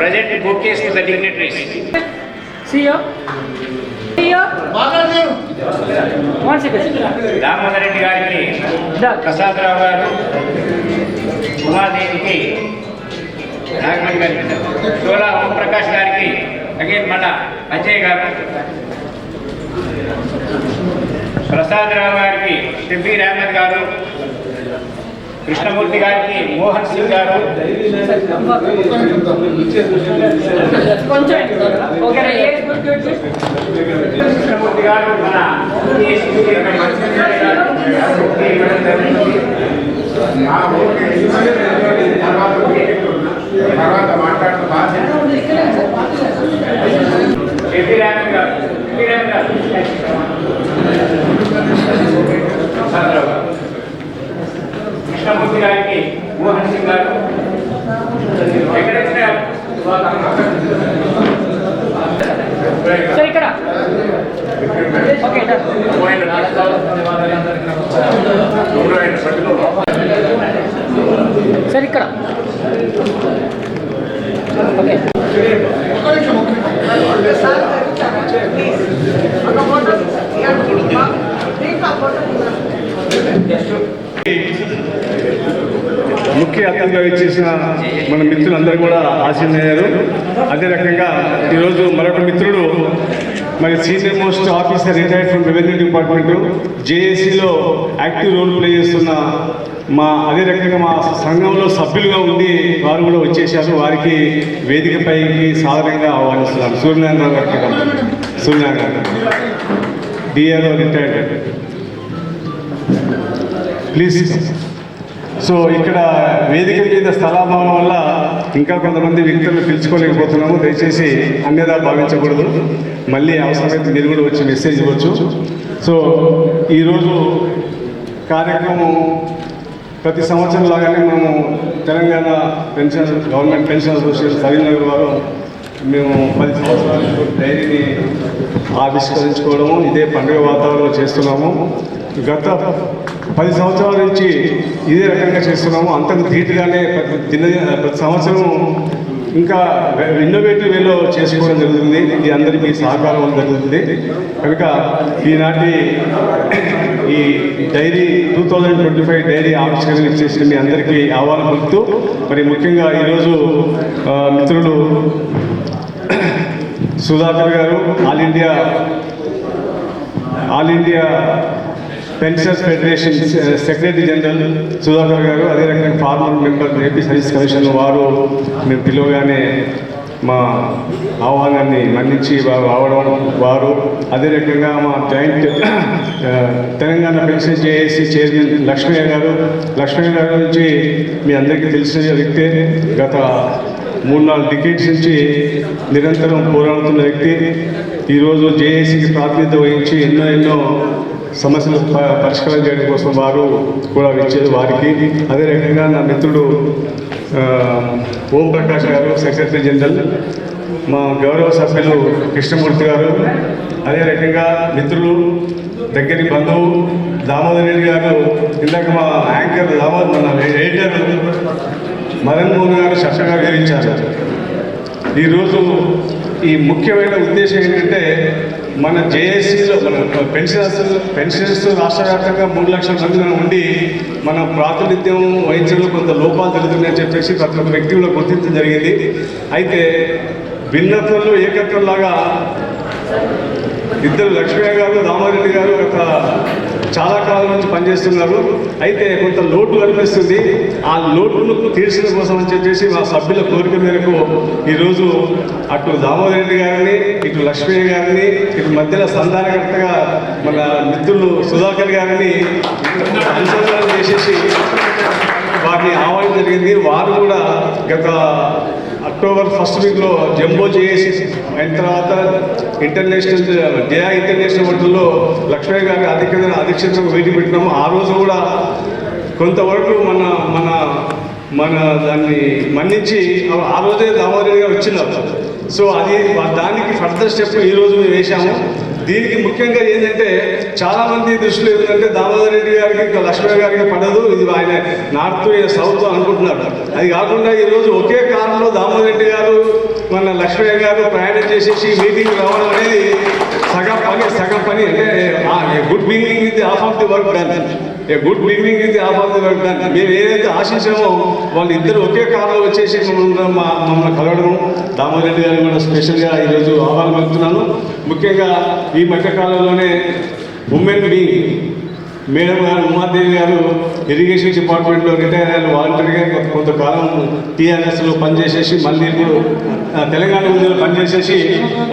present bouquets to the dignitaries. CEO. One second. Damodar Reddy గారికి, ప్రసాదరావు గారు, ఉమాదేవికి, నాగమణి గారికి, షోలా ఓంప్రకాష్ గారికి, అగైన్ మళ్ళా అజయ్ గారు, ప్రసాదరావు గారికి, షబీర్ అహ్మద్ గారు, కృష్ణమూర్తి గారికి, మోహన్ సింగ్ గారు, కృష్ణమూర్తి గారు మన తర్వాత మాట్లాడుతూ కృష్ణమూర్తి గారికి, మోహన్ సింగ్ గారు ఎక్కడ సార్ ఇక్కడ ఓకే సార్ ఇక్కడ ఓకే ముఖ్య అతిథిగా ఇచ్చేసిన మన మిత్రులందరూ కూడా ఆశీర్వదించారు. అదే రకంగా ఈరోజు మరొక మిత్రుడు మరి senior most officer retired from revenue department జేఏసీలో యాక్టివ్ రోల్ ప్లే చేస్తున్న అదే రకంగా మా సంఘంలో సభ్యులుగా ఉండి వారు కూడా వచ్చేసారు. వారికి వేదికపైకి సాధారణంగా ఆహ్వానిస్తున్నారు. సూర్యనారాయణ గారికి, సూర్యనారాయణ గారు డిఆర్ఓ రిటైర్డ్, ప్లీజ్. సో ఇక్కడ వేదిక మీద స్థలాభావం వల్ల ఇంకా కొంతమంది వ్యక్తులను పిలుచుకోలేకపోతున్నాము. దయచేసి అన్యదా భావించకూడదు. మళ్ళీ అవసరమైతే మీరు కూడా వచ్చి మెసేజ్ ఇవ్వచ్చు. సో ఈరోజు కార్యక్రమం ప్రతి సంవత్సరం లాగానే మేము Telangana government pension association Karimnagar వారు మేము 10 సంవత్సరాలు డైరీని ఆవిష్కరించుకోవడము ఇదే పండుగ వాతావరణంలో చేస్తున్నాము. గత 10 సంవత్సరాల నుంచి ఇదే రకంగా చేస్తున్నాము. అంతకు ధీటుగానే ప్రతి సంవత్సరం ఇంకా ఇన్నోవేటివ్ వేలో చేసుకోవడం జరుగుతుంది. ఇది అందరికీ సహకారం జరుగుతుంది. కనుక ఈనాటి ఈ డైరీ 2025 డైరీ ఆవిష్కరణ చేసిన మీ అందరికీ ఆహ్వానం పలుకుతూ, మరి ముఖ్యంగా ఈరోజు మిత్రులు సుధాకర్ గారు, all India pensioners federation secretary general Sudhakar గారు, అదే రకంగా farmer member AP service commission వారు మేము పిలువగానే మా ఆహ్వానాన్ని మన్నించి వారు అదే రకంగా మా joint Telangana pension JAC chairman Lakshmaiah garu నుంచి మీ అందరికీ తెలిసిన వ్యక్తే. గత 3-4 డికేడ్స్ నుంచి నిరంతరం పోరాడుతున్న వ్యక్తి. ఈరోజు జేఏసీకి ప్రాతినిధ్యం వహించి ఎన్నో సమస్యలు పరిష్కారం చేయడం కోసం వారు కూడా ఇచ్చేది వారికి. అదే రకంగా నా మిత్రుడు ఓంప్రకాష్ గారు సెక్రటరీ జనరల్, మా గౌరవ సభ్యులు కృష్ణమూర్తి గారు, అదే రకంగా మిత్రులు దగ్గరి బంధువు దామోదర్ రెడ్డి గారు, ఇందాక మా యాంకర్ మన ఎడిటర్ మదన్ మోహన్ గారు చక్కగా వివరించారు. ఈరోజు ఈ ముఖ్యమైన ఉద్దేశం ఏంటంటే మన జేఏసీలో మన పెన్షనర్స్ రాష్ట్ర వ్యాప్తంగా 3 లక్షల మంది ఉండి మన ప్రాతినిధ్యం వహించడంలో కొంత లోపాలు జరుగుతున్నాయని చెప్పేసి ప్రతి ఒక్క వ్యక్తి కూడా గుర్తించడం జరిగింది. అయితే భిన్నత్వంలో ఏకత్వంలాగా ఇద్దరు లక్ష్మయ్య గారు, రామారెడ్డి గారు గత చాలా కాలం నుంచి పనిచేస్తున్నారు. అయితే కొంత లోటు కనిపిస్తుంది. ఆ లోటును తీర్చడం కోసం అని చెప్పేసి మా సభ్యుల కోరిక మేరకు ఈరోజు అటు దామోదర్ రెడ్డి గారిని, ఇటు లక్ష్మయ్య గారిని, ఇటు మధ్యలో సంధానకర్తగా మన మిత్రులు సుధాకర్ గారిని అనుసంధానం చేసేసి వారిని ఆహ్వానం జరిగింది. వారు కూడా గత అక్టోబర్ 1st వీక్లో జంబో జేఏసీ అయిన తర్వాత ఇంటర్నేషనల్ హోటల్లో లక్ష్మయ్య గారి అధ్యక్షతను మీటింగ్ పెట్టినాము. ఆ రోజు కూడా కొంతవరకు మన దాన్ని మన్నించి ఆ రోజే దామోదర్ గారు వచ్చినారు. సో అది దానికి ఫర్దర్ స్టెప్ ఈరోజు మేము వేసాము. దీనికి ముఖ్యంగా ఏంటంటే చాలా మంది దృష్టిలో ఏంటంటే దామోదర్ రెడ్డి గారికి ఇంకా లక్ష్మయ్య గారికి పడదు, ఇది ఆయన నార్త్ సౌత్ అనుకుంటున్నారు. అది కాకుండా ఈరోజు ఒకే కారులో దామోదర్ రెడ్డి గారు మన లక్ష్మయ్య గారు ప్రయాణం చేసేసి మీటింగ్ రావడం అనేది సగం పని అంటే good beginning with half of the work done. A good beginning with half of the work done. మేము ఏదైతే ఆశించామో వాళ్ళు ఇద్దరు ఒకే కారులో వచ్చేసి మమ్మల్ని కలవడం, దామోదర్ రెడ్డి గారు కూడా స్పెషల్గా ఈరోజు ఆహ్వానం పలుకుతున్నాను. ముఖ్యంగా ఈ మధ్యకాలంలోనే ఉమెన్ బీయింగ్ మేడం గారు ఉమాదేవి గారు ఇరిగేషన్ డిపార్ట్మెంట్లో రిటైర్ అయ్యారు. వాలంటరీగా కొంతకాలం టీఆర్ఎస్లో పనిచేసేసి మళ్ళీ ఇప్పుడు తెలంగాణ ఉద్యోగంలో పనిచేసేసి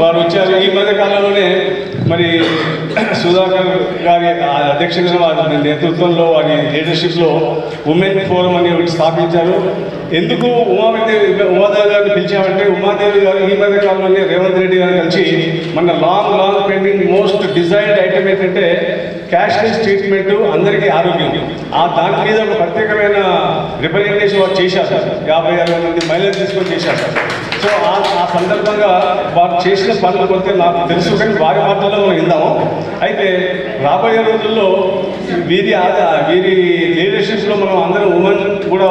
వారు వచ్చారు. ఈ మధ్యకాలంలోనే మరి సుధాకర్ గారి అధ్యక్షతన వారి నేతృత్వంలో వారి లీడర్షిప్లో ఉమెన్ ఫోరం అని ఒకటి స్థాపించారు. ఎందుకు ఉమాదేవి గారిని పిలిచామంటే ఉమాదేవి గారు ఈ మధ్య కాలంలోనే రేవంత్ రెడ్డి గారు కలిసి మన long pending most desired item ఏంటంటే క్యాష్లెస్ ట్రీట్మెంట్, అందరికీ ఆరోగ్యం. దాని మీద ఒక ప్రత్యేకమైన రిప్రజెంటేషన్ వారు చేశారు. 50-60 మంది మహిళలు తీసుకొని చేశారు. సో ఆ సందర్భంగా వారు చేసిన పనులు కొడితే నాకు తెలుసు, కానీ వారి మాటల్లో మనం విందాము. అయితే రాబోయే రోజుల్లో వీరి లీడర్షిప్లో మనం అందరం ఉమెన్ కూడా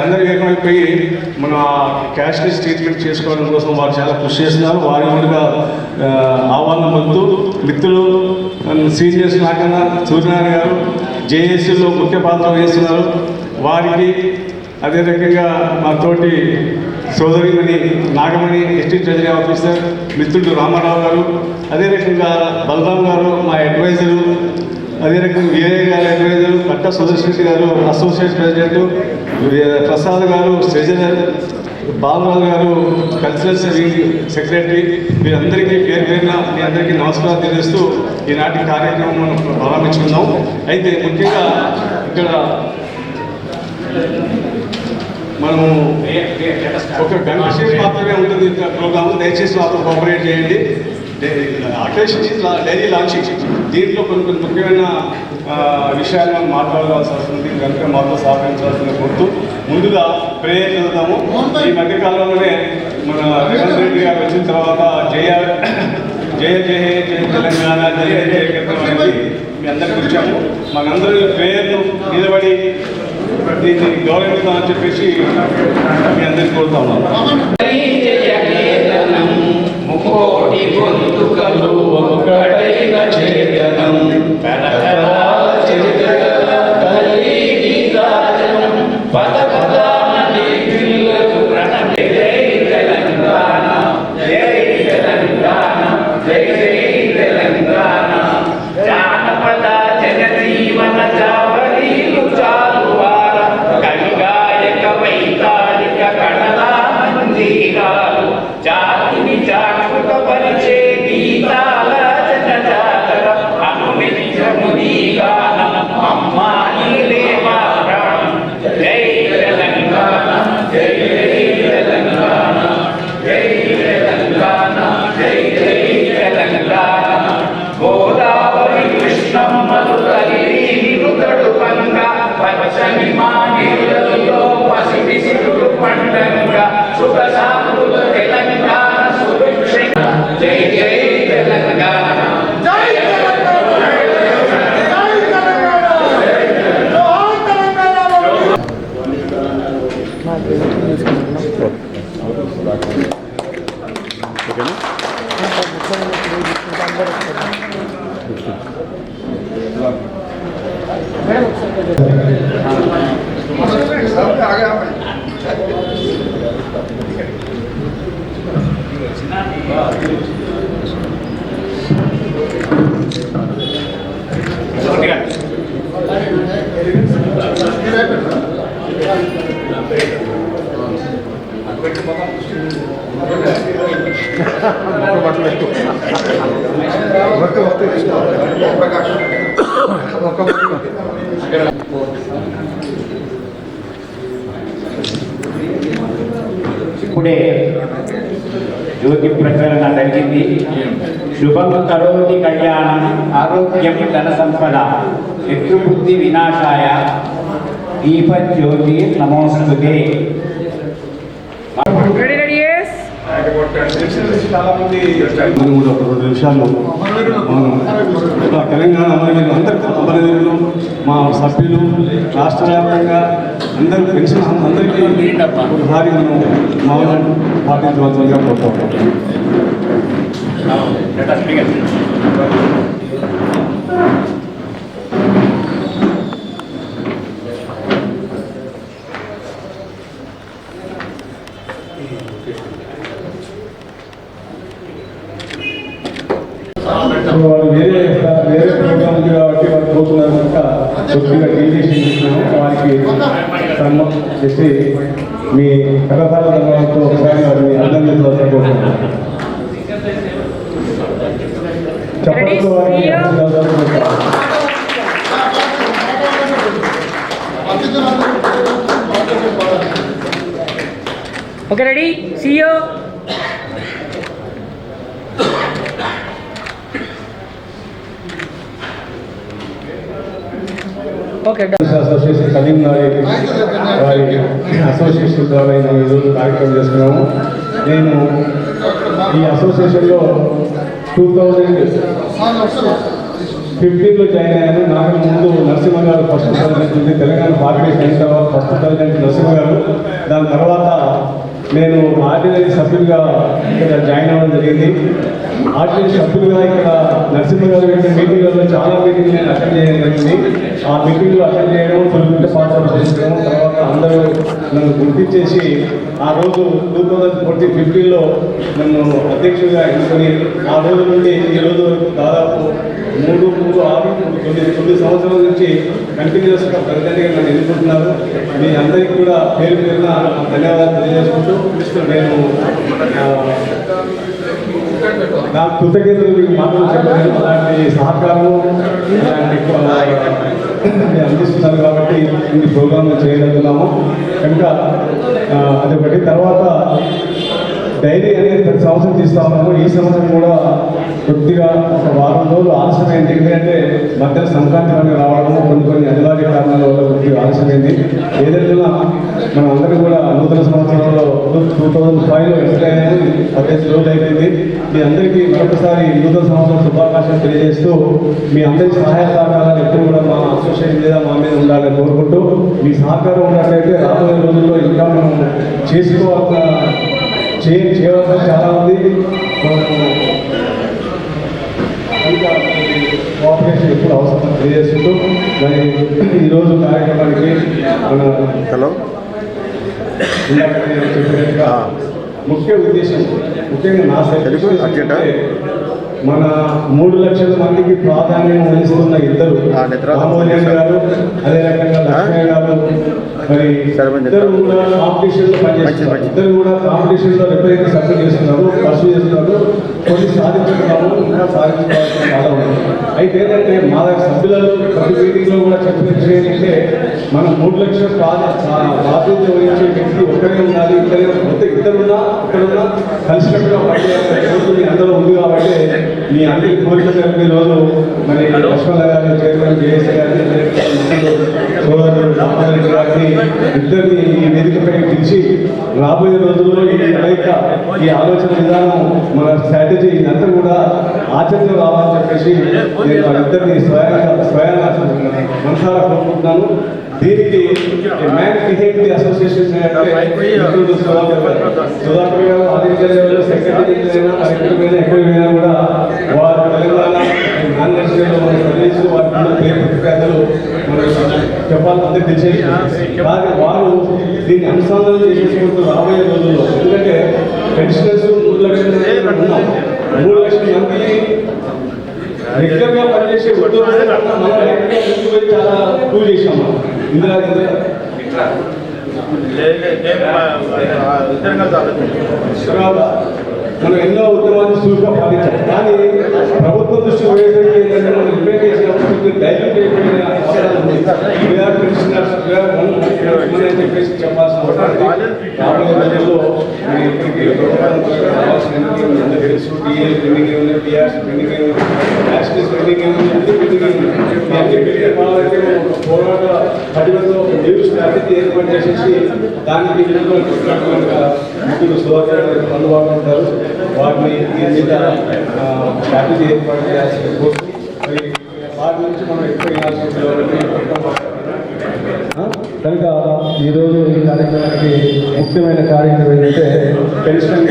అందరూ ఏకమైపోయి మన క్యాష్లెస్ ట్రీట్మెంట్ చేసుకోవడం కోసం వారు చాలా కృషి చేస్తున్నారు. వారి కూడా ఆహ్వానం పొందుతూ మిత్రులు సీనియర్స్ నాకన్నా సూర్యనారాయణ గారు జేఏసీలో ముఖ్య పాత్ర వహిస్తున్నారు. వారికి అదే రకంగా మా తోటి సోదరిమణి నాగమణి ఎస్టీ ట్రెజరీ ఆఫీసర్ మిత్రుడు రామారావు గారు, అదే రకంగా బలరాం గారు మా అడ్వైజరు, అదే రకంగా వీరయ్య గారు అడ్వైజరు, పట్ట సుదర్శన్ గారు అసోసియేట్ ప్రెసిడెంట్, ప్రసాద్ గారు ట్రెజరర్, బాలరాజు గారు కల్చరల్ సెక్రటరీ, వీరందరికీ పేరు పేరున మీ అందరికీ నమస్కారం తెలియజేస్తూ ఈనాటి కార్యక్రమం మనం ప్రారంభించుకుందాం. అయితే ముఖ్యంగా ఇక్కడ మనము ఒక గంట సేపు మాత్రమే ఉంటుంది ప్రోగ్రాము. దయచేసి మాత్రం కోఆపరేట్ చేయండి. అకేషన్ డైలీ లాంచింగ్, దీంట్లో కొన్ని ముఖ్యమైన విషయాలు మనం మాట్లాడాల్సి వస్తుంది. కనుక మాతో సహకరించాల్సిన కోరుతూ ముందుగా ప్రేయర్ చదువుతాము. ఈ మధ్యకాలంలోనే మన రేవంత్ రెడ్డి గారు వచ్చిన తర్వాత జయ జయ జయ జయ తెలంగాణ జయ జయ అనేది మీ అందరికీ వచ్చాము. మనందరూ ప్రేయర్ను నిలబడి దీన్ని గౌరవిస్తామని చెప్పేసి మీ అందరికీ కోరుతా ఉన్నాను. ముకోటి గొంతుకలు ఒకటైన చేతనం పద పదాని పిల్లలు ప్రణమి జై తెలంగాణ జై తెలంగాణ జై జై తెలంగాణ. జానపద జనజీవన జావలీలు చాలువార కవిగాయక వైతాళిక కళలా మందిరాలు జాతిని జాగృత పరిచే గీతాల జనజాతర అనునిత్యము నీ గానం అమ్మా నీలే మా ప్రాణం. జై తెలంగాణ జై జై తెలంగాణ జై తెలంగాణ జై జై తెలంగాణ. గోదావరి కృష్ణమ్మలు తల్లి నిరుగడు పంగ పచ్చని మా నీళ్ళలో పసిడి సిరుడు పండంగా సుఖ శాంతుల తెలంగాణ సుభిక్ష. జై జై తెలంగాణ జై ఇప్పుడే జ్యోతి ప్రజ్వలన జరిగింది. శుభం కరోతి కళ్యాణం ఆరోగ్యం ధన సంపద శత్రుబుద్ధి వినాశాయ దీపజ్యోతి నమోస్తుతే. Ready, yes? చాలా మంది మనం కూడా ఒక 2 నిమిషాలు తెలంగాణ అమరవీరులు అందరికీ అమరవీరులు మా సభ్యులు రాష్ట్ర వ్యాప్తంగా అందరూ పెన్షన్ అందరికీ ఒకసారి మనం మౌనం పాటించవలసిందిగా కోరుకుంటాం. వాళ్ళు వేరే ప్రోగ్రామ్ కాబట్టి వాళ్ళు పోతున్నారు కనుక కొద్దిగా డీటెయిల్స్ ఇస్తున్నాము. వారికి సన్మానం చేసి మీ కరతాళ ధన్యవాదాలతో ఒకసారి వారిని అర్థం చేసుకోవాలని కోరుతున్నాను. చెప్పడంతో వారిని Okay, ready? See you. Okay, done. Association Karimnagar వారి అసోసియేషన్ ద్వారా ఈరోజు కార్యక్రమం చేస్తున్నాము. నేను ఈ అసోసియేషన్లో 2015లో జాయిన్ అయ్యాను. నాకు ముందు నరసింహ గారు ఫస్ట్ ప్రెసిడెంట్ ఉంది. తెలంగాణ ఫార్మేషన్ అయిన తర్వాత ఫస్ట్ ప్రెసిడెంట్ నరసింహ గారు. దాని తర్వాత నేను ఆర్డినరీ సభ్యులుగా ఇక్కడ జాయిన్ అవ్వడం జరిగింది. ఆర్డినరీ సభ్యులుగా ఇక్కడ నరసింహ గారు పెట్టిన మీటింగ్లలో చాలా మీటింగ్లు నేను అటెండ్ చేయడం జరిగింది. ఆ మీటింగ్లో అటెండ్ చేయడం, ఫుల్గా పార్టిసిపేట్ చేసుకోవడం, తర్వాత అందరూ నన్ను గుర్తించేసి ఆ రోజు 2015లో నన్ను అధ్యక్షుడిగా ఎన్నుకొని ఆ రోజు నుండి ఈ రోజు వరకు దాదాపు 9 సంవత్సరాల నుంచి కంటిన్యూస్గా ప్రెసిడెంట్గా నన్ను ఎన్నుకుంటున్నారు. మీ అందరికీ కూడా పేరు పేరున ధన్యవాదాలు తెలియజేసుకుంటూ నేను నాకు కృతజ్ఞతలు మీకు మాటలు చెప్పలేదు. అలాంటి సహకారం అందిస్తున్నారు కాబట్టి ఈ ప్రోగ్రాంలు చేయగలుగుతున్నాము కనుక అదొకటి. తర్వాత డైరీ అనేది ప్రతి సంవత్సరం తీస్తూ ఉన్నాము. ఈ సంవత్సరం కూడా కొద్దిగా ఒక వారం రోజులు ఆలస్యమైంది. ఎందుకంటే మధ్యలో సంక్రాంతి పండుగ రావడము కొన్ని అనివార్య కారణాల వల్ల కొద్దిగా ఆలస్యమైంది. ఏదైనా మనం అందరూ కూడా నూతన సంవత్సరంలో 2005లో ఎంటర్ అయ్యాము. 15 రోజులు అయిపోయింది. మీ అందరికీ మరొకసారి నూతన సంవత్సరం శుభాకాంక్షలు తెలియజేస్తూ మీ అందరి సహాయ సహకారాలు ఎప్పుడు కూడా మా అసోసియేషన్ మీద మా మీద ఉండాలని కోరుకుంటూ మీ సహకారం ఉన్నట్లయితే రాబోయే రోజుల్లో ఇంకా మనం చేయవలసిన చాలా ఉంది. ఇంకా కోఆపరేషన్ ఎప్పుడు అవసరం తెలియజేస్తుంటూ మరి ఈరోజు కార్యక్రమానికి మన చెప్పినట్టుగా ముఖ్య ఉద్దేశం ముఖ్యంగా నా సైడ్ మన 3 లక్షల మందికి ప్రాధాన్యం వహిస్తున్న ఇద్దరు రామోజన్ గారు, అదే రకంగా లక్ష్మయ్య గారు, మరి ఇద్దరు కూడా కాంపిటీషన్లో పనిచేస్తున్నారు. ఇద్దరు కూడా కాంపిటీషన్లో రిప్రజెంట్ సబ్మిట్ చేస్తున్నారు, పర్సూ చేస్తున్నారు. కొన్ని సాధించుకున్నాము, ఇంకా సాధించుకోవాల్సిన చాలా ఉంది. అయితే ఏంటంటే మా సభ్యులలో ప్రతి మీటింగ్లో కూడా చెప్పిన విషయం ఏంటంటే మనం 3 లక్షల బాధ్యత వహించే వ్యక్తి ఒక్కరే ఉండాలి. ఇద్దరున్నా కలిసినట్టుగా పనిచేయాలి అందరూ ఉంది. కాబట్టి మీ అందరి కోరికలు రోజు మరి లక్ష్మణ గారు, చైర్మన్ జేఎస్ గారిని, సోదరుడు రామారెడ్డి గారిని ఇద్దరిని ఈ వేదికపై పిలిచి రాబోయే రోజుల్లో ఈ ఆలోచన విధానం మన స్ట్రాటజీ ఇదంతా కూడా ఆచరణ రావాలని చెప్పేసి నేను వాళ్ళిద్దరిని స్వయంగా మనసారా కోరుకుంటున్నాను. దీనికి man behave the association Sudhakar గారు ఆదిత్య సెక్రటరీ ఎక్కడ కూడా వారు తెలంగాణ నాన్ నేషనల్ సర్వీసు వారి పేరు పెద్దలు చెప్పాలని అందరికీ తెలిసేది. కానీ వారు దీన్ని అనుసంధానం చేసుకుంటూ రాబోయే రోజుల్లో ఎందుకంటే పెన్షనర్స్ 3 లక్షల ఉన్నాం. 3 లక్షల మంది రెగ్యులర్గా పనిచేసే ఉద్యోగులు చాలా ప్రూవ్ చేసాం. ఇందులో మనం ఎన్నో ఉద్యమాలు సూటిగా పాటించాం. కానీ ప్రభుత్వం దృష్టి ఏంటంటే మనం ఇంప్లిమెంట్ చేసినప్పుడు డైల్యూట్ అయిపోయిన అవసరాలు ఉంది. పెన్షనర్స్ అని చెప్పేసి చెప్పాల్సిన అవసరం రాబోయే రోజుల్లో తెలుసు. టీఏ ట్రైనింగ్ ఏముంది, టీఆర్సీ ట్రైనింగ్ ఏముంది, నేషనల్ ట్రైనింగ్ ఏముంది, అన్ని ట్రైనింగ్ ఏముంది. పోరాట పడిలో ఒక న్యూస్ కమిటీ ఏర్పాటు చేసేసి దానికి ముఖ్యులు సుధాకర్ గారు అందుబాటులో ఉంటారు. వారిని దీని మీద కమిటీ ఏర్పాటు చేయాల్సిన కోర్టు మరి వారి నుంచి మనం ఎక్కువ కనుక ఈరోజు ఈ కార్యక్రమానికి ముఖ్యమైన కార్యక్రమం ఏంటంటే పెన్షన్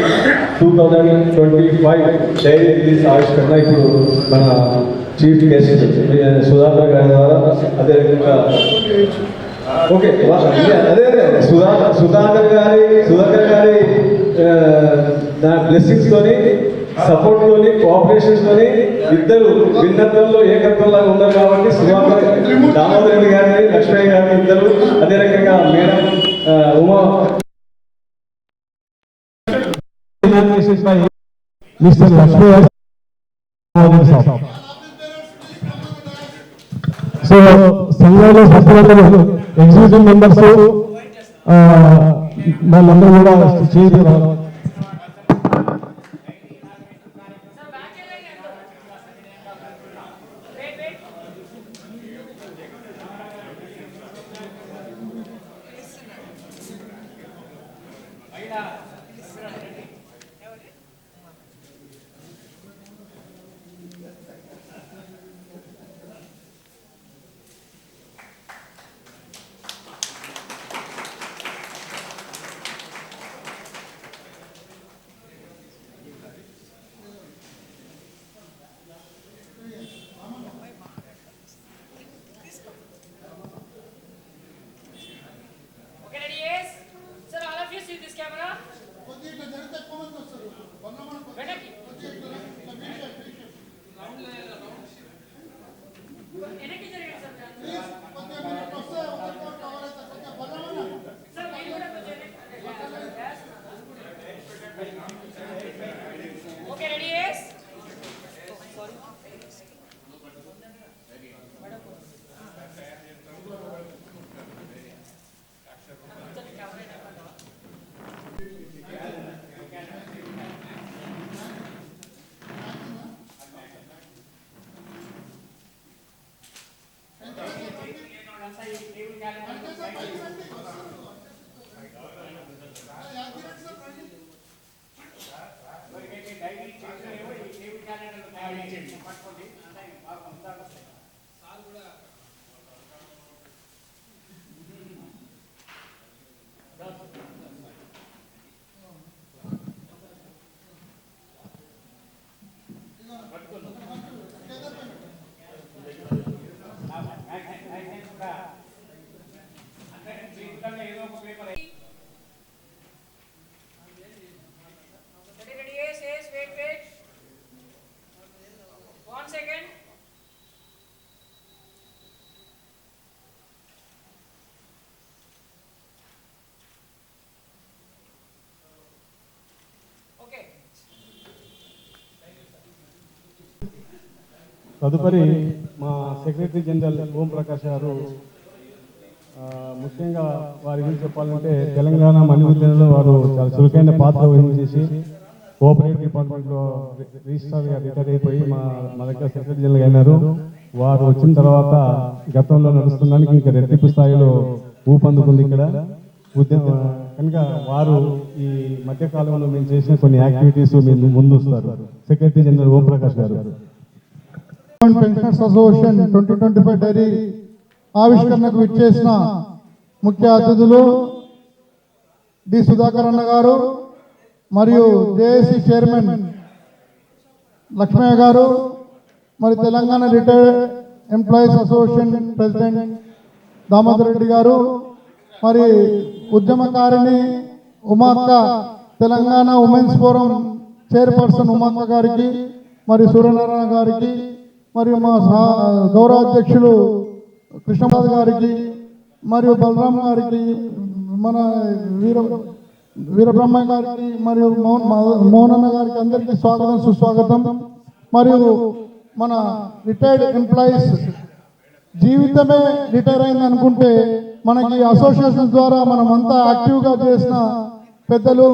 2025 డైరీ రిలీజ్ ఆవిష్కరణ ఇప్పుడు మన చీఫ్ గెస్ట్ సుధాకర్ గారి ద్వారా అదేవిధంగా ఓకే అదే సుధాకర్ గారి బ్లెస్సింగ్స్ తోని సపోర్ట్ తోని కోఆపరేషన్స్ తోని ఇద్దరు భిన్నత్వంలో ఏకత్వంలాగా ఉన్నారు కాబట్టి సుధాకర్ దామోదర్ రెడ్డి గారిని లక్ష్మయ్య గారిని ఇద్దరు అదే రకంగా madam Uma mister Lakshmaiah so సంఘంలో సభ్యులు ఎగ్జిక్యూటివ్ మెంబర్స్ వాళ్ళందరూ కూడా చేసి తదుపరి మా సెక్రటరీ జనరల్ ఓం ప్రకాష్ గారు ముఖ్యంగా వారి గురించి చెప్పాలంటే తెలంగాణ మనీ ఉద్యమంలో వారు చాలా చురుకైన పాత్ర వహించేసి కోఆపరేటివ్ డిపార్ట్మెంట్లో రిజిస్ట్రార్గా రిటైర్ అయిపోయి మా దగ్గర సెక్రటరీ జనరల్ అయినారు. వారు వచ్చిన తర్వాత గతంలో నడుస్తున్నానికి ఇంకా రెట్టింపు స్థాయిలో ఊపందుకుంది ఇక్కడ ఉద్యమం కనుక వారు ఈ మధ్యకాలంలో మేము చేసిన కొన్ని యాక్టివిటీస్ మేము ముందు వస్తారు. సెక్రటరీ జనరల్ ఓం ప్రకాష్ గారు. పెన్షనర్స్ అసోసియేషన్ 2025 డైరీ ఆవిష్కరణకు విచ్చేసిన ముఖ్య అతిథులు డి సుధాకర్ అన్న గారు మరియు జేఏసీ చైర్మన్ లక్ష్మయ్య గారు, మరి Telangana retired employees association president Damodar Reddy గారు, మరి ఉద్యమకారిణి ఉమాక్క, తెలంగాణ ఉమెన్స్ ఫోరం చైర్పర్సన్ ఉమాక్క గారికి, మరి సూర్యనారాయణ గారికి, మరియు మా గౌరవ అధ్యక్షులు కృష్ణపాద్ గారికి, మరియు బలరాం గారికి, మన వీరబ్రహ్మ గారికి, మరియు మోహనన్న గారికి అందరికీ స్వాగతం సుస్వాగతం. మరియు మన రిటైర్డ్ ఎంప్లాయీస్ జీవితమే రిటైర్ అయింది అనుకుంటే మనకి అసోసియేషన్ ద్వారా మనం అంతా యాక్టివ్గా చేసిన పెద్దలు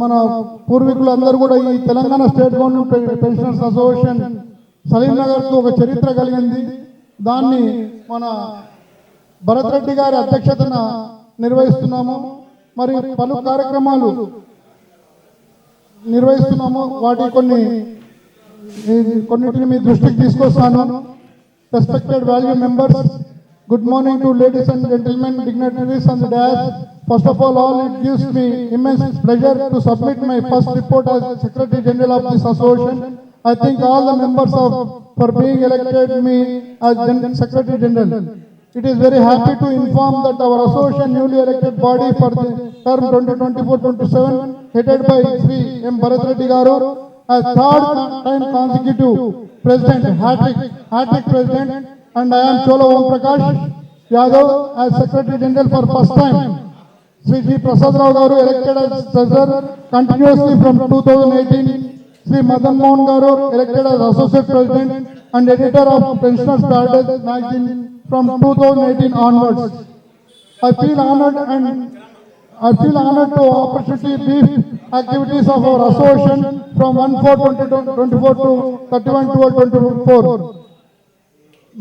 మన పూర్వీకులు అందరూ కూడా ఈ Telangana state government pensioners association Saleem నగర్కు ఒక చరిత్ర కలిగింది. దాన్ని మన భరత్ రెడ్డి గారి అధ్యక్షతన నిర్వహిస్తున్నాము. మరియు పలు కార్యక్రమాలు నిర్వహిస్తున్నాము. వాటి కొన్నిటిని మీ దృష్టికి తీసుకొస్తాను. Respected value members, good morning to ladies and gentlemen, dignitaries on the dais. First of all, it gives me immense pleasure to submit my first report as Secretary General of this association. I thank all the members for being elected me as Secretary General. It is very happy to inform that our association newly elected body for the term 2024-27, headed by Sri M. Bharat Reddy Garu, as third time consecutive President, hat-trick President, and I am Cholo Om Prakash Yadav as Secretary General for first time. Sri G. Prasad Rao Garu elected as Treasurer continuously from 2018. Sri Madan Mohan Garu elected as Associate President and Editor of Pensioners Paradise magazine from 2018 onwards. I feel honored to opportunity brief activities of our association from 1/4/2024 to 31/12/2024.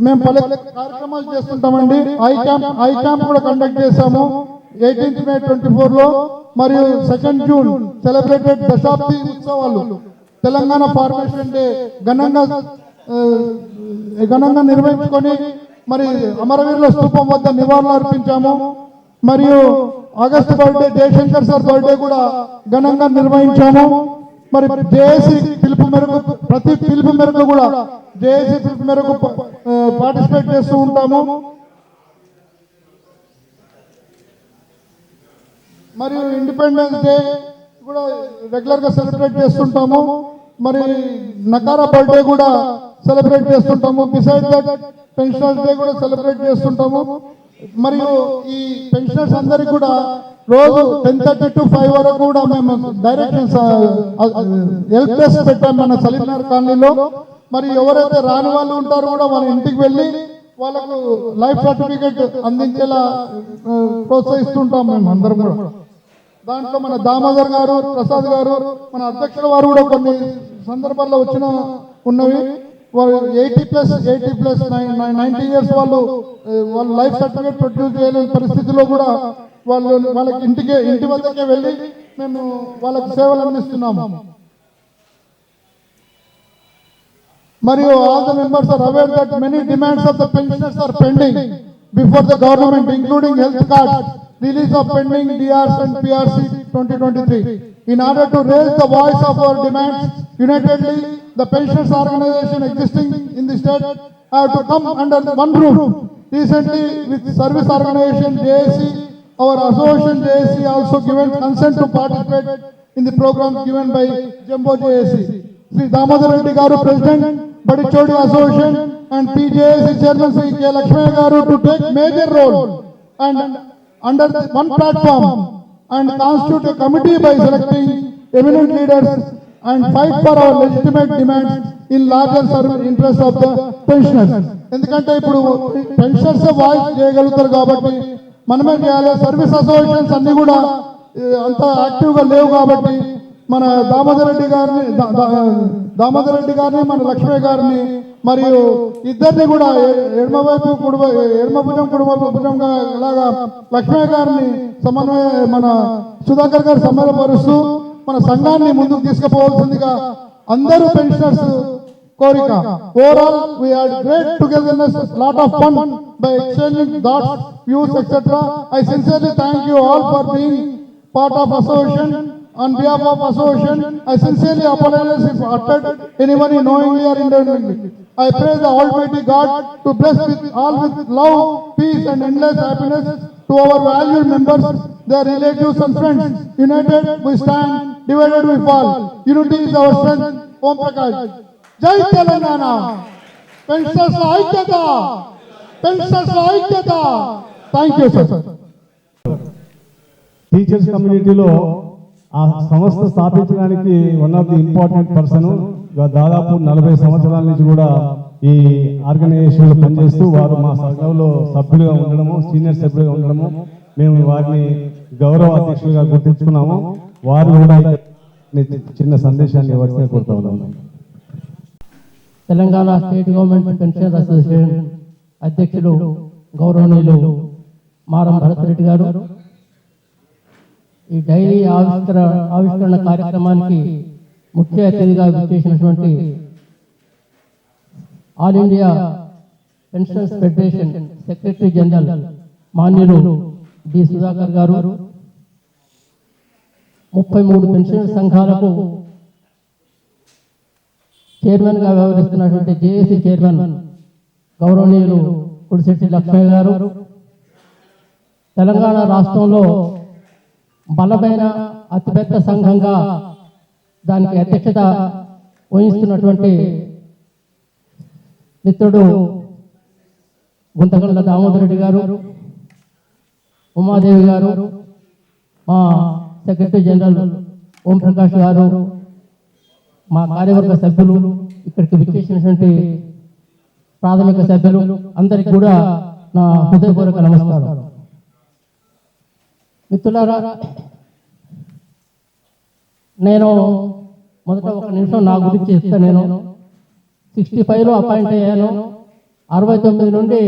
మేము పలు కార్యక్రమాలు చేస్తుంటామండి. I camp కూడా conduct చేశాము 18th May 2024లో. మరియు 2nd June celebrated దశాబ్ది ఉత్సవాలు Telangana formation day ఘనంగా నిర్వహించుకొని మరి అమరవీరుల స్తూపం వద్ద నివాళులు అర్పించాము. మరియు August birthday Jayashankar sir birthday కూడా ఘనంగా నిర్వహించాము. మరి జేఏసీ పిలుపు మేరకు ప్రతి పిలుపు మేరకు కూడా జేఏసీ పిలుపు మేరకు పార్టిసిపేట్ చేస్తూ ఉంటాము. మరియు ఇండిపెండెన్స్ డే కూడా రెగ్యులర్గా సెలబ్రేట్ చేస్తుంటాము. మరి నకారా బర్త్డే కూడా సెలబ్రేట్ చేస్తుంటాము. బిసైడ్ దట్ పెన్షనర్స్ డే కూడా సెలబ్రేట్ చేస్తుంటాము. మరియు ఈ పెన్షనర్స్ అందరికి కూడా రోజు 10:30 to 5 వరకు కూడా మేము డైరెక్షన్స్ హెల్ప్ డెస్క్ పెట్టాము మన సలీంనగర్ కాలనీలో. మరి ఎవరైతే రాని వాళ్ళు ఉంటారో కూడా వాళ్ళ ఇంటికి వెళ్ళి వాళ్ళకు లైఫ్ సర్టిఫికేట్ అందించేలా ప్రోత్సహిస్తుంటాం మేము అందరం కూడా. దాంట్లో మన దామోదర్ గారు, ప్రసాద్ గారు, మన అధ్యక్షుల వారు కూడా కొన్ని సందర్భాల్లో ఉన్నవి. వాళ్ళు 80+ 90 years వాళ్ళు లైఫ్ సర్టిఫికేట్ ప్రొడ్యూస్ చేయలేని పరిస్థితిలో కూడా వాళ్ళకి ఇంటి వద్దకే వెళ్ళి మేము వాళ్ళకి సేవలు అందిస్తున్నాము. మరియు all the members are aware that many demands of the pensioners are pending before the government, including health cards, release of pending DRs and PRC 2023. In order to raise the voice of our demands unitedly, the pensioners organization existing in the state have to come under one roof. Recently, with service organization JAC, our association JAC also given consent to participate in the program given by Jumbo JAC. Sri Damodar Reddy Garu, President, Badichodi Association, and PJAC Chairman Sri K. Lakshmaya Garu to take major role and under one platform and constitute a committee by selecting eminent leaders and fight for our legitimate demands in larger interest of the pensioners. ఎందుకంటే ఇప్పుడు pensioners voice చేయగలుగుతారు కాబట్టి మనమే చేయాలి. Service associations అన్ని కూడా అంత యాక్టివ్గా లేవు కాబట్టి మన దామోదర్ రెడ్డి గారిని మన లక్ష్మయ్య గారిని మరియు ఇద్దరిని కూడా ఎడమ భుజం భుజంగా ఇలాగా లక్ష్మయ్య గారిని మన సుధాకర్ గారు సమన్వయపరుస్తూ మన సంఘాన్ని ముందుకు తీసుకుపోవాల్సిందిగా అందరూ పెన్షనర్స్ కోరిక. Overall we had great togetherness, lot of fun by exchanging thoughts, views, etc. I sincerely thank you all for being part of association. On behalf of association, I sincerely apologize if uttered anyone knowingly or indirectly. I pray the Almighty God to bless with love, peace and endless happiness to our valued members, their relatives and friends. United we stand, divided we fall. Unity is our strength. Om Prakash. Jai Telangana. Pensioners Aikyata. Pensioners Aikyata. Thank you, sir. Teachers కమ్యూనిటీలో ఆ సంస్థ స్థాపించడానికి one of the important person దాదాపు 40 సంవత్సరాల నుంచి కూడా ఈ ఆర్గనైజేషన్లో పనిచేస్తూ వారు మా సంఘంలో సభ్యులుగా ఉండడము, సీనియర్ సభ్యులుగా ఉండడము, మేము వారిని గౌరవ అధ్యక్షులుగా గుర్తించుకున్నాము. వారు కూడా చిన్న సందేశాన్ని ఇవ్వాల్సిన కోరుతా ఉన్నాము. Telangana state government pension association అధ్యక్షులు గౌరవనీయులు మారం భరత్ రెడ్డి గారు, ఈ డైరీ ఆవిష్కరణ కార్యక్రమానికి ముఖ్య అతిథిగా విచ్చేసినటువంటి all India pensions federation secretary general మాన్యులు డి సుధాకర్ గారు, 33 పెన్షన్ సంఘాలకు చైర్మన్గా వ్యవహరిస్తున్నటువంటి జేఏసీ చైర్మన్ గౌరవనీయులు కుడిశెట్టి లక్ష్మయ్య గారు, తెలంగాణ రాష్ట్రంలో బలమైన అతిపెద్ద సంఘంగా దానికి అధ్యక్షత వహిస్తున్నటువంటి మిత్రుడు గుంతగండ్ల దామోదర్ రెడ్డి గారు, ఉమాదేవి గారు, మా సెక్రటరీ జనరల్ ఓం ప్రకాష్ గారు, మా కార్యవర్గ సభ్యులు, ఇక్కడికి విచ్చేసినటువంటి ప్రాథమిక సభ్యులు అందరికీ కూడా నా హృదయపూర్వక నమస్కారం. మిత్రులారా, నేను మొదట ఒక నిమిషం నా గురించి చెప్తాను. నేను 65లో అపాయింట్ అయ్యాను. 69 నుండి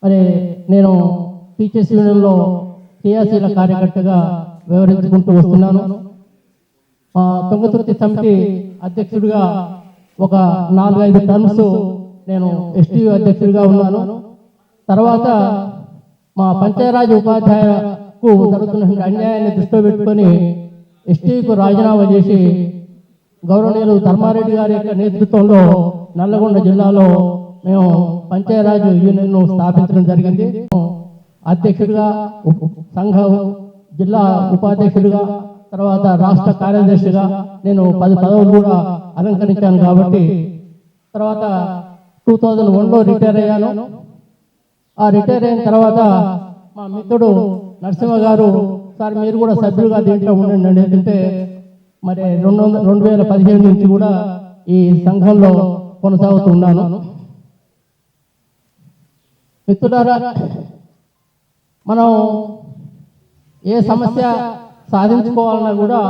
మరి నేను టీచర్స్ యూనియన్లో క్రియాశీల కార్యకర్తగా వ్యవహరించుకుంటూ వస్తున్నాను. తుంగతుర్తి సమితి అధ్యక్షుడిగా ఒక 4-5 టర్మ్స్ నేను ఎస్టీయూ అధ్యక్షుడిగా ఉన్నాను. తర్వాత మా పంచాయరాజ్ ఉపాధ్యాయులకు జరుగుతున్న అన్యాయాన్ని దృష్టిలో పెట్టుకొని ఎస్టీకు రాజీనామా చేసి గౌరవనీయులు ధర్మారెడ్డి గారి యొక్క నేతృత్వంలో నల్లగొండ జిల్లాలో మేము పంచాయరాజ్ యూనియన్ను స్థాపించడం జరిగింది. అధ్యక్షుడిగా, సంఘ జిల్లా ఉపాధ్యక్షుడిగా, తర్వాత రాష్ట్ర కార్యదర్శిగా నేను 10 పదవులు కూడా అలంకరించాను. కాబట్టి తర్వాత 2001లో రిటైర్ అయ్యాను. ఆ రిటైర్ అయిన తర్వాత మా మిత్రుడు నరసింహ గారు, సార్ మీరు కూడా సభ్యులుగా దీంట్లో ఉండండి, ఎందుకంటే మరి 2015 నుంచి కూడా ఈ సంఘంలో కొనసాగుతున్నాను. మిత్రులారా, మనం ఏ సమస్య సాధించుకోవాలన్నా కూడా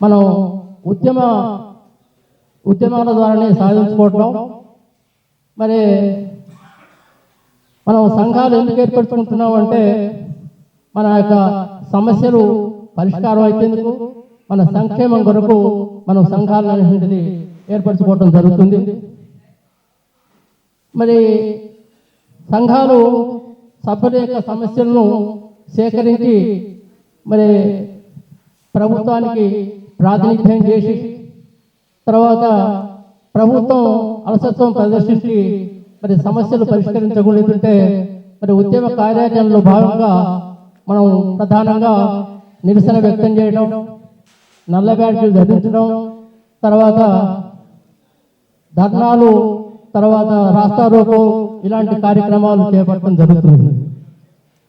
మనం ఉద్యమాల ద్వారానే సాధించుకోవటం. మరి మనం సంఘాలు ఎందుకు ఏర్పరచుకుంటున్నాం అంటే మన యొక్క సమస్యలు పరిష్కారం అయిపోయేందుకు, మన సంక్షేమం కొరకు మనం సంఘాలు అనేటువంటిది ఏర్పరచుకోవటం జరుగుతుంది. మరి సంఘాలు సభ్యుల యొక్క సమస్యలను సేకరించి మరి ప్రభుత్వానికి ప్రాతినిధ్యం చేసి, తర్వాత ప్రభుత్వం అలసత్వం ప్రదర్శించి మరి సమస్యలు పరిష్కరించగలుగుతుంటే మరి ఉద్యమ కార్యాచరణలో భాగంగా మనం ప్రధానంగా నిరసన వ్యక్తం చేయడం, నల్ల బ్యాడ్జీలు ధరించడం, తర్వాత ధర్నాలు, తర్వాత రాస్తారోకో ఇలాంటి కార్యక్రమాలు చేపట్టడం జరుగుతుంది.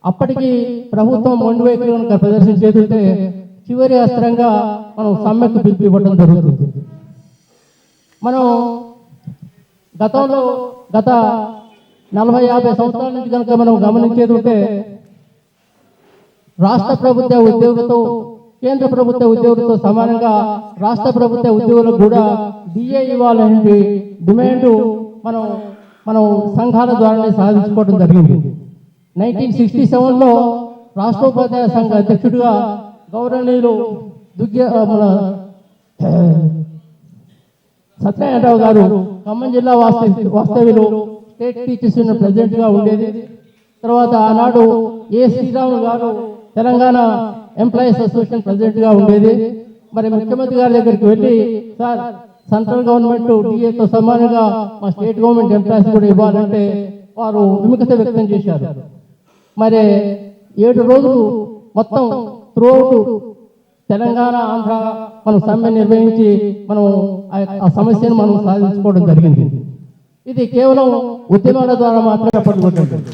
అప్పటికి ప్రభుత్వం మొండి వైఖరి కనుక ప్రదర్శించేదంటే చివరి అస్త్రంగా మనం సమ్మెకు పిలుపు ఇవ్వడం జరుగుతుంది. మనం గత 40-50 సంవత్సరాల నుంచి కనుక మనం గమనించేది ఉంటే రాష్ట్ర ప్రభుత్వ ఉద్యోగులతో కేంద్ర ప్రభుత్వ ఉద్యోగులతో సమానంగా రాష్ట్ర ప్రభుత్వ ఉద్యోగులకు కూడా డిఏ ఇవ్వాలనే డిమాండ్ మనం సంఘాల ద్వారానే సాధించుకోవడం జరిగింది. 1967లో రాష్ట్రోపాధ్యాయ సంఘ అధ్యక్షుడిగా గౌరవనీయులు మన సత్యనారాయణరావు గారు ఖమ్మం జిల్లా వాస్తవ్యులు స్టేట్ టీచర్స్ యూనియన్ ప్రెసిడెంట్గా ఉండేది. తర్వాత ఆనాడు ఏ శ్రీరాములు గారు తెలంగాణ ఎంప్లాయీస్ అసోసియేషన్ ప్రెసిడెంట్గా ఉండేది. మరి ముఖ్యమంత్రి గారి దగ్గరికి వెళ్ళి, సార్ సెంట్రల్ గవర్నమెంట్ డిఏతో సమానంగా మా స్టేట్ గవర్నమెంట్ ఎంప్లాయీస్ కూడా ఇవ్వాలంటే వారు విముఖత వ్యక్తం చేశారు. మరి 7 రోజులు మొత్తం త్రూఅవుట్ తెలంగాణ, ఆంధ్ర మనం సమ్మె నిర్వహించి మనం ఆ సమస్యను మనం సాధించుకోవడం జరిగింది. ఇది కేవలం ఉద్యమాల ద్వారా మాత్రమే పట్టుకుంటుంది.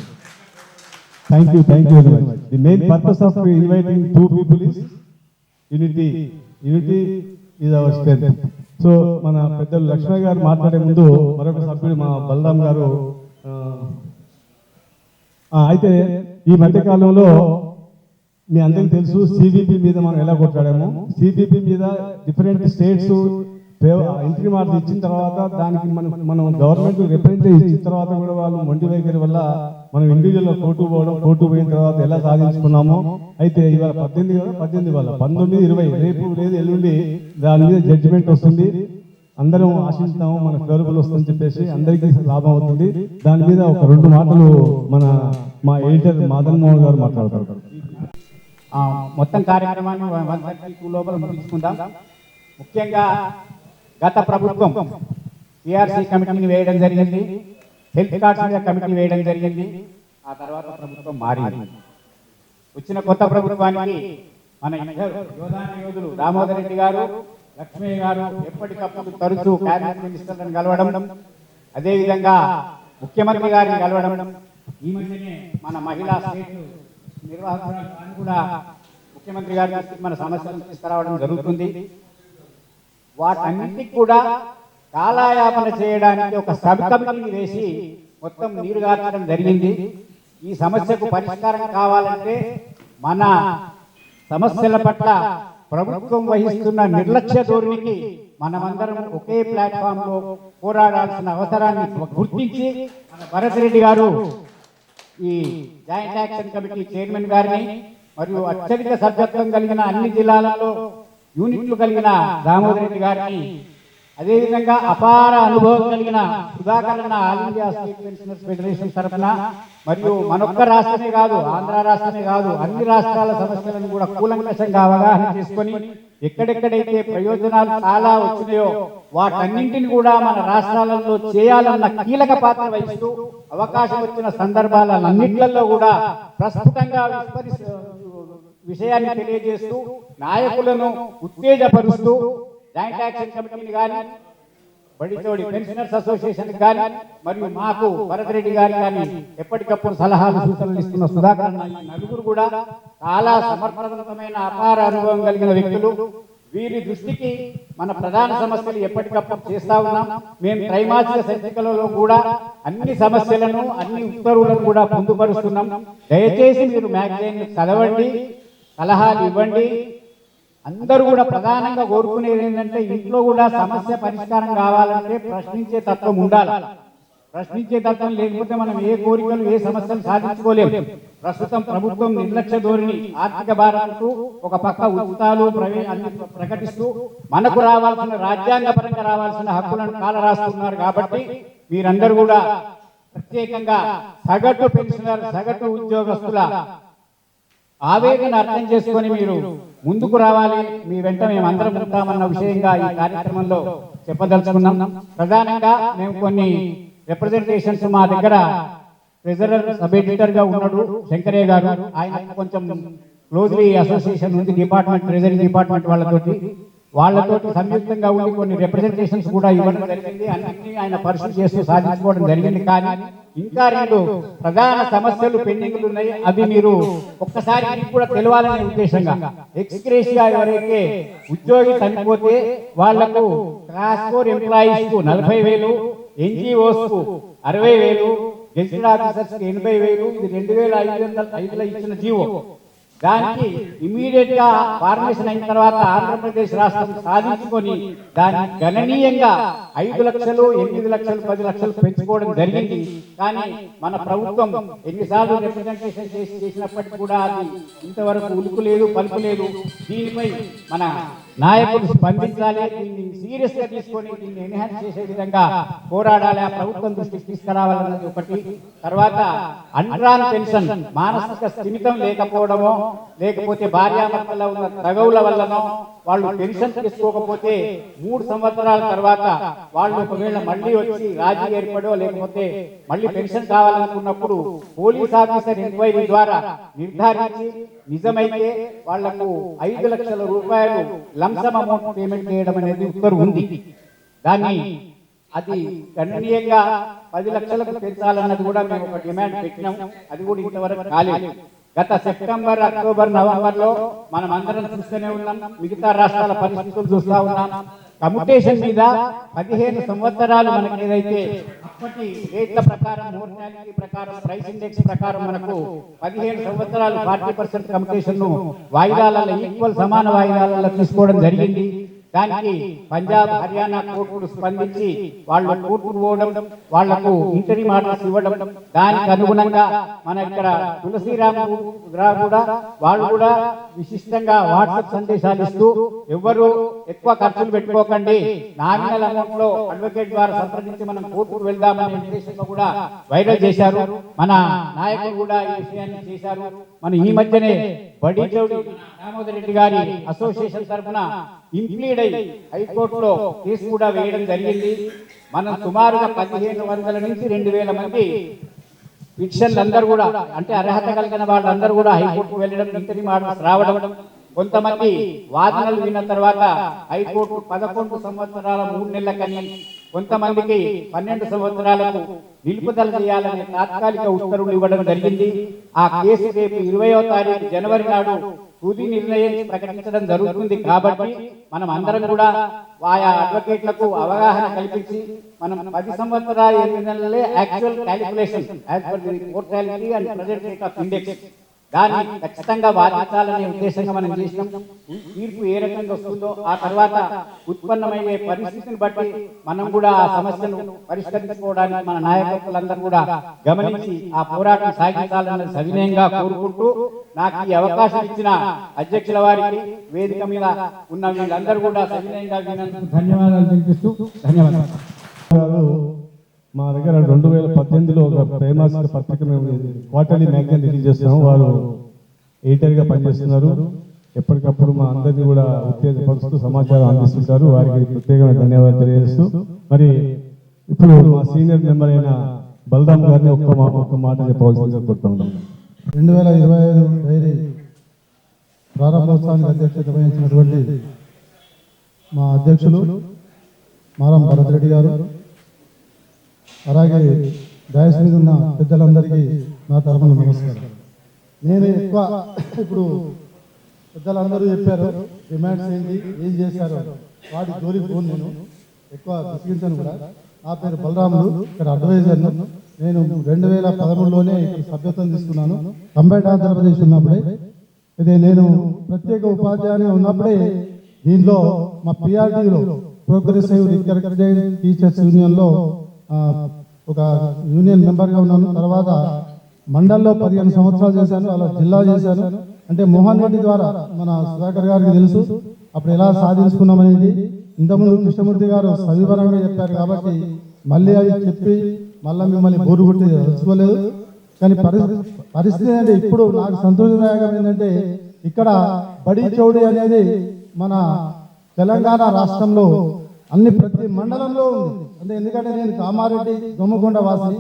Thank you very much. The main purpose of inviting two people is unity. Unity is our strength. So మన పెద్దలు లక్ష్మయ్య గారు మాట్లాడే ముందు మరొక సభ్యుడు మా బలరాం గారు అయితే ఈ మధ్య కాలంలో మీ అందరికీ తెలుసు సిబిపి మీద మనం ఎలా కొట్లాడాము. సిబిపి మీద డిఫరెంట్ స్టేట్స్ ఎంట్రీ మార్క్స్ ఇచ్చిన తర్వాత దానికి మనం గవర్నమెంట్ రిప్రజెంటేటివ్ ఇచ్చిన తర్వాత కూడా వాళ్ళు మొండి వైఖరి వల్ల మనం ఇండివిజువల్గా కోర్టు పోయిన తర్వాత ఎలా సాధించుకున్నామో, అయితే ఇవాళ 18 కదా, 18 ఇవాళ 19, 20 రేపు లేదు ఎల్లుండి దాని మీద జడ్జిమెంట్ వస్తుంది. అందరం ఆశిస్తాము మన ఫేవరబుల్ వస్తుందని చెప్పేసి అందరికీ లాభం అవుతుంది. దాని మీద ఒక 2 మాటలు మా ఎడిటర్ మదన్ మోహన్ గారు మాట్లాడతారు. మొత్తం కార్యక్రమాన్ని 132 లోపల ముగించుకుందాం. ముఖ్యంగా గత ప్రభుత్వం పిఆర్సీ కమిటీని వేయడం జరిగింది, హెల్త్ కార్డ్స్ మీద కమిటీ వేయడం జరిగింది. ఆ తర్వాత ప్రభుత్వం మారింది. వచ్చిన కొత్త ప్రభుత్వానికి మన యోధులు దామోదర్ రెడ్డి గారు, లక్ష్మయ్య గారు ఎప్పటికప్పుడు తరచూ క్యాబినెట్ మినిస్టర్లను కలవడం, అదేవిధంగా ముఖ్యమంత్రి గారిని కలవడం, ఈ మధ్యనే మన మహిళా స్టేట్ నిర్వాహకురాలు కూడా ముఖ్యమంత్రి గారి దృష్టికి మన సమస్యలను తీసుకురావడం జరుగుతుంది. వాటన్నిటికీ కూడా కాలయాపన చేయడానికి ఒక సబ్ కమిటీని వేసి మొత్తం నీరు గార్చడం జరిగింది. ఈ సమస్యకు పరిష్కారం కావాలంటే మన సమస్యల పట్ల ప్రభుత్వం వహిస్తున్న నిర్లక్ష్య ధోరణికి మనమందరం ఒకే ప్లాట్ఫామ్ లో పోరాడాల్సిన అవసరాన్ని గుర్తించి మన భరత్ రెడ్డి గారు ఈ జాయింట్ యాక్షన్ కమిటీ చైర్మన్ గారిని మరియు అత్యధిక సభ్యత్వం కలిగిన అన్ని జిల్లాలలో యూనిట్లు కలిగిన దామోదర్ రెడ్డి గారిని, అదేవిధంగా అపార అనుభవం కలిగిన సుధాకర్ అన్న all India state pensioners federation తరఫున మరియు మనొక్క రాష్ట్రమే కాదు, ఆంధ్ర రాష్ట్రమే కాదు, అన్ని రాష్ట్రాల సమస్యలను కూడా కూలంకషంగా అవగాహన చేసుకొని ఎక్కడెక్కడైతే ప్రయోజనాలు చాలా వచ్చినాయో వాటన్నింటిని కూడా మన రాష్ట్రాలలో చేయాలన్న కీలక పాత్ర వహిస్తూ అవకాశం వచ్చిన సందర్భాలన్నింటిలో కూడా ప్రస్ఫుటంగా విషయాన్ని తెలియజేస్తూ నాయకులను ఉత్తేజపరుస్తూ జాయింట్ యాక్షన్ కమిటీని కానీ, బడితోడి పెన్షనర్స్ అసోసియేషన్ కానీ మరియు మాకు భరత్ రెడ్డి గారు కానీ ఎప్పటికప్పుడు సలహాలు సూచనలు ఇస్తున్న సుధాకర్ నలుగురు కూడా చాలా సమర్థవంతమైన అపార అనుభవం కలిగిన వ్యక్తులు. వీరి దృష్టికి మన ప్రధాన సమస్యలు ఎప్పటికప్పుడు చేస్తా ఉన్నాం. మేము త్రైమాసిక సంచికలలో కూడా అన్ని సమస్యలను, అన్ని ఉత్తర్వులను కూడా పొందుపరుస్తున్నాం. దయచేసి మీరు మ్యాగజైన్ చదవండి, సలహాలు ఇవ్వండి. అందరూ కూడా ప్రధానంగా కోరుకునేది ఏంటంటే ఇంట్లో కూడా సమస్య పరిష్కారం కావాలంటే ప్రశ్నించే తత్వం ఉండాలి. ప్రశ్నించే తత్వం లేకపోతే మనం ఏ కోరికలు, ఏ సమస్యలు సాధించుకోలేము. ప్రస్తుతం ప్రభుత్వం నిర్లక్ష్య ధోరణి, ఆర్థిక భారాలకు ఒక పక్క ఉచితాలు అన్ని ప్రకటిస్తూ మనకు రావాల్సిన రాజ్యాంగపరంగా రావాల్సిన హక్కులను కాలరాస్తున్నారు. కాబట్టి మీరందరూ కూడా ప్రత్యేకంగా సగటు పెన్షనర్, సగటు ఉద్యోగస్తుల ఆవేదన అర్థం చేసుకొని మీరు ముందుకు రావాలి. మీ వెంట మేము అందరం ఉంటామన్న విషయంగా ఈ కార్యక్రమంలో చెప్పదలుచుకున్నాం. ప్రధానంగా మేము కొన్ని రిప్రజెంటేషన్స్ మా దగ్గర ట్రెజరర్ సబ్ ఎడిటర్ గా ఉన్నాడు శంకరయ్య గారు, ఆయన కొంచెం క్లోజ్లీ అసోసియేషన్ ఉంది డిపార్ట్మెంట్, ట్రెజరీ డిపార్ట్మెంట్ వాళ్ళతోటి సంయుక్తంగా ఉండి కొన్ని రిప్రజెంటేషన్స్ కూడా ఇవ్వడం జరిగింది. అన్నింటినీ ఆయన పరిశీలి చేస్తూ సాధించుకోవడం జరిగింది. కానీ ఇంకా 2 ప్రధాన సమస్యలు పెండింగ్లు ఉన్నాయి. అవి మీరు ఒక్కసారి మీకు కూడా తెలవాలనే ఉద్దేశంగా, ఎక్స్గ్రేషియా ఎవరైతే ఉద్యోగి చనిపోతే వాళ్లకు క్లాస్ 4 ఎంప్లాయీస్ కు 40,000, ఎన్జిఓస్ కు 60,000, గెజిటెడ్ ఆఫీసర్స్ కి 80,000, ఇది 2005లో ఇచ్చిన జీవో. దానికి ఇమీడియట్ గా ఫార్మేషన్ అయిన తర్వాత ఆంధ్రప్రదేశ్ రాష్ట్రం సాధించుకొని దాన్ని గణనీయంగా 5 లక్షలు, 8 లక్షలు, 10 లక్షలు పెంచుకోవడం జరిగింది. కానీ మన ప్రభుత్వం ఎన్నిసార్లు రిప్రజెంటేషన్ చేసినప్పటికీ కూడా అది ఇంతవరకు ఉలుకు లేదు, పలుకు లేదు. దీనిపై మన నాయకులు స్పందించాలి, దీన్ని సీరియస్ గా తీసుకొని దీన్ని ఎన్హాన్స్ చేసే విధంగా పోరాడాలి, ఆ ప్రభుత్వం దృష్టికి తీసుకురావాలన్నది ఒకటి. తర్వాత అండ్రాన్ పెన్షన్ మానసిక స్థిమితం లేకపోవడమో లేకపోతే భార్యాభర్తల్లో ఉన్న తగవుల వల్లనో వాళ్ళు పెన్షన్ తీసుకోకపోతే 3 సంవత్సరాల తర్వాత వాళ్ళు ఒకవేళ మళ్ళీ వచ్చి రాజీ ఏర్పడో లేకపోతే మళ్ళీ పెన్షన్ కావాలనుకున్నప్పుడు పోలీస్ ఆఫీసర్ ఎంక్వైరీ ద్వారా నిర్ధారించి నిజమైతే వాళ్లకు 5 లక్షల రూపాయలు లంసమ్ అమౌంట్ పేమెంట్ చేయడం అనేది ఉత్తర్వు ఉంది. దాన్ని అది గణనీయంగా 10 లక్షలకు పెంచాలన్నది కూడా మేము ఒక డిమాండ్ పెట్టినాం. అది కూడా ఇంతవరకు కాలేదు. గత సెప్టెంబర్, అక్టోబర్, నవంబర్లో మనం అందరం చూస్తూనే ఉన్నాం, మిగతా రాష్ట్రాల పరిస్థితులు చూస్తూ ఉన్నాం. కమ్యూటేషన్ మీద 15 సంవత్సరాలు మనకి ఏదైతే అప్పటి రేట్ల ప్రకారం, మోర్టాలిటీ ప్రకారం, ప్రైస్ ఇండెక్స్ ప్రకారం మనకు 15 సంవత్సరాలు 40% కమ్యూటేషన్ ను వాయిదాలలో ఈక్వల్ సమాన వాయిదాలలో తీసుకోవడం జరిగింది. దానికి పంజాబ్ హర్యానా కోర్టులు స్పందించి వాళ్ళు కోర్టుకు పోవడం, వాళ్లకు ఇంటర్వ్యూ ఆర్డర్స్ ఇవ్వడం, దానికి అనుగుణంగా మన ఇక్కడ తులసిరాము కూడా వాళ్ళు కూడా విశిష్టంగా వాట్సాప్ సందేశాలు ఇస్తూ ఎవరు ఎక్కువ ఖర్చులు పెట్టుకోకండి, నామినల్ అమౌంట్ లో అడ్వకేట్ ద్వారా సంప్రదించి మనం కోర్టుకు వెళ్దామనే ఉద్దేశంలో కూడా వైరల్ చేశారు. మన నాయకులు కూడా ఈ విషయాన్ని చేశారు. మన ఈ మధ్యనే బడిచౌడి దామోదర్ రెడ్డి గారి అసోసియేషన్ తరఫున ఇంప్లీడ్ అయి హైకోర్టులో కేసు కూడా వేయడం జరిగింది. మనం సుమారుగా 1500 నుంచి 2000 మంది పిటిషన్లు అందరూ కూడా అంటే అర్హత కలిగిన వాళ్ళందరూ కూడా హైకోర్టుకు వెళ్ళడం, ఇంటర్వ్యూ ఆర్డర్స్ రావడం, కొంతమంది వాదనలు విన్న తర్వాత హైకోర్టు 11 సంవత్సరాల 3 నెలలకని, కొంతమందికి 12 సంవత్సరాలకు నిలుపుదల చేయాలనే తాత్కాలిక ఉత్తర్వులు ఇవ్వడం జరిగింది. ఆ కేసు రేపు 20వ తారీఖు జనవరి నాడు తుది నిర్ణయం ప్రకటించడం జరుగుతుంది. కాబట్టి మనం అందరం కూడా ఆయా అడ్వకేట్లకు అవగాహన కల్పించి మనం 10 సంవత్సరాల 8 నెలలే actual calculation as per the mortality and present rate of index దాన్ని ఖచ్చితంగా వాదించాలనే ఉద్దేశంగా మనం చేసినాం. తీర్పు ఏ రకంగా వస్తుందో ఆ తర్వాత ఉత్పన్నమయ్యే పరిస్థితిని బట్టి మనం కూడా ఆ సమస్యను పరిష్కరించుకోవడానికి మన నాయకులందరూ కూడా గమనించి ఆ పోరాటం సాగించాలని సవినయంగా కోరుకుంటూ నాకు ఈ అవకాశం ఇచ్చిన అధ్యక్షుల వారికి, వేదిక మీద ఉన్న వీళ్ళందరూ కూడా సవినయంగా వినందుకు ధన్యవాదాలు తెలిపిస్తూ ధన్యవాదాలు. మా దగ్గర 2018లో ఒక త్రైమాసిక పత్రిక మేము క్వార్టర్లీ మ్యాగజైన్ రిలీజ్ చేస్తున్నాము. వారు ఎడిటర్గా పనిచేస్తున్నారు. ఎప్పటికప్పుడు మా అందరినీ కూడా ఉత్తేజపరుస్తూ సమాచారం అందిస్తుంటారు. వారికి ప్రత్యేకమైన ధన్యవాదాలు తెలియజేస్తూ మరి ఇప్పుడు మా సీనియర్ మెంబర్ అయిన బలరాం గారిని ఒక్క మాట చెప్పవలసిందిగా కోరుతున్నాం. 2025 డైరీ ప్రారంభోత్సవానికి అధ్యక్షత వహించినటువంటి మా అధ్యక్షులు మారం భరత్ రెడ్డి గారు, అలాగే డయాస్ మీద ఉన్న పెద్దలందరికీ నా తరఫున నమస్కారం. నేను ఎక్కువ ఇప్పుడు పెద్దలందరూ చెప్పారు డిమాండ్స్ ఏంటి, ఏం చేశారు, వాటి జోలికి పోను. నేను ఎక్కువ విసిగించాను కూడా. నా పేరు బలరాములు, ఇక్కడ అడ్వైజర్ను. నేను 2013లోనే ఇక్కడ సభ్యత్వం తీసుకున్నాను. కంబైట్ ఆంధ్రప్రదేశ్ ఉన్నప్పుడే ఇదే నేను ప్రత్యేక ఉపాధ్యాయునిగా ఉన్నప్పుడే దీనిలో మా పిఆర్టీలో ప్రోగ్రెసివ్ రికగ్నైజ్డ్ టీచర్స్ యూనియన్లో ఒక యూనియన్ మెంబర్గా ఉన్నాను. తర్వాత మండల్లో 15 సంవత్సరాలు చేశాను, అలా జిల్లా చేశాను. అంటే మోహన్ రెడ్డి ద్వారా మన సుధాకర్ గారికి తెలుసు అప్పుడు ఎలా సాధించుకున్నామనేది. ఇంతకుముందు కృష్ణమూర్తి గారు సవివరంగా చెప్పారు కాబట్టి మళ్ళీ అవి చెప్పి మళ్ళీ మిమ్మల్ని బోరు కొట్టి తెలుసుకోలేదు. కానీ పరిస్థితి అంటే ఇప్పుడు నాకు సంతోషదాయకం ఏంటంటే ఇక్కడ బడి చౌడి అనేది మన తెలంగాణ రాష్ట్రంలో ప్రతి మండలంలో ఉంది. అంటే ఎందుకంటే నేను కామారెడ్డి దొమ్మకొండ వాసిని,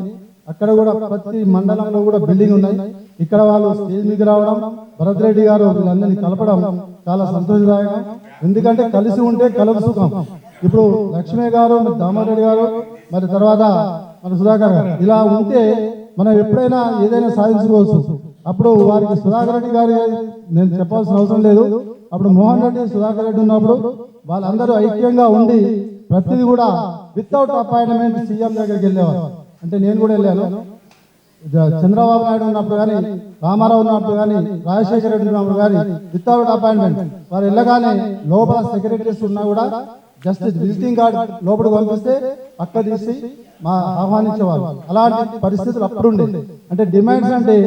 అక్కడ కూడా ప్రతి మండలంలో కూడా బిల్డింగ్ ఉన్నాయి. ఇక్కడ వాళ్ళు స్టేజ్ మీద రావడం, భరత్ రెడ్డి గారు వీళ్ళందరినీ కలపడం చాలా సంతోషదాయకం. ఎందుకంటే కలిసి ఉంటే కలదు సుఖం. ఇప్పుడు లక్ష్మీ గారు, దామోదర్ రెడ్డి గారు, మరి తర్వాత మన సుధాకర్ గారు ఇలా ఉంటే మనం ఎప్పుడైనా ఏదైనా సాధించుకోవచ్చు. అప్పుడు వారికి సుధాకర్ రెడ్డి గారి నేను చెప్పాల్సిన అవసరం లేదు. అప్పుడు మోహన్ రెడ్డి, సుధాకర్ రెడ్డి ఉన్నప్పుడు వాళ్ళందరూ ఐక్యంగా ఉండి ప్రతిదీ కూడా వితౌట్ అపాయింట్మెంట్ సీఎం దగ్గరికి వెళ్ళేవారు. అంటే నేను కూడా వెళ్ళాను. చంద్రబాబు నాయుడు ఉన్నప్పుడు కానీ, రామారావు ఉన్నప్పుడు కానీ, రాజశేఖర రెడ్డి ఉన్నప్పుడు కానీ వితౌట్ అపాయింట్మెంట్ వారు వెళ్ళగానే లోపల సెక్రటరీస్ ఉన్నా కూడా జస్ట్ విజిటింగ్ కార్డ్ లోపలికి పంపిస్తే పక్క తీసి మా ఆహ్వానించేవారు. అలాంటి పరిస్థితులు అప్పుడు ఉండే. అంటే డిమాండ్స్ అంటే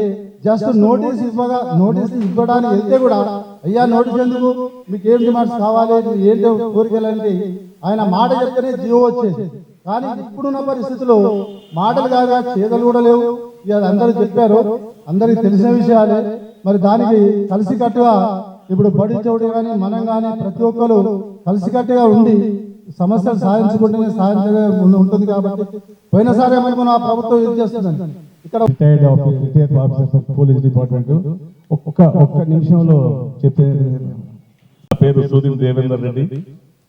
జస్ట్ నోటీస్ ఇవ్వడానికి వెళ్తే కూడా అయ్యా నోటీస్ ఎందుకు, మీకు ఏం డిమాండ్స్ కావాలి, ఏంటో కోరికలంటే ఆయన మాట చెప్తేనే జీవో వచ్చేది. కానీ ఇప్పుడున్న పరిస్థితుల్లో మాటలు కాగా చేతలు కూడా లేవు. ఇక అందరూ చెప్పారు, అందరికి తెలిసిన విషయాలే. మరి దానికి కలిసికట్టుగా ఇప్పుడు బడి చౌడి కానీ మనం కానీ ప్రతి ఒక్కరు కలిసికట్టుగా ఉండి సమస్యలు సాధించుకుంటేనే సాధించగా ఉంటుంది. కాబట్టి పోయినసారి మనం ఆ ప్రభుత్వం ఏం చేస్తుందండి ఇక్కడ రిటైర్డ్ ఆఫీసర్ పోలీస్ డిపార్ట్మెంట్ ఒక్క నిమిషంలో చెప్పే. నా పేరు సూదిన్ దేవేందర్ రెడ్డి.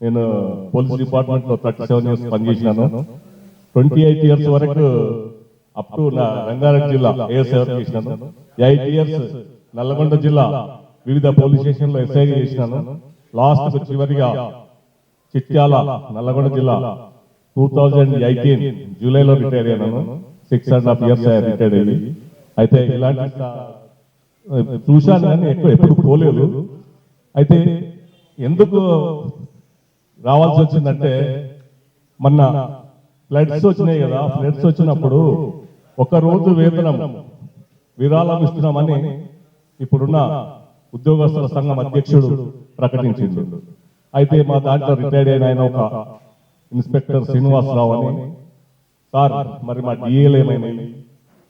నేను పోలీస్ డిపార్ట్మెంట్ లో 37 years పనిచేసినాను. 28 years వరకు అప్ టు రంగారెడ్డి జిల్లా ఏఎస్ఐ వరకు చేసినాను. 8 years నల్లగొండ జిల్లా వివిధ పోలీస్ స్టేషన్ లో ఎస్ఐగా చేసినాను. లాస్ట్ చివరిగా చిట్యాల నల్లగొండ జిల్లా 2018 జూలైలో రిటైర్ అయ్యాను. 6.5 years రిటైర్డ్ అయ్యి. అయితే ఇలాంటి చూశాను కానీ ఎప్పుడు పోలేదు. అయితే ఎందుకు రావాల్సి వచ్చిందంటే మొన్న ఫ్లడ్స్ వచ్చినాయి కదా, ఫ్లడ్స్ వచ్చినప్పుడు ఒక రోజు వేతనం విరాళం ఇస్తున్నామని ఇప్పుడున్న ఉద్యోగస్తుల సంఘం అధ్యక్షుడు ప్రకటించింది. అయితే మా దాంట్లో రిటైర్డ్ అయిన ఆయన ఒక ఇన్స్పెక్టర్ శ్రీనివాసరావు అని, సార్ మరి మా డిఏలు ఏమైనాయి,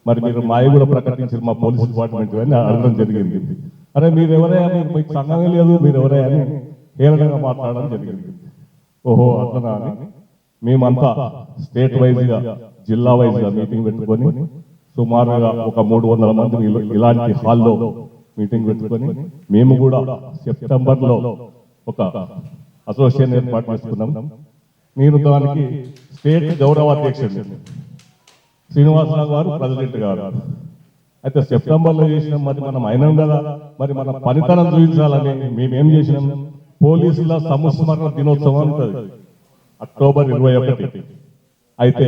మరి మీరు మాయ కూడా ప్రకటించారు మా పోలీస్ డిపార్ట్మెంట్ అని అడగడం జరిగింది. అరే మీరెవరయ్యా, మీకు సంఘమే లేదు, మీరెవరయ్యా అని హేళనగా మాట్లాడడం జరిగింది. ఓహో అట్లనా అని మేమంతా స్టేట్ వైజ్గా జిల్లా వైజ్గా మీటింగ్ పెట్టుకొని సుమారుగా ఒక 300 మంది ఇలాంటి హాల్లో మీటింగ్ పెట్టుకొని మేము కూడా సెప్టెంబర్లో ఒక అసోసియేషన్ ఏర్పాటు చేసుకున్నాం. నేను దానికి స్టేట్ గౌరవ అధ్యక్షుడు శ్రీనివాసరావు గారు ప్రెసిడెంట్ గారు. అయితే సెప్టెంబర్లో చేసినాం, మరి మనం అయినాం కదా, మరి మన పనితనం చూపించాలని మేమేం చేసినాం, పోలీసుల సంస్మరణ దినోత్సవం ఉంటుంది అక్టోబర్ 21. అయితే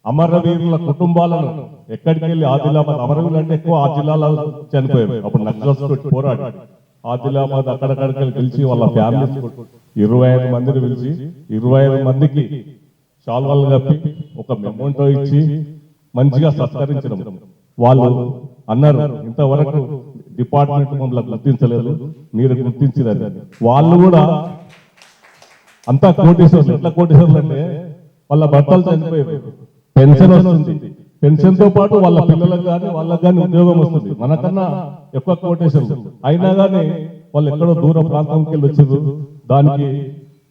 అమరవీరుల కుటుంబాలను ఎక్కడికి వెళ్ళి ఆదిలాబాద్, అమరవీరులు అంటే ఎక్కువ ఆ జిల్లాలో చనిపోయారు, అప్పుడు నక్సల్స్ పోరాడి ఆదిలాబాద్ అక్కడక్కడికి పిలిచి వాళ్ళ ఫ్యామిలీస్ 25 మందిని పిలిచి 25 మందికి శాల్వాలు కప్పి ఒక మెమోంటో ఇచ్చి మంచిగా సత్కరించడం. వాళ్ళు అన్నారు ఇంతవరకు డిపార్ట్మెంట్ మమ్మల్ని గుర్తించలేదు, మీరు గుర్తించలేదు. వాళ్ళు కూడా అంతా కోటీశ్వర్లు. ఎట్లా కోటీశ్వర్లు అంటే వాళ్ళ భర్తలు చనిపోయారు, పెన్షన్ వస్తుంది, పెన్షన్ తో పాటు వాళ్ళ పిల్లలకు కానీ వాళ్ళకి కానీ ఉద్యోగం వస్తుంది. మనకన్నా ఎక్కువ కోటేశ్వర్లు. అయినా కానీ వాళ్ళు ఎక్కడో దూర ప్రాంతంకి వెళ్ళి వచ్చారు. దానికి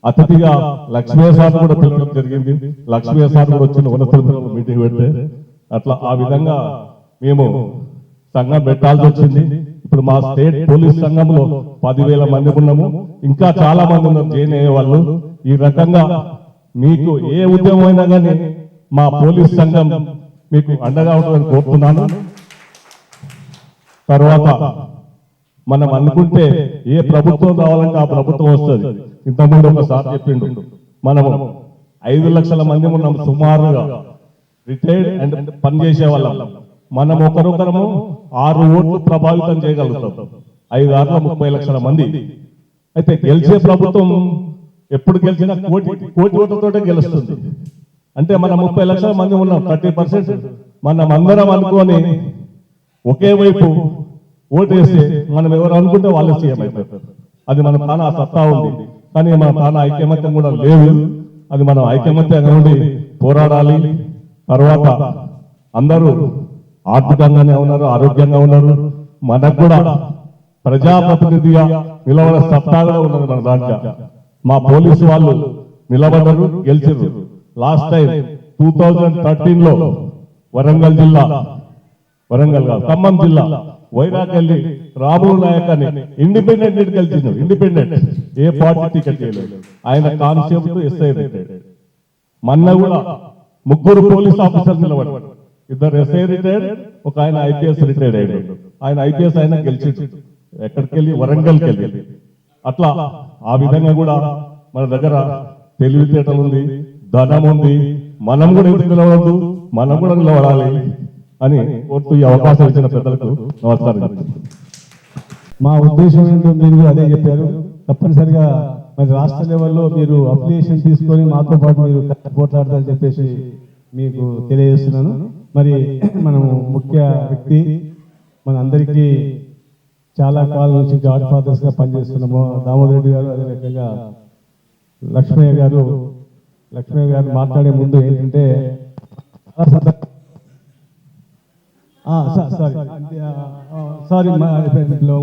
అతిథిగా లక్ష్మీ సార్ కూడా పిలవడం జరిగింది. లక్ష్మీ సార్ కూడా వచ్చిన ఉన్నత మీటింగ్ పెడితే అట్లా ఆ విధంగా మేము సంఘం పెట్టాల్సి వచ్చింది. ఇప్పుడు మా స్టేట్ పోలీస్ సంఘంలో 10,000 మంది ఉన్నాము, ఇంకా చాలా మంది ఉన్నారు జాయిన్ అయ్యే వాళ్ళు. ఈ రకంగా మీకు ఏ ఉద్యమం అయినా కానీ మా పోలీస్ సంఘం మీకు అండగా ఉంటుందని కోరుతున్నాను. తర్వాత మనం అనుకుంటే ఏ ప్రభుత్వం రావాలంటే ఆ ప్రభుత్వం వస్తుంది. ఇంతకుముందు ఒకసారి చెప్పిండు, మనము 5 లక్షల మంది ఉన్నాం సుమారుగా రిటైర్డ్ అండ్ పనిచేసే వాళ్ళం. మనం ఒకరొకరము 6 ఓట్లు ప్రభావితం చేయగలుగుతాం. 5 30 లక్షల మంది. అయితే గెలిచే ప్రభుత్వం ఎప్పుడు గెలిచినా కోటి ఓట్లతోటే గెలుస్తుంది. అంటే మనం 30 లక్షల మంది ఉన్నాం, 30% మనం అందరం అనుకొని ఒకే వైపు ఓటేస్తే మనం ఎవరు అనుకుంటే వాళ్ళే సీఎం అయిపోతారు. అది మన తానా సత్తా ఉంది, కానీ మన తానా ఐక్యమత్యం కూడా లేదు. అది మనం ఐక్యమత్యంగా ఉండి పోరాడాలి. తర్వాత అందరూ ఆర్థికంగానే ఉన్నారు, ఆరోగ్యంగా ఉన్నారు. మనకు కూడా ప్రజాప్రతినిధిగా నిలబడే సత్తా కూడా ఉన్నది మన దాంట్లో. మా పోలీసు వాళ్ళు నిలబడ్డారు, గెలిచారు. లాస్ట్ టైం 2013లో వరంగల్ జిల్లా, వరంగల్ కాదు ఖమ్మం జిల్లా వైరాకెళ్ళి రాములు నాయక్ అని ఇండిపెండెంట్ గెలిచినాడు. ఇండిపెండెంట్, ఏ పార్టీ టికెట్ చేయలేదు. ఆయన కానిస్టేబుల్ ఎస్ఐ రిటైర్డ్. మొన్న కూడా 3 పోలీస్ ఆఫీసర్లు నిలబడ్డారు. 2 ఎస్ఐ రిటైర్డ్, ఒక ఆయన ఐపీఎస్ రిటైర్డ్ అయ్యాడు. ఆయన ఐపీఎస్ ఆయన గెలిచిండు. ఎక్కడికి వెళ్ళి? వరంగల్కి వెళ్ళి. అట్లా ఆ విధంగా కూడా మన దగ్గర తెలివితేటలు ఉంది, ధనం ఉంది. మనం కూడా ఎందుకు నిలవద్దు, మనం కూడా నిలబడాలి అని కోరుతూ ఈ అవకాశం ఇచ్చిన పెద్దలకు నమస్కారం. మా ఉద్దేశం ఏంటో మీరు అదే చెప్పారు. తప్పనిసరిగా మరి రాష్ట్ర లెవెల్లో మీరు అప్లికేషన్ తీసుకొని మాతో పాటు మీరు పోట్లాడతారని చెప్పేసి మీకు తెలియజేస్తున్నాను. మరి మనము ముఖ్య వ్యక్తి, మన అందరికీ చాలా కాలం నుంచి గాడ్ ఫాదర్స్ గా పనిచేస్తున్నాము. దామోదర్ రెడ్డి గారు, అదే రకంగా లక్ష్మయ్య గారు మాట్లాడే ముందు ఏంటంటే సారీ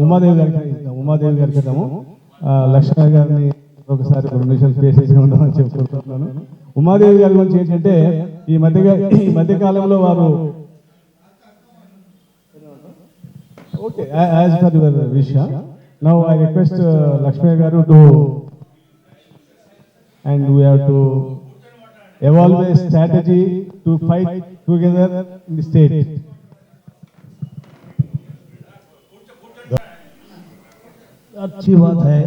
ఉమాదేవి గారికి ఇద్దాము. లక్ష్మయ్య గారిని ఒకసారి 2 నిమిషాలు పేసేసి ఉందామని చెప్పుకుంటున్నాను. ఉమాదేవి గారి గురించి ఏంటంటే ఈ మధ్య కాలంలో వారు okay as per your wish now I request Lakshmaiah garu to and we have to evolve a strategy to fight together in the state. अच्छी बात है,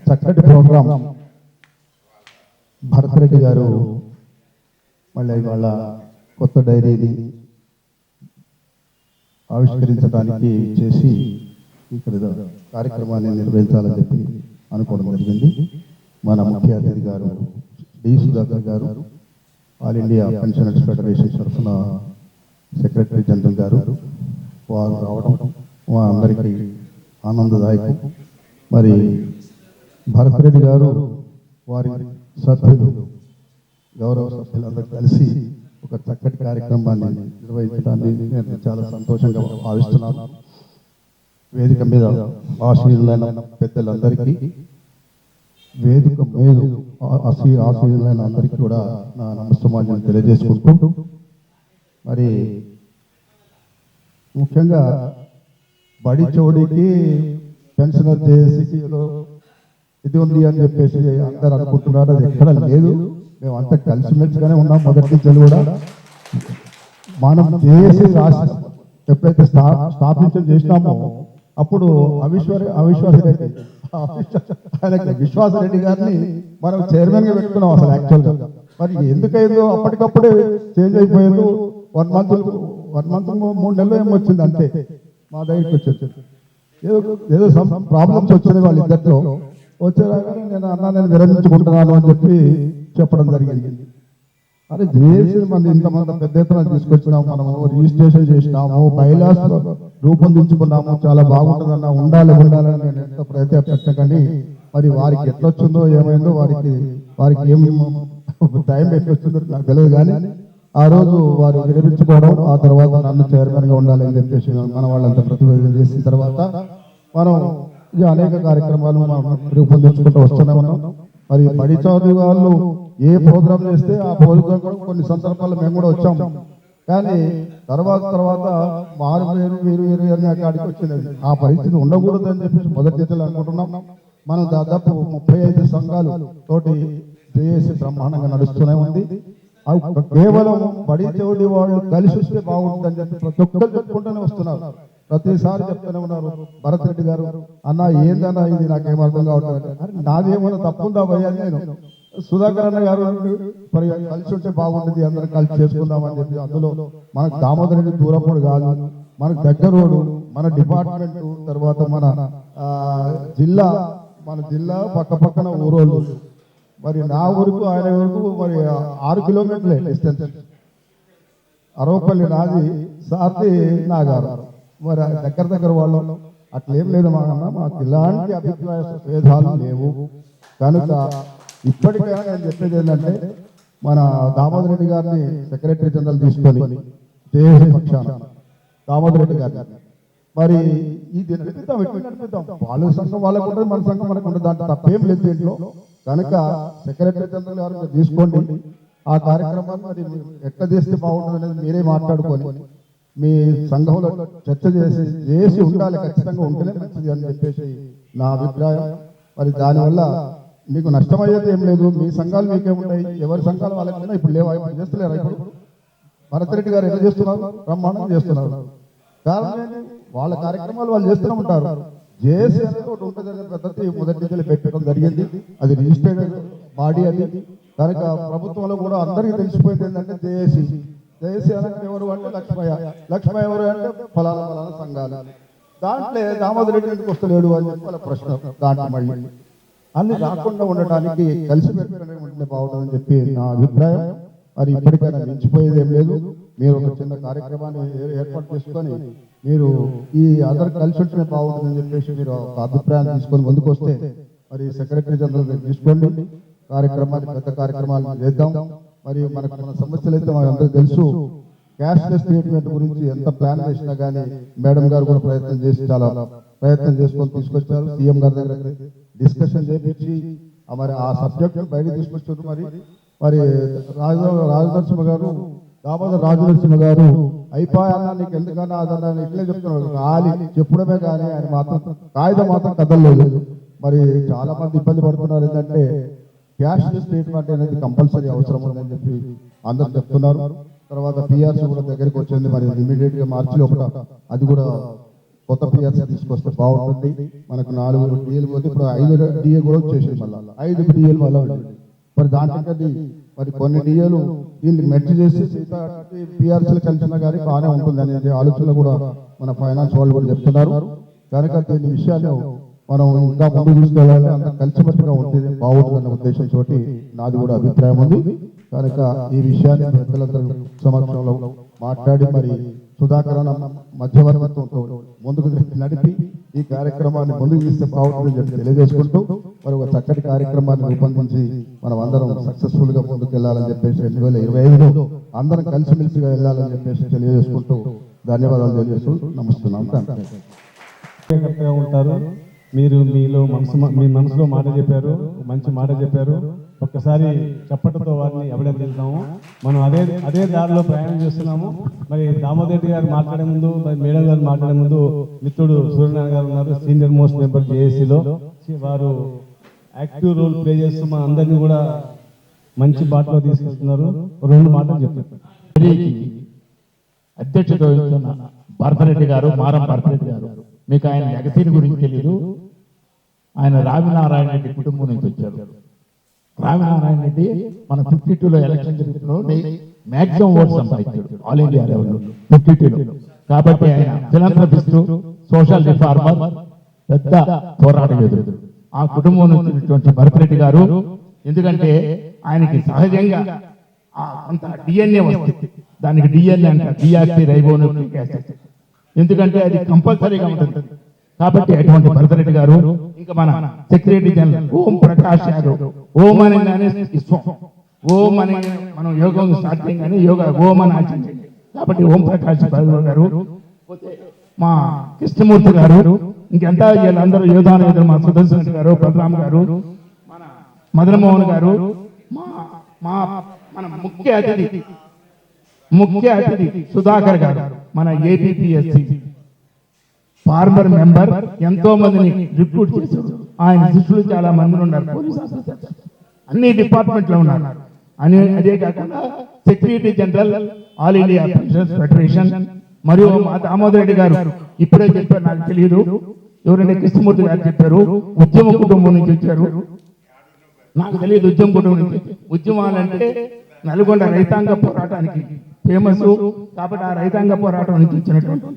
చక్కటి ప్రోగ్రాం భరత్ రెడ్డి గారు మళ్ళీ ఇవాళ కొత్త డైరీని ఆవిష్కరించడానికి చేసి ఇక్కడ కార్యక్రమాన్ని నిర్వహించాలని చెప్పి అనుకోవడం జరిగింది. మన ముఖ్య అతిథి గారు డి సుధాకర్ గారు, ఆల్ ఇండియా పెన్షనర్స్ ఫెడరేషన్ తరఫున సెక్రటరీ జనరల్ గారు, వారు రావడం మా అందరికీ ఆనందదాయకం. మరి భరత్ రెడ్డి గారు వారి సభ్యులు, గౌరవ సభ్యులందరూ కలిసి ఒక చక్కటి కార్యక్రమాన్ని నిర్వహించడాన్ని నేను చాలా సంతోషంగా భావిస్తున్నాను. వేదిక మీద ఆశీనులైన పెద్దలందరికీ, వేదిక మీద ఆశీనులైన అందరికీ కూడా నా నమస్కారాన్ని తెలియజేసుకుంటూ, మరి ముఖ్యంగా బడి చోడికి పెన్షనర్ చేసి ఏదో ఇది ఉంది అని చెప్పేసి అందరు అనుకుంటున్నారు. అది ఎక్కడ లేదు. మేము అంతా కలిసిమెలిసిగానే ఉన్నాం. మొదటి నుంచి కూడా మనం చేసి రాసి ఎప్పుడైతే స్థాపించడం చేసినామో అప్పుడు విశ్వాసరెడ్డి గారిని మనం చైర్మన్గా పెట్టుకున్నాం అసలు యాక్చువల్గా. మరి ఎందుకైందో అప్పటికప్పుడే చేంజ్ అయిపోయిందో. 1 month 3 నెలలు ఏమో వచ్చింది అంతే మా దగ్గరికి వచ్చేది. ఏదో ప్రాబ్లమ్స్ వచ్చినాయి వాళ్ళిద్దరిలో. వచ్చేలాగానే నేను విరమించుకుంటున్నాను అని చెప్పి చెప్పడం జరిగింది. అరే చేసి మనం ఇంతమంది పెద్ద ఎత్తున తీసుకొచ్చినాము, మనము రిజిస్ట్రేషన్ చేసినాము, బైలాస్ రూపొందించుకున్నాము, చాలా బాగుంటుందన్న ఉండాలని నేను ఎంతో ప్రయత్నం. మరి వారికి ఎట్లొచ్చిందో ఏమైందో, వారికి ఏమి టైం ఎట్లొచ్చిందో నాకు తెలియదు. కానీ ఆ రోజు వారు విరమించుకోవడం, ఆ తర్వాత నన్ను చైర్మన్గా ఉండాలని చెప్పేసి మన వాళ్ళంతా ప్రతిపాదన చేసిన తర్వాత మనం ఇక అనేక కార్యక్రమాలు మనం రూపొందించుకుంటూ వస్తూనే ఉన్నాం. మరి బడి చదువు వాళ్ళు ఏ ప్రోగ్రామ్ చేస్తే ఆ ప్రోగ్రాం కూడా కొన్ని సందర్భాల్లో మేము కూడా వచ్చాము. కానీ తర్వాత మారు వేరు అనే అక్కడికి వచ్చినది. ఆ పరిస్థితి ఉండకూడదు అని చెప్పేసి మొదటి అనుకుంటున్నాం. మనం దాదాపు 35 సంఘాలు తోటి చేసి బ్రహ్మాండంగా నడుస్తూనే ఉంది. కేవలం బడి చోడి వాళ్ళు కలిసి వస్తే బాగుంటుందని చెప్పి ప్రతి ఒక్కరు చెప్పుకుంటూనే వస్తున్నారు. ప్రతిసారి చెప్తూనే ఉన్నారు. భరత్ రెడ్డి గారు, అన్న ఏందన్నా ఇది నాకేం అర్థం కావట్లేదు, నాదేమన్నా తప్పుందా భయ్యా, నేను సుధాకర్ అన్న గారు మరి కలిసి ఉంటే బాగుంటుంది, అందరం కలిసి చేసుకుందామని చెప్పి. అందులో మనకు దామోదర్ రెడ్డి దూరపోడు కాదు, మనకు దగ్గరోడు, మన డిపార్ట్మెంట్, తర్వాత మన జిల్లా పక్కన ఊరోళ్ళు. మరి నా ఊరుకు ఆయన ఊరుకు మరి 6 కిలోమీటర్లే డిస్టెన్స్. అరవపల్లి నాది, సార్ది నాగారు. మరి దగ్గర వాళ్ళు అట్లేం లేదు. మాకు ఇలాంటి అభిప్రాయ భేదాలు లేవు. కనుక ఇప్పటికైనా నేను చెప్పేది ఏంటంటే, మన దామోదర్ రెడ్డి గారిని సెక్రటరీ జనరల్ తీసుకొని జేఏసీ పక్షాన దామోదర్ రెడ్డి గారిని మరి ఇది నడిపిద్దాం. వాళ్ళ సంఘం వాళ్ళకు ఉంటుంది, మన సంఘం మనకు ఉంటుంది, దాంట్లో తప్పేం లేదు దీంట్లో. కనుక సెక్రటరీ జనరల్ గారు తీసుకోండి. ఆ కార్యక్రమాన్ని మరి ఎట్లా చేస్తే బాగుంటుంది అనేది మీరే మాట్లాడుకొని మీ సంఘంలో చర్చ చేసి ఉండాలి. ఖచ్చితంగా ఉంటేనే మంచిది అని చెప్పేసి నా అభిప్రాయం. మరి దానివల్ల మీకు నష్టమయ్యేది ఏం లేదు. మీ సంఘాలు మీకే ఉంటాయి, ఎవరి సంఘాలు వాళ్ళకైనా ఇప్పుడు లేవా, ఇప్పుడు చేస్తలేరా? ఇప్పుడు భరత్ రెడ్డి గారు ఎట్లా చేస్తున్నారు, బ్రహ్మాండంగా చేస్తున్నారు. కారణం వాళ్ళ కార్యక్రమాలు వాళ్ళు చేస్తూనే ఉంటారు. జేఏసీ అనేది ఒకటి ఉంటుందనే పద్ధతి మొదటి నుంచి పెట్టడం జరిగింది. అది రిజిస్టర్డ్ బాడీ అది. కనుక ప్రభుత్వంలో కూడా అందరికీ తెలిసిపోయింది ఏంటంటే జేఏసీ అంటే ఎవరు అంటే లక్ష్మయ్య ఎవరు అంటే ఫలానా సంఘాలు. దాంట్లో దామోదర్ రెడ్డి ఎందుకు వస్తలేడు అని చెప్పి వాళ్ళ ప్రశ్న. దాంట్లో మళ్ళీ అన్ని రాకుండా ఉండటానికి కలిసి పెట్టుకునే ఉంటే బాగుంటుందని చెప్పి నా అభిప్రాయం. మరి ఇప్పటికైనా మించిపోయేది ఏం లేదు. మీరు ఒక చిన్న కార్యక్రమాన్ని ఏర్పాటు చేసుకొని మీరు ఈ అందరు కలిసి ఉంటేనే బాగుంటుందని చెప్పేసి మీరు ఒక అభిప్రాయాన్ని తీసుకొని ముందుకు వస్తే మరి సెక్రటరీ జనరల్ తీసుకోండి. పెద్ద కార్యక్రమాలు చేద్దాం. మరి మన సమస్యలు అయితే మనకు అందరికీ తెలుసు. క్యాష్లెస్ స్టేట్మెంట్ గురించి ఎంత ప్లాన్ చేసినా కానీ మేడం గారు కూడా ప్రయత్నం చేసుకొని తీసుకొచ్చారు. సీఎం గారి దగ్గర డిస్కషన్ చేయించి మరి ఆ సబ్జెక్ట్ బయటకు తీసుకొచ్చారు. మరి రాజనరసింహ గారు, దామోదర్ రాజనరసింహ గారు అయిపోయానా నీకు ఎందుకన్నా అదన్నా ఇట్లే చెప్తున్నారు. ఖాళీ చెప్పడమే కానీ ఆయన మాత్రం కాగితం మాత్రం కదలలేదు. మరి చాలా మంది ఇబ్బంది పడుతున్నారు. ఏంటంటే క్యాష్లెస్ స్టేట్మెంట్ అనేది కంపల్సరీ అవసరం ఉందని చెప్పి అందరు చెప్తున్నారు. తర్వాత పిఆర్సీ కూడా దగ్గరికి వచ్చింది. మరి ఇమీడియట్గా మార్చి లోపల అది కూడా కొత్త పిఆర్సీ తీసుకొస్తే బాగుంటుంది. మనకు 4 డిఏలు పోతే ఇప్పుడు 5 డిఏ కూడా వచ్చేసింది. మళ్ళీ 5 డిఏలు మళ్ళీ మరి దాంట్లో మరి కొన్ని డిఏలు వీళ్ళు మెర్జ్ చేసి పిఆర్సీలు కలిసినా కానీ బాగానే ఉంటుంది అనేది ఆలోచనలు కూడా మన ఫైనాన్స్ వాళ్ళు కూడా చెప్తున్నారు. కనుక దీని విషయాలు మనం ఇంకా ముందు తీసుకెళ్ళాలి, అంత కలిసిమెట్టుగా ఉంటే బాగుంటుందన్న ఉద్దేశంతో నాది కూడా అభిప్రాయం ఉంది. కనుక ఈ విషయాన్ని పెద్దలందరూ సమక్షంలో మాట్లాడి మరి సుధాకర్ అన్న మధ్యవర్తిత్వంతో ముందుకు నడిపి ఈ కార్యక్రమాన్ని ముందుకు తీస్తే బాగుంటుందని చెప్పి తెలియజేసుకుంటూ మరి ఒక చక్కటి కార్యక్రమాన్ని రూపొందించి మనం అందరం సక్సెస్ఫుల్గా ముందుకు వెళ్ళాలని చెప్పేసి 2025లో అందరం కలిసిమెలిసిగా వెళ్ళాలని చెప్పేసి తెలియజేసుకుంటూ ధన్యవాదాలు తెలియజేస్తూ నమస్తున్నాం. కరెక్ట్గా ఉంటారు. మీరు మీ మనసులో మాట చెప్పారు, మంచి మాట చెప్పారు. ఒక్కసారి చప్పటతో వారిని అభినందిస్తాము. మనం అదే దారిలో ప్రయాణం చేస్తున్నాము. మరి దామోదర్ రెడ్డి గారు మాట్లాడే ముందు, మరి మేడం గారు మాట్లాడే ముందు మిత్రుడు సూర్యనారాయణ గారు ఉన్నారు, సీనియర్ మోస్ట్ మెంబర్ జేఏసీలో. వారు యాక్టివ్ రోల్ ప్లే చేస్తూ మన అందరినీ కూడా మంచి బాటలో తీసుకెళ్తున్నారు. 2 మాటలు చెప్పారు. అధ్యక్షత వహిస్తున్న భారతరెడ్డి గారు, మారం భారతరెడ్డి గారు, మీకు ఆయన లెగసీని గురించి తెలియదు. ఆయన రావినారాయణ రెడ్డి కుటుంబం నుంచి వచ్చారు. రావినారాయణ రెడ్డి మన 52లో ఎలక్షన్ జరుగుతున్న మ్యాక్సిమం ఓట్స్ సంపాదించాడు ఆల్ ఇండియా లెవెల్లో 52లో. కాబట్టి ఆయన ఫిలాంథ్రపిస్ట్, సోషల్ రిఫార్మర్, పెద్ద పోరాట యోధుడు. ఆ కుటుంబం నుంచి భరతరెడ్డి గారు, ఎందుకంటే ఆయనకి సహజంగా అంత డిఎన్ఏ వస్తుంది. దానికి డిఎన్ఏ అంటే డిఆర్సి రైబోన్యూక్లిక్ యాసిడ్, ఎందుకంటే అది కంపల్సరీగా ఉంటుంది. కాబట్టి అటువంటి భరతరెడ్డి గారు, ఇంకా మన సెక్రటరీ జనరల్ ఓం ప్రకాష్ యాదవ్, ఓం అనగానే విశ్వం, ఓం అని మనం యోగం స్టార్ట్ చేయగానే యోగా ఓం అని ఆచరించండి. కాబట్టి ఓం ప్రకాష్ యాదవ్ గారు, మా కృష్ణమూర్తి గారు, ఇంకెంత వీళ్ళందరూ యోధాన యోధులు, మా సుదర్శన్ గారు, బలరామ్ గారు, మన మదనమోహన్ గారు, మన ముఖ్య అతిథి సుధాకర్ గారు, మన ఏపీఎస్సి ఫార్మర్ మెంబర్, ఎంతో మందిని రిక్రూట్ చేశారు. ఆయన శిష్యులు చాలా మంది ఉన్నారు, పోలీస్ ఆఫీసర్స్ అన్ని డిపార్ట్మెంట్లో ఉన్నారు. అదే కాకుండా secretary general all India pensions federation. మరియు మా దామోదర్ రెడ్డి గారు ఇప్పుడే చెప్పారు, నాకు తెలియదు ఎవరైనా కృష్ణమూర్తి గారు చెప్పారు, ఉద్యమ కుటుంబం నుంచి వచ్చారు. నాకు తెలియదు ఉద్యమ కుటుంబం నుంచి. ఉద్యమాలంటే నల్గొండ రైతాంగ పోరాటానికి ఫేమస్. కాబట్టి ఆ రైతాంగ పోరాటం నుంచి వచ్చినటువంటి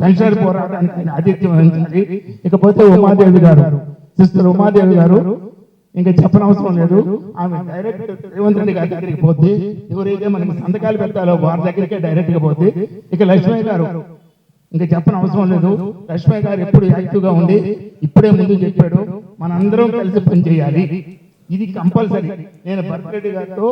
పెన్షనర్ పోరాటానికి ఆయన ఆతిథ్యం వహించాలి. ఇకపోతే ఉమాదేవి గారు, సిస్టర్ ఉమాదేవి గారు, ఇంకా చెప్పనవసరం లేదు. ఆమె డైరెక్ట్ రేవంత్ రెడ్డి గారి దగ్గరికి పోతే, ఎవరైతే మనకి సంతకాలు పెట్టాలో వారి దగ్గరికే డైరెక్ట్ గా పోతే. ఇక లక్ష్మయ్య గారు, ఇంకా చెప్పనవసరం లేదు. లక్ష్మయ్య గారు ఎప్పుడు యాక్టివ్గా ఉండి ఇప్పుడే ముందు చెప్పాడు, మనందరం కలిసి పనిచేయాలి, ఇది కంపల్సరీ. నేను భరతరెడ్డి గారితో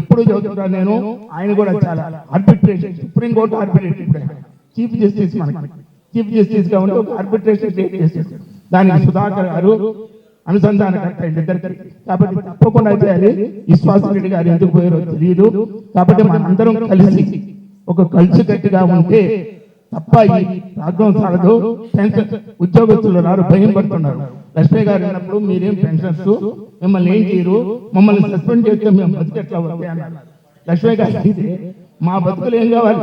ఎప్పుడు చదువుతుంటాను నేను. ఆయన కూడా చాలా arbitration, supreme court arbitration chief justice, మనకి చీఫ్ జస్టిస్ గా ఉంటే ఒక ఆర్బిట్రేషన్ చేసేసారు. దానికి సుధాకర్ గారు అనుసంధానకర్త ఇద్దరికి. కాబట్టి తప్పకుండా చేయాలి. విశ్వాసం రెడ్డి గారు ఎందుకు పోయారో తెలియదు. కాబట్టి మనందరం కలిసి ఒక కలిసికట్టుగా ఉంటే తప్ప ఈ రాజ్యం సాగదు. పెన్షన్ ఉద్యోగస్తులు రారు, భయం పడుతున్నారు. లక్ష్మీ గారు అన్నప్పుడు మీరేం పెన్షన్స్, మిమ్మల్ని ఏం చేయరు, మమ్మల్ని సస్పెండ్ చేస్తే మేము బతికెట్లా వస్తాయి అన్నారు. లక్ష్మీ గారు అయితే మా బతుకులు ఏం కావాలి,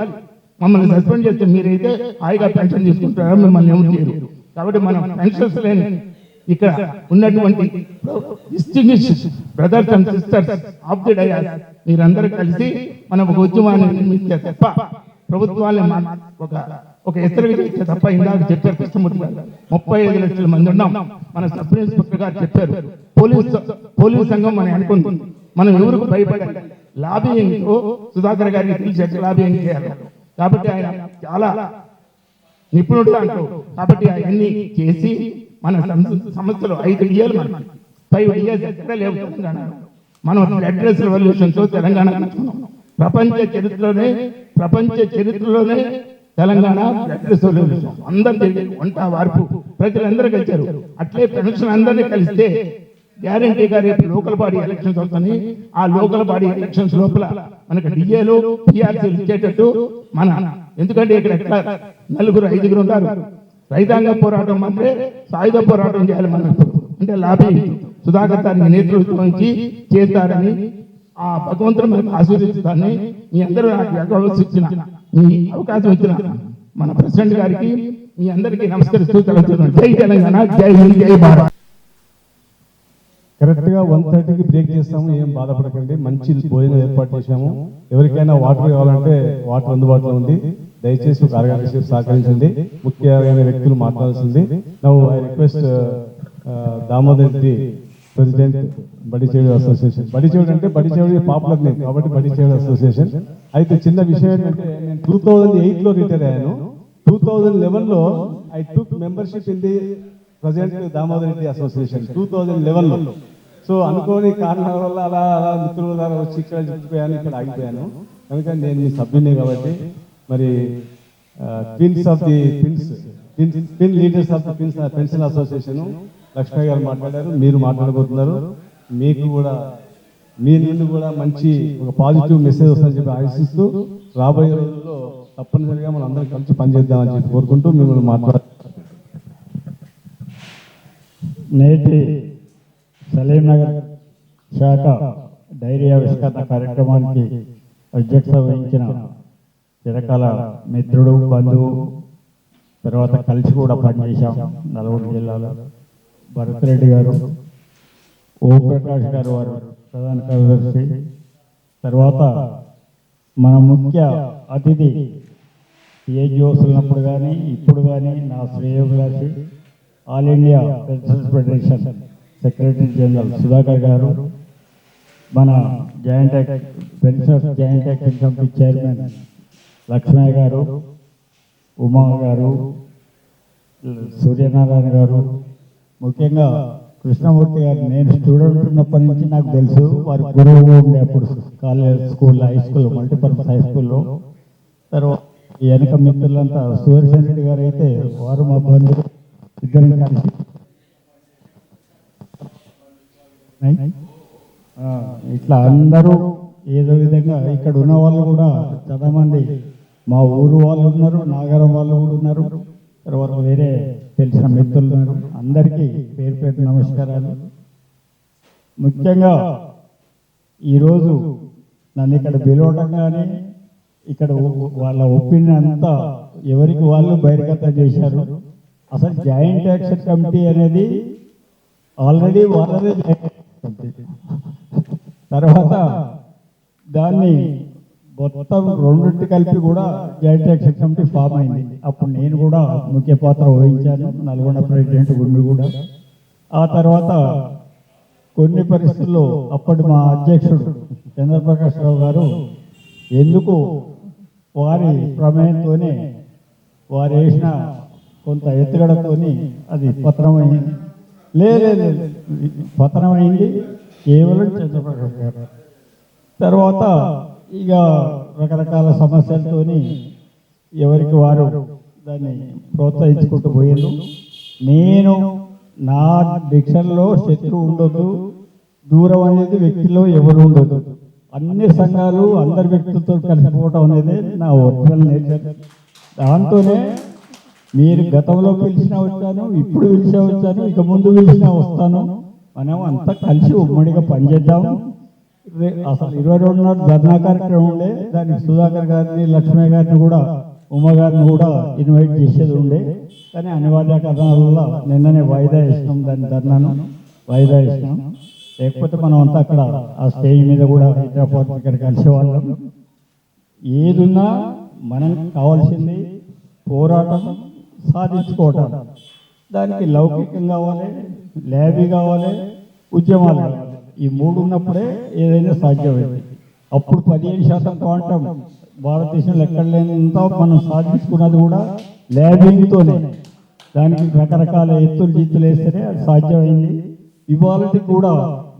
మమ్మల్ని సస్పెండ్ చేస్తే మీరైతే హాయిగా పెన్షన్ తీసుకుంటారో, మిమ్మల్ని ఏం చేయరు. కాబట్టి మనం పెన్షన్స్ లేని ఇక్కడ ఉన్నటువంటి distinguished brothers and sisters of the dais మీరందరూ కలిసి మనం ఒక ఉద్యమాన్ని నిర్మిస్తే తప్ప ప్రభుత్వాన్ని ఒక ఎత్తడికి చేస్తే తప్ప, ఇందాక చెప్పారు కృష్ణమూర్తి గారు, 35 లక్షల మంది ఉన్నాం. మన సబ్ ఇన్స్పెక్టర్ గారు చెప్పారు, పోలీస్ సంఘం మనం అనుకుంటుంది. మనం ఎవరికి భయపడాలి? లాబింగ్ సుధాకర్ గారికి తెలిసి లాబింగ్ చేయాలి. కాబట్టి ఆయన చాలా నిపుణుడు అంటూ. కాబట్టి అవన్నీ చేసి మన సంస్థలు 5 ఇయర్లు, మన 5 ఇయర్స్ ఎక్కడ లేవు తెలంగాణ. మనం అడ్రస్ రెవల్యూషన్తో తెలంగాణ కలుసుకున్నాం. ప్రపంచ చరిత్రలోనే తెలంగాణ అడ్రస్ రెవల్యూషన్ అందరు జరిగింది. వంట వార్పు ప్రజలందరూ కలిశారు. అట్లే పెన్షన్ అందరినీ కలిస్తే గ్యారంటీగా రేపు లోకల్ బాడీ ఎలక్షన్స్ అవుతాయి. ఆ లోకల్ బాడీ ఎలక్షన్స్ లోపల మనకు డిఏలు పిఆర్సీలు ఇచ్చేటట్టు మన, ఎందుకంటే ఇక్కడ ఎట్లా 4-5 ఉంటారు. రైతాంగ పోరాటం అంటే సాయుధ పోరాటం చేయాలి మనం ఇప్పుడు. అంటే లాబీ సుధాకర్ గారిని నేతృత్వం వహించి చేస్తారని ఆ భగవంతుడు మనకు ఆశీర్వదిస్తారని మీ అందరూ నాకు అవకాశం ఇచ్చిన మన ప్రెసిడెంట్ గారికి మీ అందరికీ నమస్కరిస్తూ తెలుస్తున్నాను. జై తెలంగాణ, జై హింద్, జై భారత్. కరెక్ట్గా 1:30కి బ్రేక్ చేస్తాము, ఏం బాధపడకండి. మంచి భోజనం ఏర్పాటు చేశాము. ఎవరికైనా వాటర్ కావాలంటే వాటర్ అందుబాటులో ఉంది. దయచేసి ఒక అరగంట సేపు సహకరించండి. ముఖ్యమైన వ్యక్తులు మాట్లాడాల్సింది. Now I request Damodar Reddy, president Badichedu association. Badichedu అంటే బడిచేడు పాపులర్ నేమ్ కాబట్టి బడిచేడు అసోసియేషన్. అయితే చిన్న విషయం ఏంటంటే నేను 2008లో రిటైర్ అయ్యాను. 2011లో I took membership in the present Damodar Reddy association 2011లో. సో అనుకోని కారణాల వల్ల అలా అలా మిత్రుల ద్వారా వచ్చి ఇక్కడ చెప్పిపోయాను, ఇక్కడ ఆగిపోయాను. కనుక నేను మీ సభ్యునే కాబట్టి మరి twins of the twin leaders of the pension association Lakshmi గారు మాట్లాడారు, మీరు మాట్లాడబోతున్నారు. మీకు కూడా మీ నుండి కూడా మంచి ఒక పాజిటివ్ మెసేజ్ వస్తుందని చెప్పి ఆశిస్తూ రాబోయే రోజుల్లో తప్పనిసరిగా మనం అందరం కలిసి పనిచేద్దామని చెప్పి కోరుకుంటూ మిమ్మల్ని మాట్లాడారు. నేటి సలీం నగర్ శాఖ డైరీ ఆవిష్కరణ కార్యక్రమానికి అధ్యక్షత వహించిన చిరకాల మిత్రుడు, బంధువు, తర్వాత కలిసి కూడా పనిచేశాం నల్గొండ జిల్లాలో భరత్ రెడ్డి గారు, ఓం ప్రకాష్ గారు వారు ప్రధాన కార్యదర్శి, తర్వాత మన ముఖ్య అతిథి పిహెచ్ఓస్ ఉన్నప్పుడు కానీ ఇప్పుడు కానీ నా శ్రేయోభిలాషి all India pensions federation secretary general Sudhakar garu, మన pensions joint action committee chairman Lakshmaiah garu, Uma గారు, సూర్యనారాయణ గారు, ముఖ్యంగా కృష్ణమూర్తి గారు. నేను స్టూడెంట్ ఉన్నప్పటి నుంచి నాకు తెలుసు, వారి గురువు ఉండే అప్పుడు కాలేజ్ స్కూల్లో, హై స్కూల్లో, మల్టీపర్పస్ హై స్కూల్లో. తర్వాత వెనక మిత్రులంతా సుదర్శన్ రెడ్డి గారు అయితే వారు మా బంధువులు, ఇద్దరు కలిసి ఇట్లా అందరూ ఏదో విధంగా ఇక్కడ ఉన్న వాళ్ళు కూడా చాలా మంది మా ఊరు వాళ్ళు ఉన్నారు, నాగరం వాళ్ళు కూడా ఉన్నారు, తర్వాత వేరే తెలిసిన మిత్రులు ఉన్నారు. అందరికీ పేరు పేరు నమస్కారాలు. ముఖ్యంగా ఈరోజు నన్ను ఇక్కడ పిలవడం కానీ ఇక్కడ వాళ్ళ ఒపీనియన్ అంతా ఎవరికి వాళ్ళు బహిర్గతం చేశారు. అసలు జాయింట్ యాక్షన్ కమిటీ అనేది ఆల్రెడీ వాళ్ళదే తర్వాత దాన్ని మొత్తం రెండింటి కలిపి కూడా జాయింట్ యాక్షన్ కమిటీ ఫామ్ అయింది. అప్పుడు నేను కూడా ముఖ్య పాత్ర వహించాను, నల్గొండ ప్రెసిడెంట్ గుండు కూడా. ఆ తర్వాత కొన్ని పరిస్థితుల్లో అప్పటి మా అధ్యక్షుడు చంద్రప్రకాష్ రావు గారు ఎందుకు వారి ప్రమేయంతోనే వారు వేసిన కొంత ఎత్తుగడతోని అది పతనమైంది. లేదు పతనమైంది కేవలం చంద్రప్రకాష్ గారు. తర్వాత ఇక రకరకాల సమస్యలతోని ఎవరికి వారు దాన్ని ప్రోత్సహించుకుంటూ పోయారు. నేను నా డిక్షన్లో శత్రువు ఉండొద్దు, దూరం అనేది వ్యక్తిలో ఎవరు ఉండదు, అన్ని సంఘాలు అందరి వ్యక్తులతో కలిసిపోవటం అనేది నా ఒరిజినల్ నేచర్. దాంతోనే మీరు గతంలో పిలిచినా వచ్చాను, ఇప్పుడు పిలిచా వచ్చాను, ఇక ముందు పిలిచినా వస్తాను. మనం అంతా కలిసి ఉమ్మడిగా పనిచేద్దాం. అసలు 22 నాడు ధర్నా కార్యక్రమం ఉండే, దానికి సుధాకర్ గారిని, లక్ష్మయ్య గారిని కూడా, ఉమ గారిని కూడా ఇన్వైట్ చేసేది ఉండే. కానీ అనివార్య కారణాల వల్ల నిన్ననే వాయిదా వేసినాం, దాని ధర్నాను వాయిదా వేసినాం. లేకపోతే మనం అంతా అక్కడ ఆ స్టేజ్ మీద కూడా హైదరాబాద్ ఇక్కడ కలిసేవాళ్ళం. ఏదున్నా మనం కావాల్సింది పోరాటం, సాధించుకోవటం. దానికి లౌకికం కావాలి, ల్యాబీ కావాలి, ఉద్యమాలు కావాలి. ఈ మూడు ఉన్నప్పుడే ఏదైనా సాధ్యమైంది. అప్పుడు 15% క్వాంటం భారతదేశంలో ఎక్కడ లేనంత మనం సాధించుకున్నది కూడా ల్యాబింగ్తోనే. దానికి రకరకాల ఎత్తులు జిత్తులు వేస్తేనే అది సాధ్యమైంది. ఇవాళకి కూడా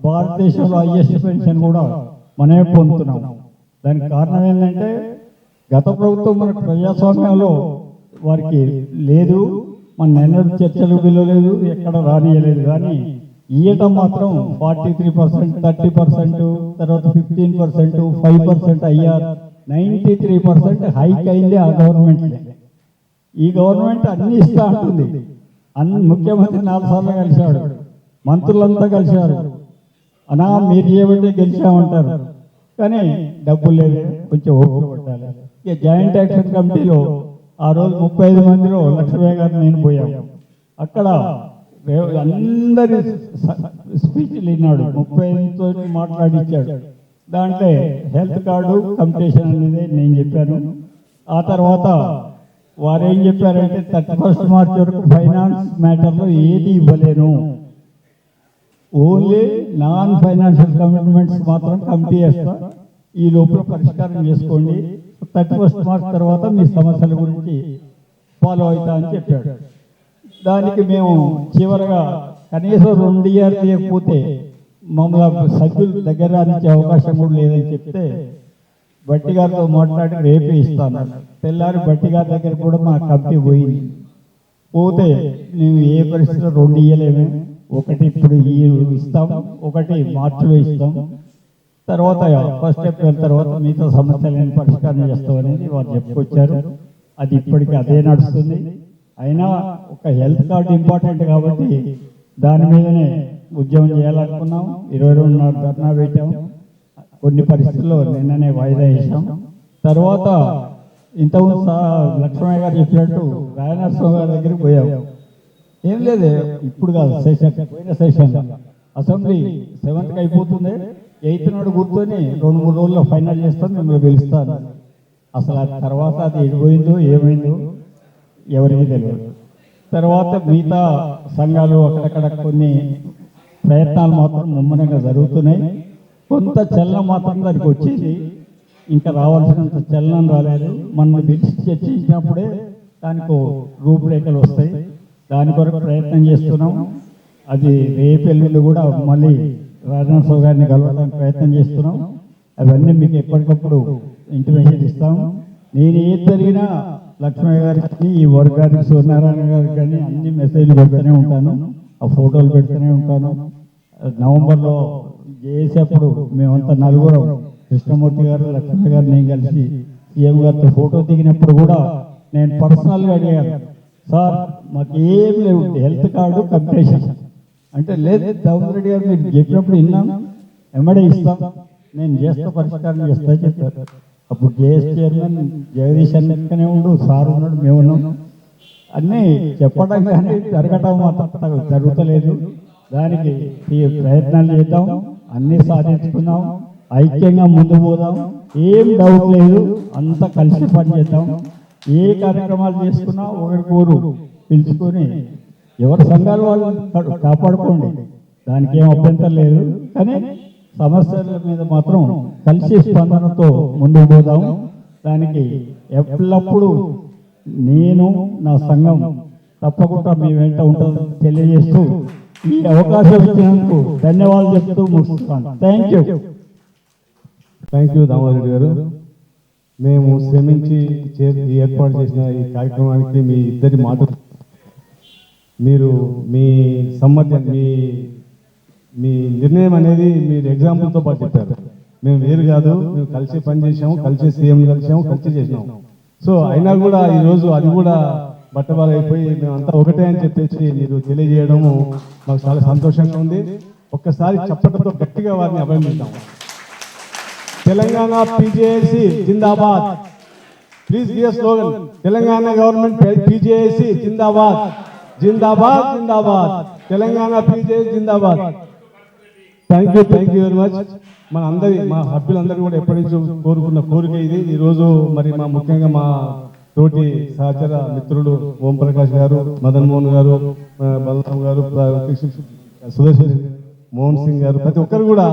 భారతదేశంలో హైయెస్ట్ పెన్షన్ కూడా మనమే పొందుతున్నాం. దానికి కారణం ఏంటంటే గత ప్రభుత్వం మనకు ప్రజాస్వామ్యంలో వారికి లేదు, మన ఎన్నడూ చర్చలు పిలవలేదు, ఎక్కడ రానియలేదు. కానీ ఈయటం మాత్రం 43%, 30%, తర్వాత 15%, 5% అయ్యారు. 93% హైక్ అయింది ఆ గవర్నమెంట్. ఈ గవర్నమెంట్ అన్ని ఇస్తా అంటుంది. ముఖ్యమంత్రి 4 సార్లు కలిశాడు, మంత్రులంతా కలిశారు. అనా మీరు ఏమంటే గెలిచామంటారు, కానీ డబ్బులు లేవు, కొంచెం ఓపిక పట్టాలి. ఇక జాయింట్ యాక్షన్ కమిటీలో ఆ రోజు 35 మందిలో లక్ష్మయ్య గారు నేను పోయాము. అక్కడ అందరి స్పీచ్లు విన్నాడు, 35తో మాట్లాడిచ్చాడు. దాంట్లో హెల్త్ కార్డు కంపిటీషన్ అనేది నేను చెప్పాను. ఆ తర్వాత వారు ఏం చెప్పారంటే 31 మార్చి వరకు ఫైనాన్స్ మ్యాటర్లో ఏది ఇవ్వలేను, ఓన్లీ నాన్ ఫైనాన్షియల్ కమిట్మెంట్స్ మాత్రం కమిటీ చేస్తా, ఈ లోపల పరిష్కారం చేసుకోండి, 31 మార్చ్ తర్వాత మీ సమస్యల గురించి ఫాలో అవుతా అని చెప్పాడు. దానికి మేము చివరగా కనీసం 2 ఇయర్స్ చేయకపోతే మమ్మల్ని సభ్యులు దగ్గర రానిచ్చే అవకాశం కూడా లేదని చెప్తే బట్టి గారితో మాట్లాడి రేపే ఇస్తాను. తెల్లారి బట్టి గారి దగ్గర కూడా మా కమిటీ పోయింది. పోతే మేము ఏ పరిస్థితిలో 2 ఇయ్యలేమే, ఒకటి ఇప్పుడు ఇస్తాం, ఒకటి మార్చిలో ఇస్తాం, తర్వాత 1 ఏప్రిల్ తర్వాత మిగతా సమస్యలను పరిష్కారం చేస్తామనేది వారు చెప్పుకొచ్చారు. అది ఇప్పటికీ అదే నడుస్తుంది. అయినా ఒక హెల్త్ కార్డు ఇంపార్టెంట్ కాబట్టి దాని మీదనే ఉద్యమం చేయాలనుకున్నాం. 22 ధర్నా పెట్టాం. కొన్ని పరిస్థితుల్లో నిన్ననే వాయిదా వేసాం. తర్వాత ఇంతకుముందు లక్ష్మయ్య గారు చెప్పినట్టు రాయనరసింహ గారి దగ్గరికి పోయాం. ఏం లేదు, ఇప్పుడు కాదు, పోయిన సెషన్ అసెంబ్లీ 7th అయిపోతుంది, 8th నాడు కూర్చొని 2-3 రోజుల్లో ఫైనల్ చేస్తాను, మిమ్మల్ని పిలుస్తాను. అసలు ఆ తర్వాత అది ఎడిపోయిందో ఏమైందో ఎవరికి తెలియదు. తర్వాత మిగతా సంఘాలు అక్కడక్కడ కొన్ని ప్రయత్నాలు మాత్రం ముమ్మరంగా జరుగుతున్నాయి. కొంత చలనం మాత్రం దానికి వచ్చింది, ఇంకా రావాల్సినంత చలనం రాలేదు. మనం పిలిచి చర్చించినప్పుడే దానికి రూపురేఖలు వస్తాయి. దాని కొరకు ప్రయత్నం చేస్తున్నాం. అది రేపు ఎల్లుండి కూడా మళ్ళీ రాజనాథరావు గారిని కలవడానికి ప్రయత్నం చేస్తున్నాం. అవన్నీ మీకు ఎప్పటికప్పుడు ఇంటిమేషన్ ఇస్తాం. నేను ఏది జరిగినా లక్ష్మయ్య గారికి, ఈ వర్గానికి, సూర్యనారాయణ గారికి కానీ అన్ని మెసేజ్లు పెడుతూనే ఉంటాను, ఆ ఫోటోలు పెడుతూనే ఉంటాను. నవంబర్లో చేసేప్పుడు మేమంతా నలుగురం, కృష్ణమూర్తి గారు, లక్ష్మయ్య గారు, నేను కలిసి సీఎం గారితో ఫోటో దిగినప్పుడు కూడా నేను పర్సనల్గా అడిగాను, సార్ మాకు ఏం లేవు, హెల్త్ కార్డు కంప్లీషన్ అంటే లేదు దామోదర్ రెడ్డి గారు మీరు చెప్పినప్పుడు విన్నాను, ఎమ్మడే ఇస్తాం, నేను చేస్తా, పరిష్కారం చేస్తా చెప్పారు. అప్పుడు జేఎస్ చైర్మన్ జగదీష్ అన్నిటికనే ఉండు, సార్ ఉన్నాడు, మేము ఉన్నాం. అన్నీ చెప్పడం కానీ జరగటం మాత్రం జరుగుతలేదు. దానికి ప్రయత్నాలు చేద్దాం, అన్నీ సాధించుకుందాం, ఐక్యంగా ముందు పోదాం. ఏం డౌట్ లేదు, అంతా కలిసి పనిచేద్దాం. ఏ కార్యక్రమాలు చేసుకున్నా ఒకరికొరు పిలుచుకొని ఎవరి సంఘాలు వాళ్ళు కాపాడుకోండి, దానికి ఏం అభ్యంతరం లేదు. కానీ సమస్యల మీద మాత్రం కలిసి స్పందనతో ముందుకు పోదాం. దానికి ఎల్లప్పుడూ నేను, నా సంఘం తప్పకుండా మీ వెంట ఉంటుందని తెలియజేస్తూ ఈ అవకాశం ఇచ్చినందుకు ధన్యవాదాలు చెప్తూ ముగిస్తాను. Thank you. Thank you Damodar Reddy గారు. మేము శ్రమించి ఏర్పాటు చేసిన ఈ కార్యక్రమానికి మీ ఇద్దరి మాట, మీరు మీ సమ్మతి, మీ నిర్ణయం అనేది మీరు ఎగ్జాంపుల్తో పాటు చెప్పారు. మేము వేరు కాదు, మేము కలిసి పనిచేసాము, కలిసి సీఎం కలిసాము, కలిసి చేసినాము. సో అయినా కూడా ఈరోజు అది కూడా బట్టబాలైపోయి మేమంతా ఒకటే అని చెప్పేసి మీరు తెలియజేయడము మాకు చాలా సంతోషంగా ఉంది. ఒక్కసారి చప్పట్లతో గట్టిగా వారిని అభినందిద్దాం. తెలంగాణ పీజేఏసీ జిందాబాద్. Please give slogan, Telangana government PJAC జిందాబాద్, జిందాబాద్, జిందాబాద్, తెలంగాణ పీజేఏసీ జిందాబాద్. Thank you very much. మన అందరి, మా సభ్యులందరూ కూడా ఎప్పటి నుంచో కోరుకున్న కోరిక ఇది. ఈరోజు మరి మా ముఖ్యంగా మా తోటి సహచర మిత్రులు ఓంప్రకాష్ గారు, మదన్ మోహన్ గారు, బలరాం గారు, సుదర్శన్ మోహన్ సింగ్ గారు, ప్రతి ఒక్కరు కూడా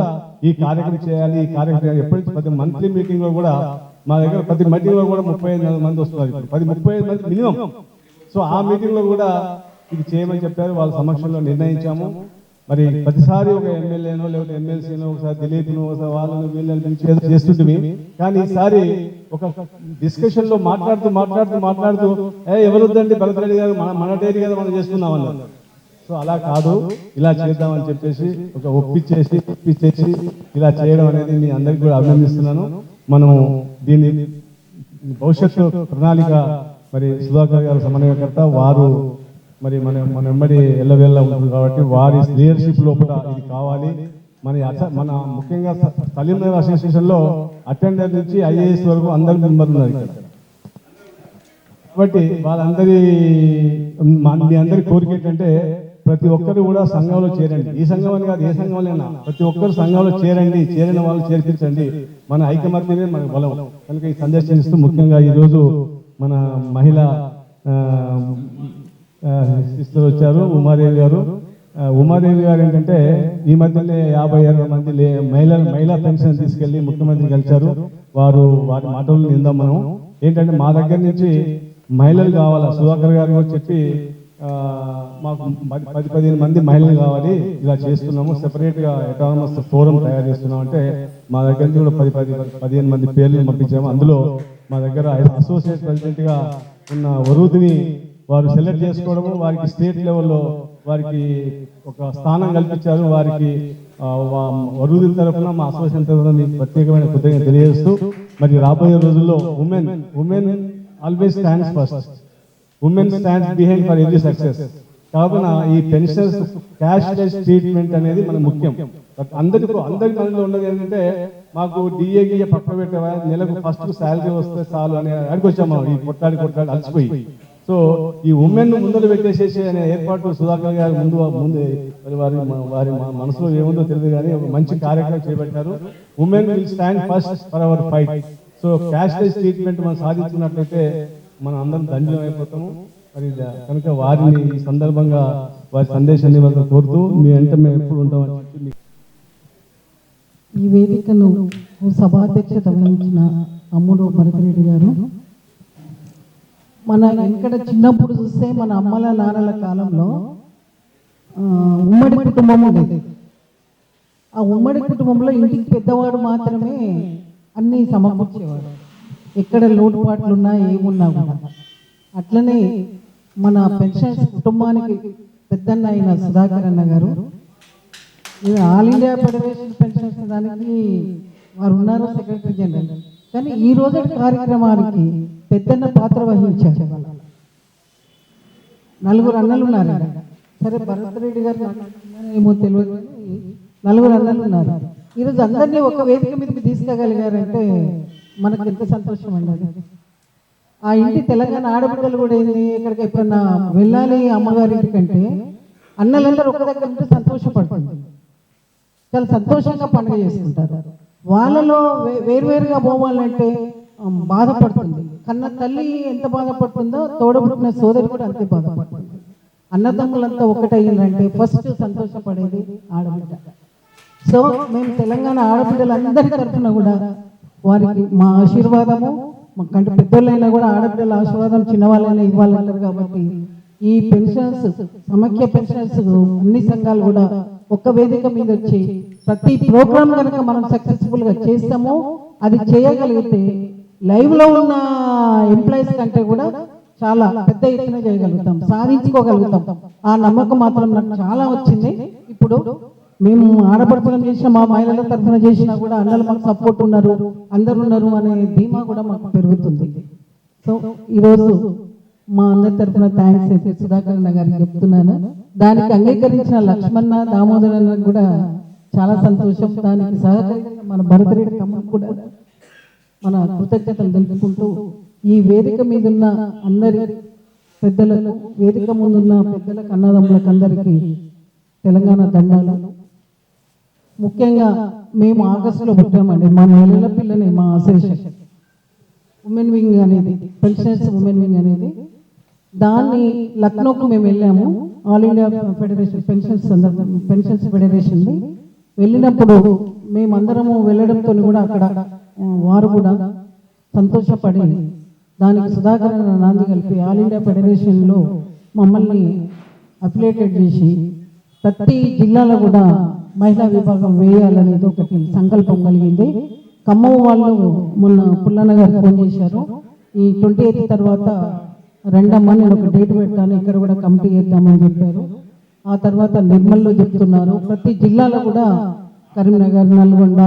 ఈ కార్యక్రమం చేయాలి, ఈ కార్యక్రమం ఎప్పటి నుంచి ప్రతి మంత్లీ మీటింగ్ లో కూడా మా దగ్గర ప్రతి మీటింగ్ లో కూడా 35 మంది వస్తున్నారు, 35 మంది మినిమం. సో ఆ మీటింగ్ లో కూడా ఇది చేయమని చెప్పారు, వాళ్ళ సమక్షంలో నిర్ణయించాము. మరి ప్రతిసారి ఒక ఎమ్మెల్యేనో లేకపోతే ఎమ్మెల్సీనో, ఒకసారి దిలీప్ను, ఒకసారి వాళ్ళను వీళ్ళని పిలిచి చేస్తుంటే, కానీ ఈసారి ఒక డిస్కషన్ లో మాట్లాడుతూ ఎవరు వద్దండి భరత్ రెడ్డి గారు, మన డైరీ కదా మనం చేసుకున్నాం అన్నారు. సో అలా కాదు, ఇలా చేద్దామని చెప్పేసి ఒక ఒప్పించేసి ఇలా చేయడం అనేది మీ అందరికీ కూడా అభినందిస్తున్నాను. మనము దీన్ని భవిష్యత్తు ప్రణాళిక మరి సుధాకర్ గారు సమన్వయకర్త, వారు మరి మన వెంబడి ఎల్లవేళ్ళ ఉంటుంది కాబట్టి వారి లీడర్షిప్ లోపల ఇది కావాలి. మన ముఖ్యంగా సలీంనగర్ అసోసియేషన్ లో అటెండర్ నుంచి ఐఏఎస్ వరకు అందరు మెంబర్లు ఉన్నారు ఇక్కడ. కాబట్టి వాళ్ళందరి మీ అందరి కోరిక ఏంటంటే ప్రతి ఒక్కరు కూడా సంఘంలో చేరండి. ఈ సంఘం అని కాదు, ఏ సంఘంలోనైనా ప్రతి ఒక్కరు సంఘంలో చేరండి, చేరిన వాళ్ళు చేర్పించండి. మన ఐకమత్యమే మన బలం. కనుక ఈ సందేశం ఇస్తూ ముఖ్యంగా ఈరోజు మన మహిళ సిస్టర్ వచ్చారు, ఉమాదేవి గారు. ఉమాదేవి గారు ఏంటంటే ఈ మధ్యనే 56 మంది మహిళా పెన్షన్ తీసుకెళ్లి ముఖ్యమంత్రి కలిశారు. వారి మాటలు నిందాం మనం. ఏంటంటే మా దగ్గర నుంచి మహిళలు కావాలా, సుధాకర్ గారు కూడా చెప్పి మాకు 10-15 మంది మహిళలు కావాలి, ఇలా చేస్తున్నాము, సెపరేట్గా ఎటానమస్ ఫోరం తయారు చేస్తున్నాం అంటే మా దగ్గర నుంచి కూడా 10-15 మంది పేర్లు పంపించాము. అందులో మా దగ్గర అసోసియేట్ ప్రెసిడెంట్గా ఉన్న వరుదిని వారు సెలెక్ట్ చేసుకోవడము, వారికి స్టేట్ లెవెల్లో వారికి ఒక స్థానం కల్పించారు. వారికి వరుదిన తరఫున మా అసోసియేషన్ తరఫున మీకు ప్రత్యేకమైన కృతజ్ఞత తెలియజేస్తూ, మరి రాబోయే రోజుల్లో women always stands first, women stands behind for every success. కావున ఈ పెన్షన్స్ క్యాష్ లెస్ ట్రీట్మెంట్ అనేది మనకు ముఖ్యం. అందరి మనలో ఉన్నది ఏంటంటే మాకు డిఏ పక్క పెట్టేవా, నెలకు ఫస్ట్ శాలరీ వస్తే చాలు అనే అడిగి వచ్చాము. ఈ కొట్టాడి అలసిపోయి. సో ఈ ఉమెన్ ముందర పెట్టేసేసి అనే ఏర్పాటు సుధాకర్ గారు ముందు వారి మనసులో ఏముందో తెలియదు కానీ ఒక మంచి కార్యక్రమం చేపట్టారు. Women will stand first for hour fight. So cash less treatment మనం సాధించినట్లయితే మనం అందరం ధన్యం అయిపోతాము. మరి కనుక వారిని ఈ సందర్భంగా వారి సందేశాన్ని వాళ్ళని కోరుతూ మీ వెంట మేము ఎప్పుడు ఉంటామని చెప్పి ఈ వేదికను సభాధ్యక్షత వహించిన అమ్ముడు భరతరెడ్డి గారు, మన ఎక్కడ చిన్నప్పుడు చూస్తే మన అమ్మల నాన్నల కాలంలో ఉమ్మడి కుటుంబం ఉండేది. ఆ ఉమ్మడి కుటుంబంలో ఇంటికి పెద్దవాడు మాత్రమే అన్నీ సమకూర్చేవాడు, ఎక్కడ లోటుపాట్లు ఉన్నా ఏమున్నా కూడా. అట్లనే మన పెన్షన్స్ కుటుంబానికి పెద్దన్న అయిన సుధాకర్ అన్న గారు ఆల్ ఇండియా ఫెడరేషన్ పెన్షన్స్ దానికి వారు ఉన్నారు, సెక్రటరీ జనరల్. కానీ ఈ రోజు కార్యక్రమానికి పెద్దన్న పాత్ర వహించారు. నలుగురు అన్నలు ఉన్నారు. సరే భరతరెడ్డి గారు ఏమో తెలియదు, 4 అన్నలు ఉన్నారు. ఈరోజు అందరినీ ఒక వేదిక మీదకి తీసుకెళ్ళగలిగారంటే మనకు ఎంత సంతోషం అండి. ఆ ఇంటి తెలంగాణ ఆడబిడ్డలు కూడా ఏంది, ఇక్కడికి ఎప్పుడన్నా వెళ్ళాలి అమ్మగారి ఇంటికంటే అన్నలందరూ ఒక దగ్గర ఉంటే సంతోషపడుతుంది, చాలా సంతోషంగా పండుగ చేసుకుంటారు. వాళ్ళలో వేరువేరుగా పోవాలంటే బాధపడుతుంది. కన్న తల్లి ఎంత బాధపడుతుందో తోడబుట్టిన సోదరి కూడా అంతే బాధపడుతుంది. అన్నదమ్ములంతా ఒకటయ్యిందంటే ఫస్ట్ సంతోషపడేది ఆడబిడ్డ. సో మేము తెలంగాణ ఆడబిడ్డలందరి తరఫున కూడా వారికి మా ఆశీర్వాదము, మాకంటే పెద్దోళ్ళైనా కూడా ఆడబిడ్డల ఆశీర్వాదం చిన్నవాళ్ళైనా ఇవ్వాలంటారు. కాబట్టి ఈ పెన్షన్స్, సమాఖ్య పెన్షన్స్ అన్ని సంఘాలు కూడా ఒక్క వేదిక మీద వచ్చి ప్రతి ప్రోగ్రామ్ కనుక మనం సక్సెస్ఫుల్గా చేస్తామో, అది చేయగలిగితే లైవ్లో ఉన్న ఎంప్లాయీస్ కంటే కూడా చాలా పెద్ద ఎత్తున చేయగలుగుతాం, సాధించుకోగలుగుతాం. ఆ నమ్మకం మాత్రం నాకు చాలా వచ్చింది. ఇప్పుడు మేము ఆడపడుపులం చేసిన మా మహిళల తరఫున చేసినా కూడా అన్నలు మాకు సపోర్ట్ ఉన్నారు, అందరు ఉన్నారు అనే ధీమా కూడా మాకు పెరుగుతుంది. సో ఈరోజు మా అందరి తరఫున థ్యాంక్స్ అయితే సుధాకర్ అన్న గారికి చెప్తున్నాను. దానికి అంగీకరించిన లక్ష్మణ, దామోదర్ అన్న కూడా చాలా సంతోషం. దానికి సహకరించిన మన భరతరెడ్డి కమ్మకు కూడా మన కృతజ్ఞతలు తెలుపుకుంటూ, ఈ వేదిక మీద ఉన్న అందరి పెద్దలకు, వేదిక ముందున్న పెద్దలకు, అన్నదమ్ములకు అందరికీ తెలంగాణ దండాలు. ముఖ్యంగా మేము ఆగస్టులో పుట్టామండి. మా మహిళల పిల్లని మా అసోసియేషన్ ఉమెన్ వింగ్ అనేది, పెన్షన్స్ ఉమెన్ వింగ్ అనేది, దాన్ని లక్నోకు మేము వెళ్ళాము. ఆల్ ఇండియా ఫెడరేషన్ పెన్షన్స్ ఫెడరేషన్ని వెళ్ళినప్పుడు మేమందరము వెళ్ళడంతో కూడా అక్కడ వారు కూడా సంతోషపడి దానికి సుధాకర్ నాంది కలిపి ఆల్ ఇండియా ఫెడరేషన్లో మమ్మల్ని అఫిలియేటెడ్ చేసి ప్రతి జిల్లాలో కూడా మహిళా విభాగం వేయాలనేది ఒకటి సంకల్పం కలిగింది. ఖమ్మం వాళ్ళు మొన్న పుల్లన్న గారు ఫోన్ చేశారు, ఈ 28 తర్వాత రెండమ్మ నేను ఒక డేట్ పెట్టాను, ఇక్కడ కూడా కమిటీ చేద్దామని చెప్పారు. ఆ తర్వాత నిర్మల్లో చెప్తున్నారు. ప్రతి జిల్లాలో కూడా కరీంనగర్, నల్గొండ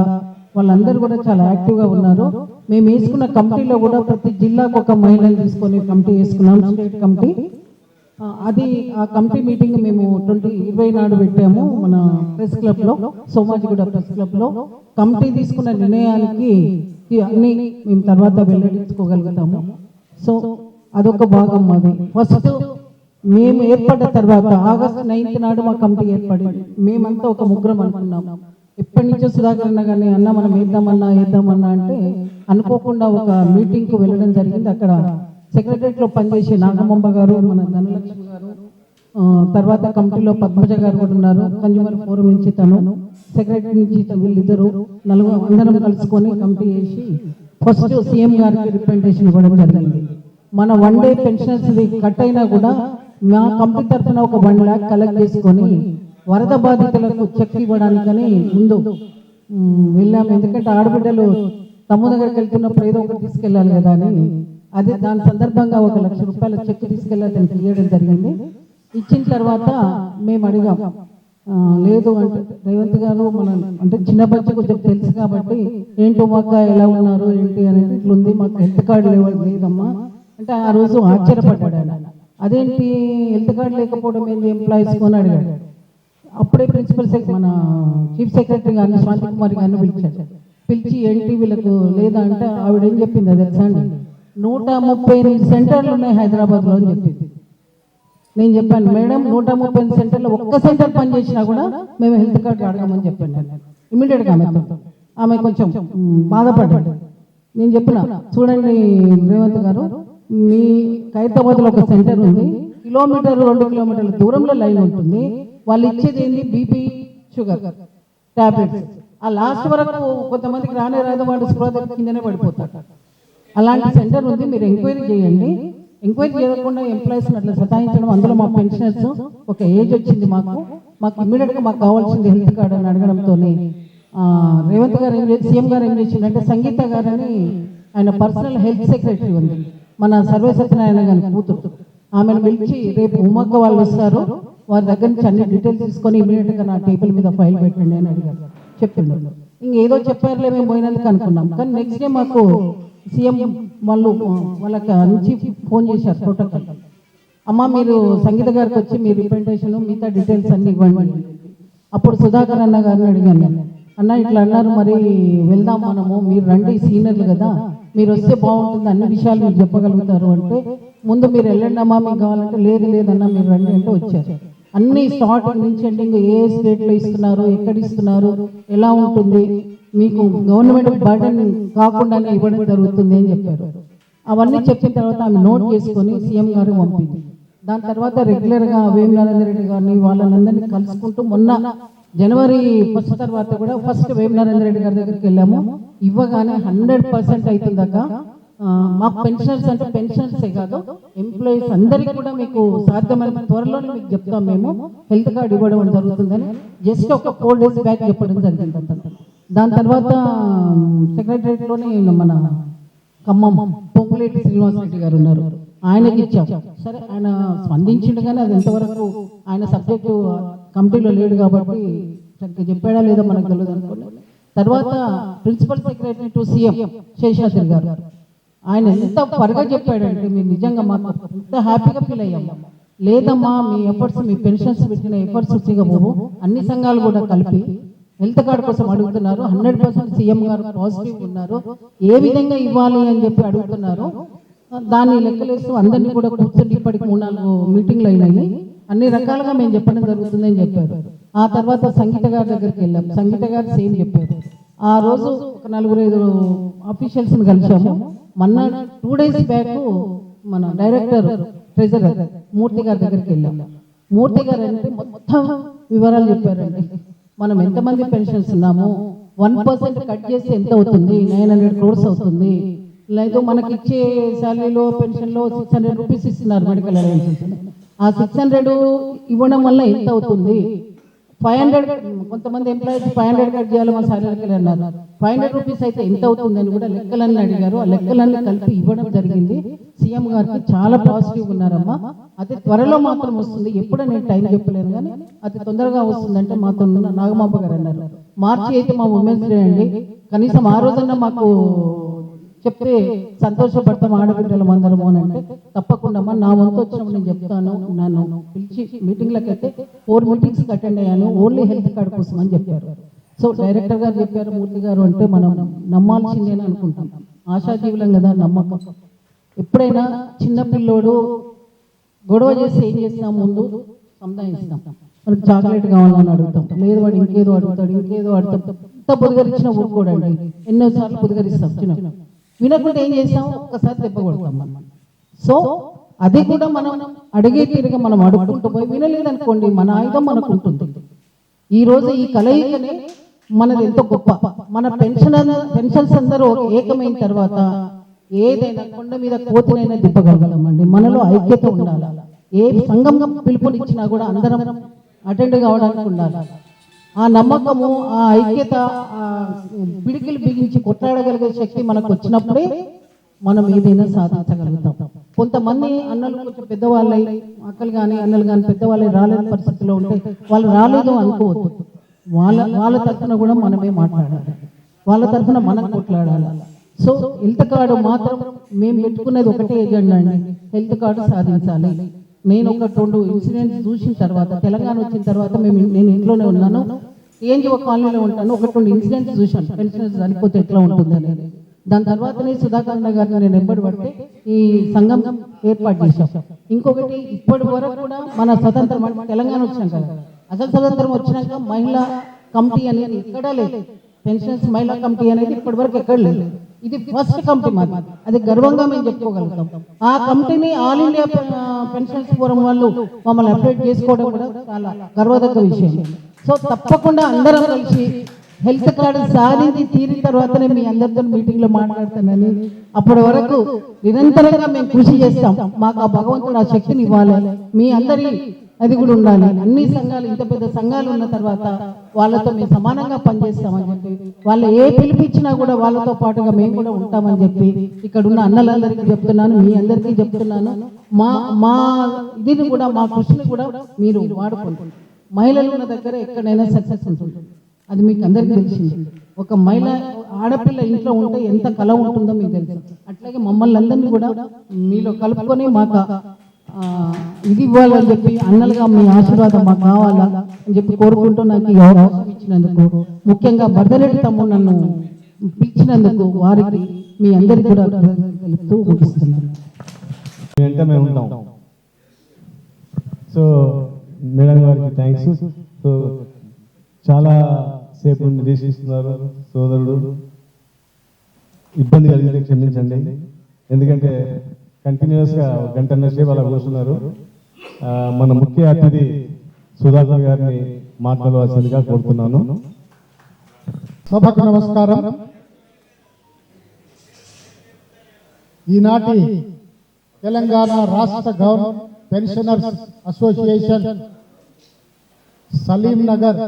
వాళ్ళందరూ కూడా చాలా యాక్టివ్గా ఉన్నారు. మేము వేసుకున్న కమిటీలో కూడా ప్రతి జిల్లాకు ఒక మహిళను తీసుకొని కమిటీ వేసుకున్నాం, స్టేట్ కమిటీ. అది ఆ కమిటీ మీటింగ్ మేము 2020 నాడు పెట్టాము మన ప్రెస్ క్లబ్లో, సోమాజిగూడ ప్రెస్ క్లబ్లో. కమిటీ తీసుకున్న నిర్ణయానికి అన్ని మేము తర్వాత వెల్లడించుకోగలుగుతాము. సో అదొక భాగం. అది ఫస్ట్ మేము ఏర్పడ్డ తర్వాత ఆగస్టు 9th నాడు మా కమిటీ ఏర్పడింది. మేమంతా ఒక ముగ్గురం అనుకున్నాం. ఎప్పటి నుంచో సుధాకర్ అన్న కానీ అన్న మనం వేద్దామన్నా అంటే అనుకోకుండా ఒక మీటింగ్కు వెళ్ళడం జరిగింది. అక్కడ సెక్రటరియట్లో పనిచేసే నాగమ్మ గారు, మన ధనలక్ష్మి గారు, తర్వాత కమిటీలో పద్మజ గారు కూడా ఉన్నారు. కన్జ్యూమర్ ఫోరం నుంచి తను, సెక్రటరీ నుంచి వీళ్ళిద్దరు అందరం కలుసుకొని కమిటీ చేసి ఫస్ట్ సీఎం గారికి రిప్రజెంటేషన్ ఇవ్వడం జరిగింది. మన 1 day పెన్షన్స్ కట్ అయినా కూడా మా కమిటీ తరఫున ఒక 1 lakh కలెక్ట్ చేసుకొని వరద బాధితులకు చెక్ ఇవ్వడానికని ముందు వెళ్ళాము. ఎందుకంటే ఆడబిడ్డలు తమ్ముడు దగ్గరికి వెళ్తున్నప్పుడు ఏదో ఒకటి తీసుకెళ్ళాలి కదా అని, అదే దాని సందర్భంగా 1 lakh రూపాయల చెక్ తీసుకెళ్ళాలని ఇవ్వడం జరిగింది. ఇచ్చిన తర్వాత మేము అడిగాం, లేదు అంటే రేవంత్ గారు మన అంటే చిన్న బడ్జెట్ కొంచెం తెలుసు కాబట్టి ఏంటో మాకు ఎలా ఉన్నారు ఏంటి అని ఇట్లుంది, మాకు హెల్త్ కార్డు లేదమ్మా అంటే ఆ రోజు ఆశ్చర్యపడ్డాడు ఆయన. అదేంటి హెల్త్ కార్డు లేకపోవడం ఏంటి ఎంప్లాయీస్ కొని అడిగాడు. అప్పుడే ప్రిన్సిపల్ మన చీఫ్ సెక్రటరీ గారిని శాంతి కుమార్ గారిని పిలిచి ఏంటి వీళ్ళకు లేదా అంటే ఆవిడ ఏం చెప్పింది అది తెలుసా అండి, 138 సెంటర్లు ఉన్నాయి హైదరాబాద్లో అని చెప్పింది. నేను చెప్పాను మేడం 138 సెంటర్లో ఒక్క సెంటర్ పని చేసినా కూడా మేము హెల్త్ కార్డు అడగమని చెప్పాను. ఇమీడియట్గా ఆమె కొంచెం బాధపడ్డాడు. నేను చెప్పిన చూడండి రేవంత్ గారు, మీ ఖైరతాబాద్లో ఒక సెంటర్ ఉంది, 1-2 కిలోమీటర్ల దూరంలో లైన్ ఉంటుంది. వాళ్ళు ఇచ్చేది ఏంటి బీపీ షుగర్ టాబ్లెట్స్. ఆ లాస్ట్ వరకు కొంతమందికి రానే రాదు, వాడు స్పృహ కిందనే పడిపోతారు. అలాంటి సెంటర్ ఉంది, మీరు ఎంక్వైరీ చేయండి. ఎంక్వైరీ చేయకుండా ఎంప్లాయీస్ అట్లా సతాయించడం, అందులో మా పెన్షనర్స్ ఒక ఏజ్ వచ్చింది, మాకు ఇమ్మీడియట్గా మాకు కావాల్సింది హెల్త్ కార్డు అని అడగడంతో రేవంత్ గారు సీఎం గారు ఏం చేసిందంటే సంగీత గారని ఆయన పర్సనల్ హెల్త్ సెక్రటరీ ఉంది, మన సర్వే సత్యనారాయణ గారి కూతురు, ఆమెను పిలిచి రేపు ఉమ్మక్క వాళ్ళు వస్తారు, వారి దగ్గర నుంచి అన్ని డీటెయిల్స్ తీసుకొని ఇమీడియట్గా నా టేబుల్ మీద ఫైల్ పెట్టండి అని అడిగారు. చెప్పిండు ఇంకేదో చెప్పారులే మేము పోయినందుకు అనుకున్నాం. కానీ నెక్స్ట్ డే మాకు సీఎం వాళ్ళు వాళ్ళకి నుంచి ఫోన్ చేశారు ప్రోటోకాల్, అమ్మ మీరు సంగీత గారికి వచ్చి మీ రిప్రజెంటేషన్ మిగతా డీటెయిల్స్ అన్ని ఇవ్వండి. అప్పుడు సుధాకర్ అన్న గారిని అడిగాను, అన్న ఇట్లా అన్నారు మరి వెళ్దాం మనము, మీరు రండి సీనియర్లు కదా, మీరు వస్తే బాగుంటుంది, అన్ని విషయాలు మీరు చెప్పగలుగుతారు అంటే ముందు మీరు వెళ్ళండి అమ్మా, మీకు కావాలంటే లేదన్నా మీరు రండి అంటే వచ్చారు. అన్ని స్టార్టింగ్ నుంచి ఎండింగ్ ఏ స్టేట్లో ఇస్తున్నారు, ఎక్కడ ఇస్తున్నారు, ఎలా ఉంటుంది, మీకు గవర్నమెంట్ బర్డెన్ కాకుండానే ఇవ్వడం జరుగుతుంది అని చెప్పారు. అవన్నీ చెప్పిన తర్వాత ఆమె నోట్ చేసుకొని సీఎం గారు పంపింది. దాని తర్వాత రెగ్యులర్గా వేం నరేందర్ రెడ్డి గారిని వాళ్ళందరినీ కలుసుకుంటూ మొన్న జనవరి 1 తర్వాత కూడా ఫస్ట్ వేం నరేందర్ రెడ్డి గారి దగ్గరికి వెళ్ళాము. ఇవ్వగానే 100% అవుతుందాక మాకు పెన్షనర్స్ అంటే పెన్షనర్సే కాదు ఎంప్లాయీస్ అందరికీ కూడా మీకు సాధ్యమైన త్వరలోనే మీకు చెప్తాం, మేము హెల్త్ కార్డు ఇవ్వడం జరుగుతుందని జస్ట్ ఒక 4 days బ్యాక్ చెప్పడం జరిగింది. దాని తర్వాత సెక్రటరియట్లోనే మన ఖమ్మం పొంగులేటి శ్రీనివాస్ రెడ్డి గారు ఉన్నారు, ఆయనకి ఇచ్చాం. సరే ఆయన స్పందించిండు కానీ అది ఎంతవరకు ఆయన సబ్జెక్టు కమిటీలో లేడు కాబట్టి సరిగ్గా చెప్పాడా లేదో మనకు తెలియదు అనుకోండి. తర్వాత principal secretary to CM Seshadri garu ఆయన ఎంత త్వరగా చెప్పాడంటే మీరు నిజంగా మాకు ఎంత హ్యాపీగా ఫీల్ అయ్యాము. లేదమ్మా మీ ఎఫర్ట్స్, మీ పెన్షన్స్ పెట్టిన ఎఫర్ట్స్ పోవు, అన్ని సంఘాలు కూడా కలిపి హెల్త్ కార్డు కోసం అడుగుతున్నారు. 100% సీఎం గారు పాజిటివ్ ఉన్నారు, ఏ విధంగా ఇవ్వాలి అని చెప్పి అడుగుతున్నారు. దాన్ని లెక్కలేస్తూ అందరినీ కూడా కూర్చొని ఇప్పటికి 3-4 మీటింగ్లు అయినాయి, అన్ని రకాలుగా మేము చెప్పడం జరుగుతుంది అని చెప్పారు. ఆ తర్వాత సంగీత గారి దగ్గరికి వెళ్ళాం, సంగీత గారు సేమ్ చెప్పారు. ఆ రోజు ఒక 4-5 ఆఫీషియల్స్ని కలిసాము. మొన్న 2 days బ్యాక్ మన డైరెక్టర్ ట్రెజరర్ మూర్తి గారి దగ్గరికి వెళ్ళాం. మూర్తి గారు అంటే మొత్తం వివరాలు చెప్పారండి. మనం ఎంతమంది పెన్షన్స్ ఉన్నాము, 1% కట్ చేస్తే ఎంత అవుతుంది, 900 crores అవుతుంది, లేదు మనకి ఇచ్చే శాలరీలో పెన్షన్లో 600 rupees ఇస్తున్నారు మెడికల్ అలవెన్సెస్, ఆ 600 ఇవ్వడం వల్ల ఎంత అవుతుంది, 500 కొంతమంది ఎంప్లాయీస్ 500 కట్ చేయాలి మా శాలరీకి అన్నారు, 500 rupees అయితే ఎంత అవుతుంది అని కూడా లెక్కలన్నీ అడిగారు. ఆ లెక్కలన్నీ కలిపి ఇవ్వడం జరిగింది. సీఎం గారికి చాలా పాజిటివ్ ఉన్నారమ్మా, అది త్వరలో మాత్రం వస్తుంది, ఎప్పుడో నేను టైం చెప్పలేను కానీ అది తొందరగా వస్తుందంటే మాతో నాగమాంబ గారు అన్నారు. మార్చి అయితే మా ఉమెన్స్ డే అండి, కనీసం ఆ రోజన్నా మాకు చెప్తే సంతోషపడతాం ఆడబిడ్డలు అందరము అని అంటే తప్పకుండా అమ్మా నా వంతు వచ్చినప్పుడు నేను చెప్తాను. నన్ను పిలిచి మీటింగ్లకు అయితే 4 meetings అటెండ్ అయ్యాను, ఓన్లీ హెల్త్ కార్డు కోసం అని చెప్పారు. సో డైరెక్టర్ గారు చెప్పారు, మూర్తి గారు అంటే మనం నమ్మాల్సిందేని అనుకుంటాం, ఆశాజీవులం కదా నమ్మకం. ఎప్పుడైనా చిన్న పిల్లోడు గొడవ చేస్తే ఏం చేస్తాం, ముందు సంధానిస్తాం. మనకు చాక్లెట్ కావాలని అడుగుతాం, లేదు వాడు ఇంకేదో అడుగుతాడు, ఇంకేదో అడుగుతాం. ఇంత పొదిగరిచ్చినా ఊరుకోడండి, ఎన్నోసార్లు పొదిగరిస్తాం. వినకుండా ఏం చేస్తాం, ఒక్కసారి దెబ్బ కొడతాం మనం. సో అది కూడా మనం అడిగే తీరుగా మనం అడుగుకుంటూ పోయి వినలేదనుకోండి, మన ఆయుధం మనకు ఉంటుంది. ఈరోజు ఈ కలయికనే మనది ఎంతో గొప్ప. మన పెన్షన్స్ అందరూ ఏకమైన తర్వాత ఏదైనా కొండ మీద కోతినైనా దిబ్బగలగలమండి. మనలో ఐక్యత ఉండాలి. ఏ సంఘం పిలుపునిచ్చినా కూడా అందరం అటెండ్ కావడానికి ఉండాలి. ఆ నమ్మకము, ఆ ఐక్యత, పిడికిలు బిగించి కొట్లాడగలిగే శక్తి మనకు వచ్చినప్పుడే మనం ఏదైనా సాధించగలుగుతాం. కొంతమంది అన్నలు కొంచెం పెద్దవాళ్ళై, అక్కలు కానీ అన్నలు కానీ పెద్దవాళ్ళై రాలేని పరిస్థితిలో ఉంటే వాళ్ళు రాలేదు అనుకోవద్దు. వాళ్ళ తరఫున కూడా మనమే మాట్లాడాలి, వాళ్ళ తరఫున మనం కొట్లాడాలి. సో హెల్త్ కార్డు మాత్రం మేము పెట్టుకునేది ఒకటే ఎజెండా అండి, హెల్త్ కార్డు సాధించాలి. నేను ఒక 2 ఇన్సిడెంట్స్ చూసిన తర్వాత, తెలంగాణ వచ్చిన తర్వాత నేను ఇంట్లోనే ఉన్నాను, TNGO కాలనీలో ఉంటాను. 1-2 ఇన్సిడెంట్స్ చూశాను, పెన్షనర్స్ చనిపోతే ఎట్లా ఉంటుంది అనేది. దాని తర్వాతనే సుధాకర్ గారిని నేను ఎంబడి పడితే ఈ సంఘం ఏర్పాటు చేశాం. ఇంకొకటి, ఇప్పటి వరకు కూడా మన స్వతంత్రం తెలంగాణ వచ్చినాక, అసలు స్వతంత్రం వచ్చినాక మహిళా కమిటీ అనేది ఎక్కడా లేదు. పెన్షన్స్ మహిళా కమిటీ అనేది ఇప్పటి వరకు ఎక్కడ లేదు. ఇది ఫస్ట్ కమిటీ మాది, అది గర్వంగా మేము చెప్పుకోగలుగుతాం. ఆ కమిటీని ఆల్ ఇండియా పెన్షన్స్ ఫోరం వాళ్ళు మమ్మల్ని అప్డేట్ చేసుకోవడం కూడా చాలా గర్వదగ్గ విషయం. సో తప్పకుండా అందరం కలిసి హెల్త్ కార్డు సాధించి తీరిన తర్వాతనే మీ అందరితో మీటింగ్లో మాట్లాడతానని, అప్పటి వరకు నిరంతరంగా మేము కృషి చేస్తాం. మాకు ఆ భగవంతుడు ఆ శక్తిని ఇవ్వాలి, మీ అందరి అది కూడా ఉండాలి. అన్ని సంఘాలు, ఇంత పెద్ద సంఘాలు ఉన్న తర్వాత వాళ్ళతో మేము సమానంగా పనిచేస్తామని చెప్పి, వాళ్ళు ఏ పిలిపించినా కూడా వాళ్ళతో పాటుగా మేము కూడా ఉంటామని చెప్పి ఇక్కడ ఉన్న అన్నలందరికీ చెప్తున్నాను, మీ అందరికీ చెప్తున్నాను. మా ఇదిని కూడా, మా కృషిని కూడా మీరు వాడుకోండి. మహిళలు ఉన్న దగ్గర ఎక్కడైనా సక్సెస్ ఉంటుంది, అది మీకు అందరికీ తెలిసింది. ఒక మహిళ, ఆడపిల్ల ఇంట్లో ఉంటే ఎంత కళ ఉంటుందో మీకు తెలుసు. అట్లాగే మమ్మల్ని అందరినీ కూడా మీలో కలుపుకొని మాకు ఇది ఇవ్వాలని చెప్పి, అన్నలుగా మీ ఆశీర్వాదం మాకు కావాలా అని చెప్పి కోరుకుంటూ నాకు ఈ అవకాశం ఇచ్చినందుకు, ముఖ్యంగా భద్రరెడ్డి తమ్ముడు నన్ను పిలిచినందుకు వారికి మీ అందరికీ కూడా తెలుపుతూ ముగిస్తున్నాను. అంటే మేము ఉంటాం. సో మేడం గారికి థ్యాంక్స్. సో చాలా సేపు నిర్దేశిస్తున్నారు సోదరుడు, ఇబ్బంది కలిగితే క్షమించండి. ఎందుకంటే కంటిన్యూస్గా 1 గంటన్నర సేపు అలా కూర్చున్నారు. మన ముఖ్య అతిథి సుధాకర్ గారిని మాట్లాడవలసిందిగా కోరుతున్నాను. సభకు నమస్కారం. ఈనాటి తెలంగాణ రాష్ట్ర government pensioners association Saleem Nagar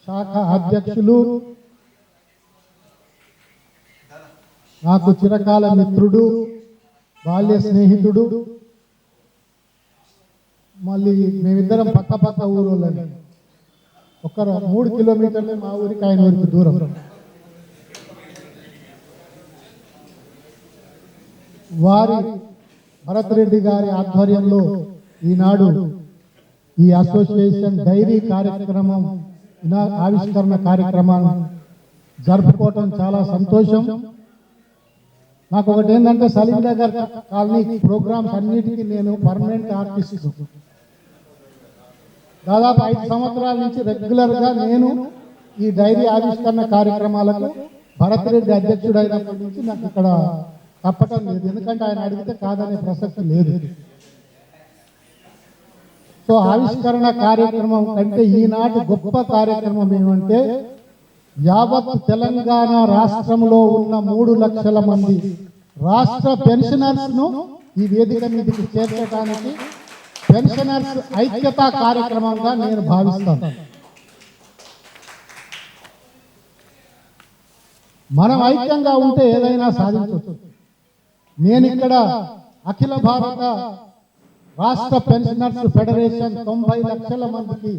శాఖ అధ్యక్షులు, నాకు చిరకాల మిత్రుడు, బాల్య స్నేహితుడు, మళ్ళీ మేమిద్దరం పక్క ఊరోళ్ళని, ఒక 3 కిలోమీటర్లే మా ఊరికి ఆయన ఊరికి దూరం. వారి భరత్ రెడ్డి గారి ఆధ్వర్యంలో ఈనాడు ఈ అసోసియేషన్ డైరీ కార్యక్రమం, ఆవిష్కరణ కార్యక్రమాన్ని జరుపుకోవటం చాలా సంతోషం. నాకు ఒకటి ఏంటంటే, సలీం నగర్ కాలనీ ప్రోగ్రామ్స్ అన్నిటికీ నేను పర్మనెంట్ ఆర్టిస్ట్. దాదాపు 5 సంవత్సరాల నుంచి రెగ్యులర్గా నేను ఈ డైరీ ఆవిష్కరణ కార్యక్రమాలకు భరత్ రెడ్డి అధ్యక్షుడు అయినప్పటి నుంచి నాకు ఇక్కడ తప్పటం లేదు, ఎందుకంటే ఆయన అడిగితే కాదనే ప్రసక్తి లేదు. సో ఆవిష్కరణ కార్యక్రమం కంటే ఈనాటి గొప్ప కార్యక్రమం ఏమంటే, యావత్ తెలంగాణ రాష్ట్రంలో ఉన్న 3 లక్షల మంది రాష్ట్ర పెన్షనర్స్ ను ఈ వేదిక మీదకి చేర్చడానికి పెన్షనర్స్ ఐక్యతా కార్యక్రమంగా నేను భావిస్తాను. మనం ఐక్యంగా ఉంటే ఏదైనా సాధించవచ్చు. నేను ఇక్కడ అఖిల భారత రాష్ట్ర పెన్షనర్స్ ఫెడరేషన్ 90 లక్షల మందికి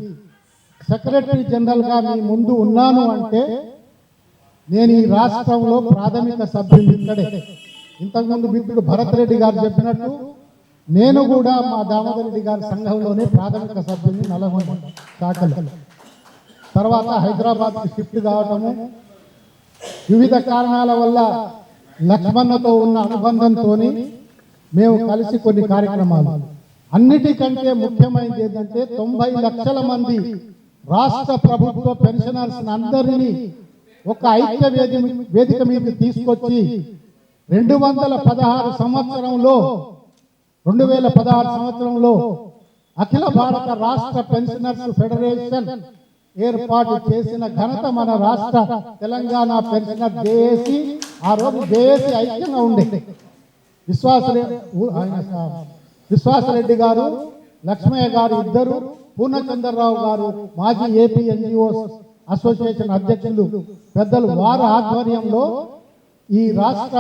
సెక్రటరీ జనరల్గా మీ ముందు ఉన్నాను అంటే, నేను ఈ రాష్ట్రంలో ప్రాథమిక సభ్యులు ఇక్కడే. ఇంతకుముందు మిత్రుడు భరత్ రెడ్డి గారు చెప్పినట్టు నేను కూడా మా దామోదర్ రెడ్డి గారి సంఘంలోనే ప్రాథమిక సభ్యుల్ని నల్గొండ శాఖలు. తర్వాత హైదరాబాద్కి షిఫ్ట్ కావటము, వివిధ కారణాల వల్ల లక్ష్మణతో ఉన్న అనుబంధంతో మేము కలిసి కొన్ని కార్యక్రమాలు, అన్నిటికంటే ముఖ్యమైనది ఏంటంటే 90 లక్షల మంది రాష్ట్ర ప్రభుత్వ పెన్షనర్స్ అందరినీ ఒక ఐక్య వేదిక మీద తీసుకొచ్చి 2016 సంవత్సరంలో అఖిల భారత రాష్ట్ర పెన్షనర్స్ ఫెడరేషన్ ఏర్పాటు చేసిన ఘనత మన రాష్ట్ర తెలంగాణ పెన్షనర్ జేఏసీ. ఆ రోజు జేఏసీ ఐక్యంగా ఉండే విశ్వాసరెడ్డి గారు, లక్ష్మయ్య గారు ఇద్దరు, పూర్ణచంద్రరావు గారు మాజీ ఏపీ ఎన్జిఓ అసోసియేషన్ అధ్యక్షులు పెద్దలు, వారి ఆధ్వర్యంలో ఈ రాష్ట్ర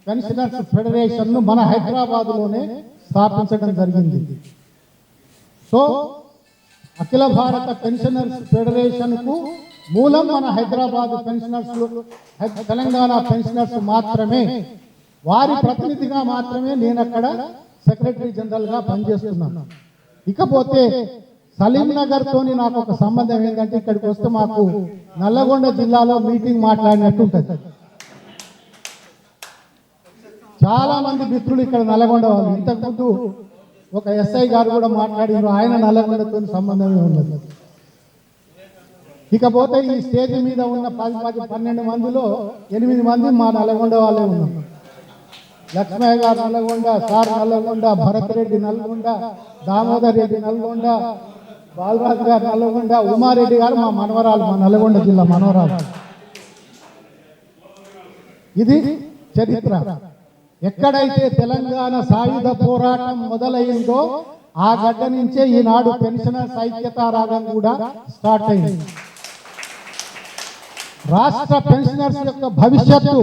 పెన్షనర్స్ ఫెడరేషన్ ను మన హైదరాబాద్లోనే స్థాపించడం జరిగింది. సో అఖిల భారత పెన్షనర్స్ ఫెడరేషన్ కు మూలం మన హైదరాబాద్ పెన్షనర్స్, తెలంగాణ పెన్షనర్స్ మాత్రమే. వారి ప్రతినిధిగా మాత్రమే నేను అక్కడ సెక్రటరీ జనరల్ గా పనిచేస్తున్నాను. ఇకపోతే సలీం నగర్ తోని నాకు ఒక సంబంధం ఏంటంటే, ఇక్కడికి వస్తే మాకు నల్లగొండ జిల్లాలో మీటింగ్ మాట్లాడినట్టు ఉంటుంది. చాలా మంది మిత్రులు ఇక్కడ నల్లగొండ వాళ్ళు, ఇంతకుముందు ఒక ఎస్ఐ గారు కూడా మాట్లాడినారు, ఆయన నల్లగొండతో సంబంధమే ఉన్నది. ఇకపోతే ఈ స్టేజ్ మీద ఉన్న 10-12 మందిలో 8 మంది మా నల్లగొండ వాళ్ళే ఉన్నారు. లక్ష్మయ్య గారు నల్లగొండ, సార్ నల్లగొండ, భరత్ రెడ్డి నల్లగొండ, దామోదర్ రెడ్డి నల్లగొండ, బాలరాజు గారు నల్లగొండ, ఉమారెడ్డి గారు మా మనవరాలు, మా నల్లగొండ జిల్లా మనవరాలు. ఇది చరిత్ర. ఎక్కడైతే తెలంగాణ సాయుధ పోరాటం మొదలైందో ఆ గడ్డ నుంచే ఈనాడు పెన్షనర్స్ ఐక్యతా రాగం కూడా స్టార్ట్ అయింది. రాష్ట్ర పెన్షనర్స్ యొక్క భవిష్యత్తు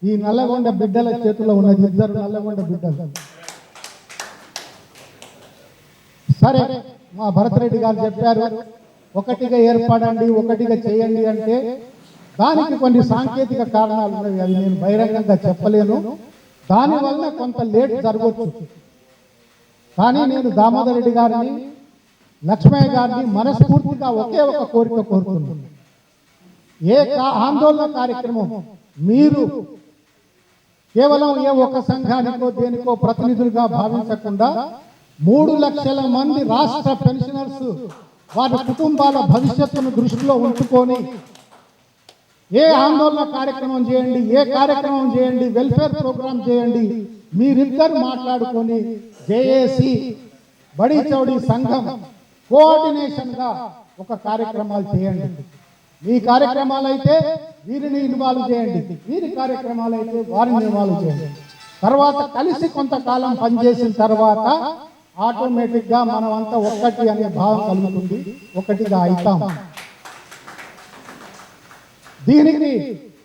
ఈ నల్లగొండ బిడ్డల చేతిలో ఉన్నది. 2 నల్లగొండ బిడ్డలు. సరే, మా భరత్ రెడ్డి గారు చెప్పారు ఒకటిగా ఏర్పడండి, ఒకటిగా చేయండి అంటే దానికి కొన్ని సాంకేతిక కారణాలు ఉన్నాయి. అవి నేను బహిరంగంగా చెప్పలేను. దానివల్ల కొంత లేట్ జరగవచ్చు. కానీ నేను దామోదర్ రెడ్డి గారిని, లక్ష్మయ్య గారిని మనస్ఫూర్తిగా ఒకే ఒక కోరిక కోరుతున్నాను. ఏ ఆందోళన కార్యక్రమం మీరు కేవలం ఏ ఒక సంఘానికో దేనికో ప్రతినిధులుగా భావించకుండా 3 లక్షల మంది రాష్ట్ర పెన్షనర్స్ వారి కుటుంబాల భవిష్యత్తును దృష్టిలో ఉంచుకొని ఏ ఆందోళన కార్యక్రమం చేయండి, ఏ కార్యక్రమం చేయండి, వెల్ఫేర్ ప్రోగ్రామ్ చేయండి, మీరిద్దరు మాట్లాడుకొని జేఏసీ బడి చౌడి సంఘం కోఆర్డినేషన్ గా ఒక కార్యక్రమాలు చేయండి. మీ కార్యక్రమాలు అయితే వీరిని ఇన్వాల్వ్ చేయండి, వీరి కార్యక్రమాలు అయితే వారిని ఇన్వాల్వ్ చేయండి. తర్వాత కలిసి కొంతకాలం పనిచేసిన తర్వాత ఆటోమేటిక్ గా మనం అంతా ఒక్కటి అనే భావం కలుగుతుంది, ఒకటిగా అవుతాం. దీనికి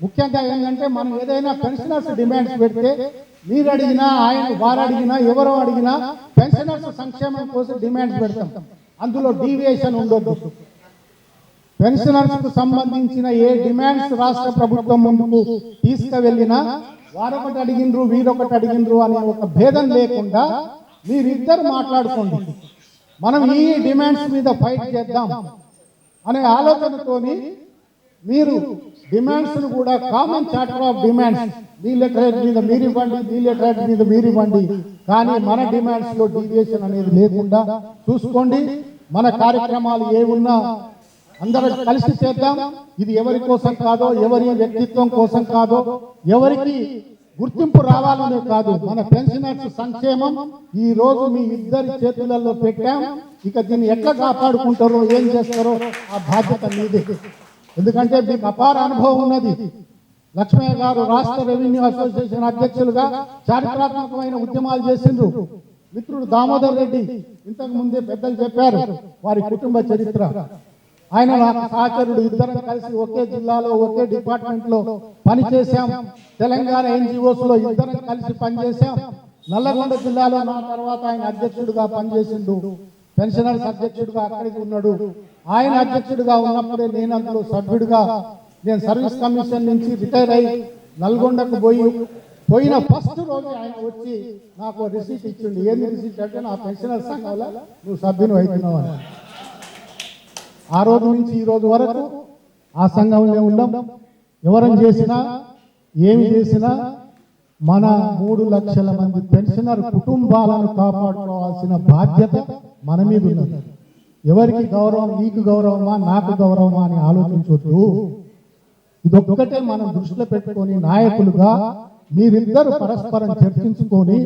ముఖ్యంగా ఏంటంటే, మనం ఏదైనా పెన్షనర్స్ డిమాండ్స్ పెడితే మీరు అడిగినా, వారు అడిగినా, ఎవరో అడిగినా పెన్షనర్స్ సంక్షేమం కోసం డిమాండ్స్ పెడతాం. అందులో డీవియేషన్ ఉండొద్దు. పెన్షనర్స్ కు సంబంధించిన ఏ డిమాండ్స్ రాష్ట్ర ప్రభుత్వం ముందుకు తీసుకువెళ్ళినా వారొకటి అడిగినరు, వీరొకటి అడిగినరు అనే ఒక భేదం లేకుండా మీరిద్దరు మాట్లాడుకోండి, మనం ఈ డిమాండ్స్ మీద ఫైట్ చేద్దాం అనే ఆలోచనతోని మీరు డిమాండ్స్ కూడా కామన్ చార్టర్ ఆఫ్ డిమాండ్స్, మీ లెటరేట్ మీద మీరు ఇవ్వండి, మీ లెటరేట్ మీద మీరు ఇవ్వండి, కానీ మన డిమాండ్స్ లో డీవియేషన్ అనేది లేకుండా చూసుకోండి. మన కార్యక్రమాలు ఏ ఉన్నా అందరం కలిసి చేద్దాం. ఇది ఎవరి కోసం కాదో, ఎవరి వ్యక్తిత్వం కోసం కాదో, ఎవరికి గుర్తింపు రావాలనే కాదు, మన పెన్షనర్స్ సంక్షేమం ఈ రోజు మీ ఇద్దరి చేతులలో పెట్టాం. ఇక దీన్ని ఎట్లా కాపాడుకుంటారో, ఏం చేస్తారో ఆ బాధ్యత మీదే. ఎందుకంటే మీకు అపార అనుభవం ఉన్నది. లక్ష్మయ్య గారు రాష్ట్ర రెవెన్యూ అసోసియేషన్ అధ్యక్షులుగా చారిత్రాత్మకమైన ఉద్యమాలు చేసిండ్రు. మిత్రుడు దామోదర్ రెడ్డి ఇంతకు ముందే పెద్దలు చెప్పారు వారి కుటుంబ చరిత్ర. ఆయన నాకు సహచరుడు. ఇద్దరం కలిసి ఒకే జిల్లాలో ఒకే డిపార్ట్మెంట్ లో పనిచేశాం. తెలంగాణ ఎన్జిఓస్ లో ఇద్దరం కలిసి పనిచేశాం. నల్లగొండ జిల్లాలో నా తర్వాత ఆయన అధ్యక్షుడిగా పనిచేసిండు. పెన్షనర్స్ అధ్యక్షుడిగా అక్కడికి ఉన్నాడు. ఆయన అధ్యక్షుడిగా ఉన్నప్పుడే నేను అందులో సభ్యుడిగా, నేను సర్వీస్ కమిషన్ నుంచి రిటైర్ అయ్యి నల్గొండకు పోయిన ఫస్ట్ రోజు ఆయన వచ్చి నాకు రిసీట్ ఇచ్చిండు. ఏంది రిసీట్ అంటే, నా పెన్షనర్ సంఘంలో నువ్వు సభ్యుని అవుతున్నావు అని. ఆ రోజు నుంచి ఈ రోజు వరకు ఆ సంఘంలో ఉన్నాం. ఎవరం చేసినా, ఏమి చేసినా మన 3 లక్షల మంది పెన్షనర్ కుటుంబాలను కాపాడుకోవాల్సిన బాధ్యత మన మీద ఉన్నది. ఎవరికి గౌరవం, నీకు గౌరవమా నాకు గౌరవమా అని ఆలోచించొద్దు. ఇదొక్కటే మనం దృష్టిలో పెట్టుకొని నాయకులుగా మీరిద్దరు పరస్పరం చర్చించుకొని,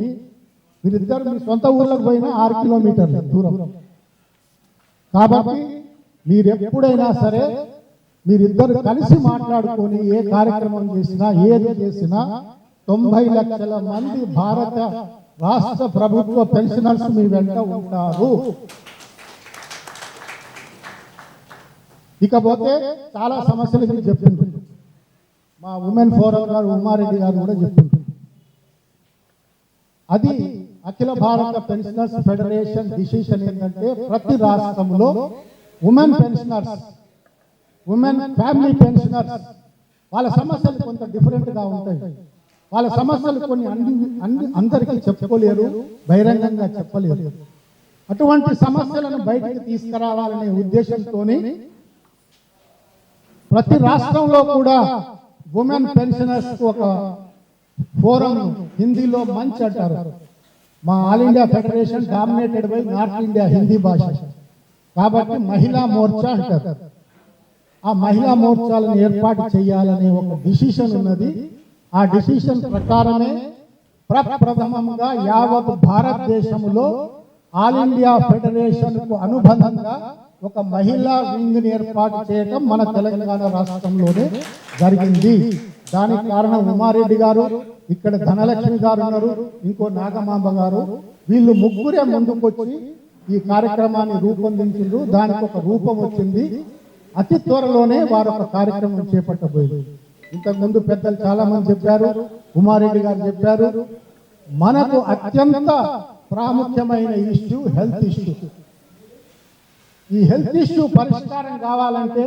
మీరిద్దరు మీ సొంత ఊర్లకు పోయినా 6 కిలోమీటర్ల దూరం. కాబట్టి మీరెప్పుడైనా సరే మీరిద్దరు కలిసి మాట్లాడుకొని ఏ కార్యక్రమం చేసినా ఏది చేసినా 90 లక్షల మంది భారత రాష్ట్ర ప్రభుత్వ పెన్షనర్స్ మీ వెంట ఉంటారు. ఇకపోతే చాలా సమస్యలు మీరు చెప్పిండ్రు. మా ఉమెన్ ఫోరం గారు ఉమారెడ్డి గారు కూడా చెప్పిండ్రు. అది అఖిల భారత పెన్షనర్స్ ఫెడరేషన్ డిసిషన్ ఏంటంటే ప్రతి రాష్ట్రంలో women pensioners, women family pensioners వాళ్ళ సమస్యలు కొంత డిఫరెంట్గా ఉంటాయి. వాళ్ళ సమస్యలు కొన్ని అందరికీ చెప్పుకోలేరు, బహిరంగంగా చెప్పలేరు. అటువంటి సమస్యలను బయటికి తీసుకురావాలనే ఉద్దేశంతోనే ప్రతి రాష్ట్రంలో కూడా ఉమెన్ పెన్షనర్స్ ఒక ఫోరం, హిందీలో మంచ్ అంటారు. మా all India federation dominated by north India Hindi భాష కాబట్టి మహిళా మోర్చా అంటారు. ఆ మహిళా మోర్చాలను ఏర్పాటు చేయాలనే ఒక డిసిషన్ ఉన్నది. ఆ డిసిషన్ ప్రకారమే ప్రప్రథమంగా యావత్ భారతదేశంలో ఆల్ ఇండియా ఫెడరేషన్ కు అనుబంధంగా ఒక మహిళా వింగ్ ఏర్పాటు చేయడం మన తెలంగాణ రాష్ట్రంలోనే జరిగింది. దానికి కారణం ఉమారెడ్డి గారు, ఇక్కడ ధనలక్ష్మి గారు ఉన్నారు, ఇంకో నాగమాంబ గారు. వీళ్ళు ముగ్గురే ముందుకొచ్చి ఈ కార్యక్రమాన్ని రూపొందించారు. దానికి ఒక రూపం వచ్చింది. అతి త్వరలోనే వారు ఒక కార్యక్రమం చేపట్టబోయింది. ఇంతకుముందు పెద్దలు చాలా మంది చెప్పారు, ఉమారెడ్డి గారు చెప్పారు. మనకు అత్యంత ప్రాముఖ్యమైన ఇష్యూ హెల్త్ ఇష్యూ. ఈ హెల్త్ ఇష్యూ పరిష్కారం కావాలంటే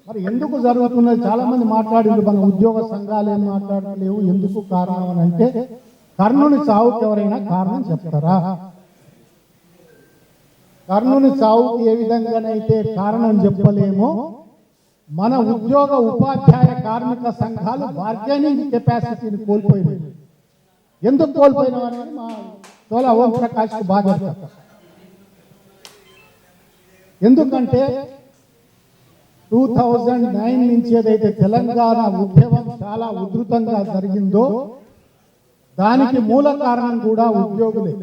మరి ఎందుకు జరుగుతున్నది చాలా మంది మాట్లాడింది. మన ఉద్యోగ సంఘాలు ఏం మాట్లాడలేవు. ఎందుకు కారణం అని అంటే, కర్ణుని చావుకి ఎవరైనా కారణం చెప్తారా? కర్ణుని చావుకి ఏ విధంగానైతే కారణం చెప్పలేమో, మన ఉద్యోగ ఉపాధ్యాయ కార్మిక సంఘాలు బార్గెనింగ్ కెపాసిటీని కోల్పోయినాయి. ఎందుకు కోల్పోయినామని మా తోల ఓం ప్రకాష్ బాధ్యత. ఎందుకంటే 2009 నుంచి ఏదైతే తెలంగాణ ఉద్యమం చాలా ఉధృతంగా జరిగిందో దానికి మూల కారణం కూడా ఉద్యోగులే.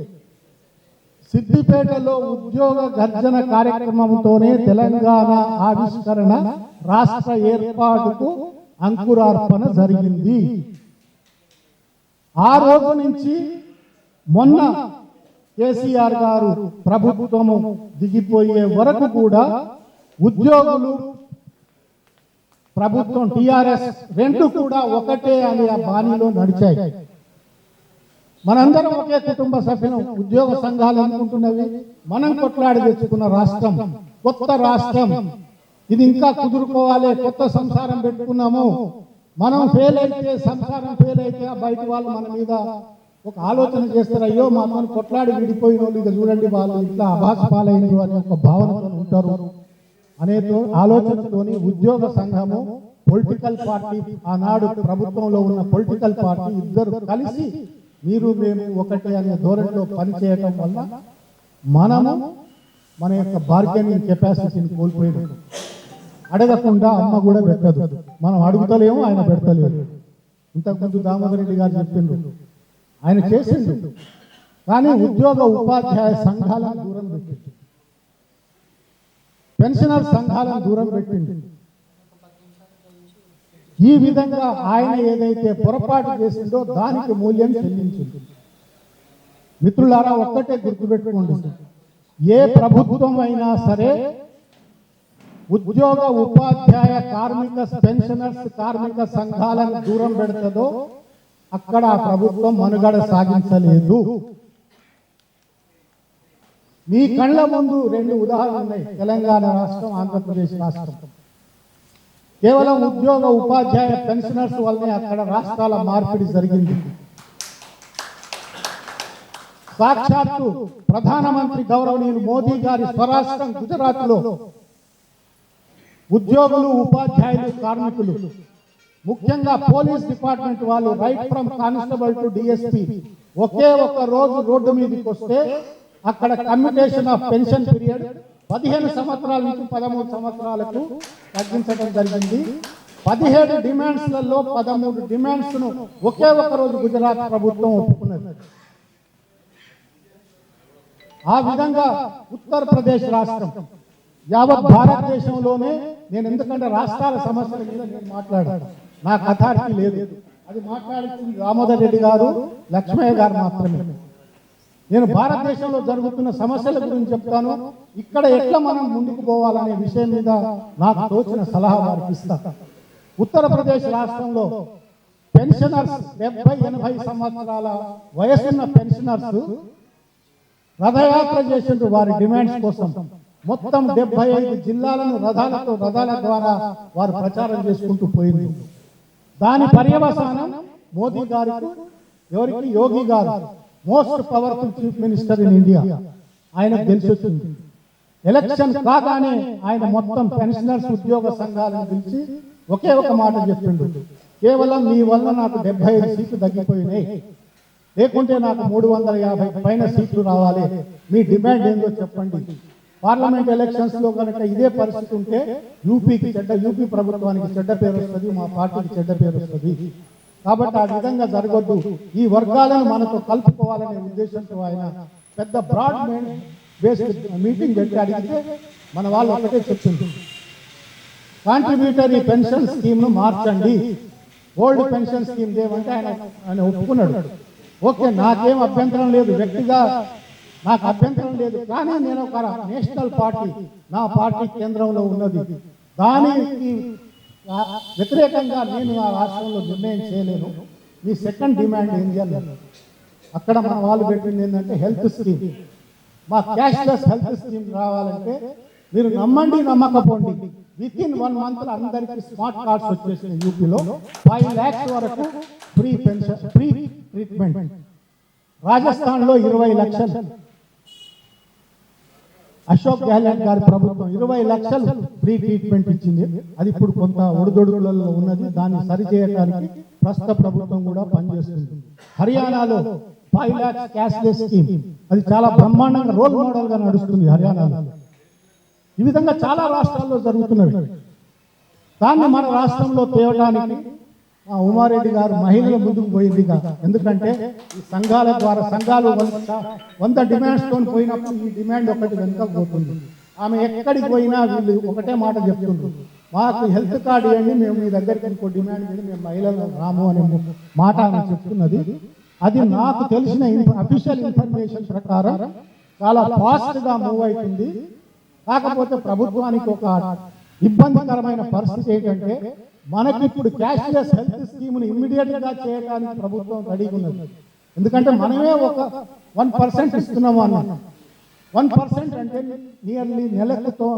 సిద్దిపేటలో ఉద్యోగ గర్జన కార్యక్రమంతోనే తెలంగాణ ఆవిష్కరణ, రాష్ట్ర ఏర్పాటుకు అంకురార్పణ జరిగింది. ఆ రోజు నుంచి మొన్న కేసీఆర్ గారు ప్రభుత్వము దిగిపోయే వరకు కూడా ఉద్యోగులు, ప్రభుత్వం, టిఆర్ఎస్ రెండు కూడా ఒకటే అని ఆ బాణీలో నడిచాయి. మనందరం ఒకే కుటుంబ సభ్యులం. ఉద్యోగ సంఘాలు అనుకుంటున్నవి మనం కొట్లాడి తెచ్చుకున్న రాష్ట్రం, కొత్త రాష్ట్రం. ఇది ఇంకా కుదురుకోవాలి. కొత్త సంసారం పెట్టుకున్నాము. మనం ఫెయిల్ అయితే, సంసారం ఫెయిల్ అయితే బయట వాళ్ళు మన మీద ఒక ఆలోచన చేస్తారు, అయ్యో మనం కొట్లాడి విడిపోయిన వాళ్ళు ఇక చూడండి వాళ్ళు ఇట్లా అభాస్ పాలైనరు అనే ఒక భావనతో ఉంటారు అనే ఆలోచనతోని ఉద్యోగ సంఘము, పొలిటికల్ పార్టీ, ఆనాడు ప్రభుత్వంలో ఉన్న పొలిటికల్ పార్టీ ఇద్దరు కలిసి మీరు మేము ఒకటే అనే ధోరణిలో పనిచేయటం వల్ల మనము మన యొక్క బార్గెనింగ్ కెపాసిటీని కోల్పోయాడు. అడగకుండా అమ్మ కూడా పెట్టదు. మనం అడుగుతలేము, ఆయన పెడతలేదు. ఇంతకుముందు దామోదర్ రెడ్డి గారు చెప్పిండ్రు, ఆయన చేసిండు. కానీ ఉద్యోగ ఉపాధ్యాయ సంఘాలను దూరం పెట్టిండు, పెన్షనర్ సంఘాలను దూరం పెట్టిండు. ఈ విధంగా ఆయన ఏదైతే పొరపాటు చేసిందో దానికి మూల్యం చెల్లించింది. మిత్రులారా, ఒక్కటే గుర్తుపెట్టుకోండి, ఏ ప్రభుత్వం అయినా సరే ఉద్యోగ ఉపాధ్యాయ కార్మిక పెన్షనర్స్ కార్మిక సంఘాలను దూరం పెడుతుందో అక్కడ ఆ ప్రభుత్వం మనుగడ సాగించలేదు. మీ కళ్ళ ముందు రెండు ఉదాహరణలు ఉన్నాయి. తెలంగాణ రాష్ట్రం, ఆంధ్రప్రదేశ్ రాష్ట్రం. కేవలం ఉద్యోగ ఉపాధ్యాయ పెన్షనర్స్ వల్లనే అక్కడ రాష్ట్రాల మార్పిడి జరిగింది. సాక్షాత్తు ప్రధానమంత్రి గౌరవనీయులు మోదీ గారి స్వరాష్ట్రం గుజరాత్ లో ఉద్యోగులు, ఉపాధ్యాయులు, కార్మికులు ముఖ్యంగా పోలీస్ డిపార్ట్మెంట్ వాళ్ళు right from constable to DSP ఒకే ఒక రోజు రోడ్డు మీదకి వస్తే అక్కడ కమ్యూటేషన్ ఆఫ్ పెన్షన్ పీరియడ్ 15 సంవత్సరాల నుంచి 13 సంవత్సరాలకు తగ్గించడం జరిగింది. 17 డిమాండ్స్లలో 13 డిమాండ్స్ను ఒకే ఒక రోజు గుజరాత్ ప్రభుత్వం ఒప్పుకున్నది. ఆ విధంగా ఉత్తరప్రదేశ్ రాష్ట్రం యావత్ భారతదేశంలోనే, నేను ఎందుకంటే రాష్ట్రాల సమస్యల మీద నేను మాట్లాడాను, నాకు అథారిటీ లేదు, అది మాట్లాడుతుంది దామోదర్ రెడ్డి గారు, లక్ష్మయ్య గారు మాత్రమే. నేను భారతదేశంలో జరుగుతున్న సమస్యల గురించి చెప్తాను, ఇక్కడ ఎట్లా మనం ముందుకు పోవాలనే విషయం మీద నాకు తోచిన సలహా వారికి ఇస్తా. ఉత్తరప్రదేశ్ రాష్ట్రంలో పెన్షనర్స్ 70-80 సంవత్సరాల వయసున్న పెన్షనర్స్ రథయాత్ర చేసిండ్రు వారి డిమాండ్స్ కోసం. మొత్తం 75 జిల్లాలను రథాల ద్వారా వారు ప్రచారం చేసుకుంటూ పోయింది. దాని పర్యవసానం మోదీ గారికి, ఎవరికి, యోగి గారు, most powerful chief minister in India, ఆయనకు తెలిసి వచ్చింది. ఎలక్షన్ కాగానే ఆయన మొత్తం పెన్షనర్స్ ఉద్యోగ సంఘాలను పిలిచి ఒకే ఒక మాట చెప్పిండు, కేవలం మీ వల్ల నాకు 75 సీట్లు తగ్గిపోయినాయి, లేకుంటే నాకు 350 పైన సీట్లు రావాలి, మీ డిమాండ్ ఏందో చెప్పండి. పార్లమెంట్ ఎలక్షన్స్ లో కనుక ఇదే పరిస్థితి ఉంటే యూపీ ప్రభుత్వానికి చెడ్డ పేరు వస్తుంది, మా పార్టీకి చెడ్డ పేరు వస్తుంది. కాబట్టి ఆ విధంగా జరగొద్దు, ఈ వర్గాలను మనతో కలుపుకోవాలనే ఉద్దేశంతో ఆయన పెద్ద బ్రాడ్ బేస్డ్ మీటింగ్ పెట్టి అడిగితే మన వాళ్ళు ఒకటే చెప్తుంది, కాంట్రిబ్యూటరీ పెన్షన్ స్కీమ్ ను మార్చండి, ఓల్డ్ పెన్షన్ స్కీమ్ ఏమంటే ఆయన ఒప్పుకున్నాడు. ఓకే, నాకేం అభ్యంతరం లేదు, వ్యక్తిగా నాకు అభ్యంతరం లేదు, కానీ నేను ఒక నేషనల్ పార్టీ, నా పార్టీ కేంద్రంలో ఉన్నది, దానికి వ్యతిరేకంగా నేను ఆ రాష్ట్రంలో నిర్ణయం చేయలేను, మీ సెకండ్ డిమాండ్ ఏం చేయాలి. అక్కడ మన వాళ్ళు పెట్టింది ఏంటంటే హెల్త్ స్కీమ్, మా క్యాష్లెస్ హెల్త్ స్కీమ్ రావాలంటే మీరు నమ్మండి నమ్మకపోండి, విత్ ఇన్ 1 month అందరికీ స్మార్ట్ కార్డ్స్ వచ్చేసినాయి. యూపీలో 5 lakhs వరకు ఫ్రీ పెన్షన్, ఫ్రీ ట్రీట్మెంట్. రాజస్థాన్లో 20 లక్షలు, అశోక్ గెహ్లోట్ గారి ప్రభుత్వం 20 లక్షలు ఫ్రీ ట్రీట్మెంట్ ఇచ్చింది. అది ఇప్పుడు కొంత ఒడిదొడుకులలో ఉన్నది, దాన్ని సరిచేయడానికి ప్రస్తుత ప్రభుత్వం కూడా పనిచేస్తుంది. హర్యానాలో 5 lakhs క్యాష్లెస్ స్కీమ్, అది చాలా బ్రహ్మాండంగా రోల్ మోడల్ గా నడుస్తుంది హర్యానాలో. ఈ విధంగా చాలా రాష్ట్రాల్లో జరుగుతున్నవి. దాన్ని మన రాష్ట్రంలో తేవడానికి ఉమారెడ్డి గారు మహిళల ముందుకు పోయింది. ఎందుకంటే ఈ సంఘాల ద్వారా, సంఘాలు 100 డిమాండ్స్ తో పోయినప్పుడు ఈ డిమాండ్ ఒకటి వెనుక పోతుంది. ఆమె ఎక్కడికి పోయినా వీళ్ళు ఒకటే మాట చెప్తుండ్రు, మాకు హెల్త్ కార్డు ఇవ్వండి, మేము మీ దగ్గరికి ఇంకో డిమాండ్ మీద మేము మహిళలు రాము అనే మాట ఆమె చెప్తున్నది. అది నాకు తెలిసిన అఫీషియల్ ఇన్ఫర్మేషన్ ప్రకారం చాలా ఫాస్ట్ గా మూవ్ అవుతుంది. కాకపోతే ప్రభుత్వానికి ఒక ఇబ్బందికరమైన పరిస్థితి ఏంటంటే, మనకి ఇప్పుడు క్యాష్లెస్ హెల్త్ స్కీమ్ని ఇమ్మీడియట్ గా చేయడానికి ప్రభుత్వం రెడీగా ఉన్నది. ఎందుకంటే మనమే ఒక 1% ఇస్తున్నాము అన్నాం. 1% అంటే నియర్లీ నెలకు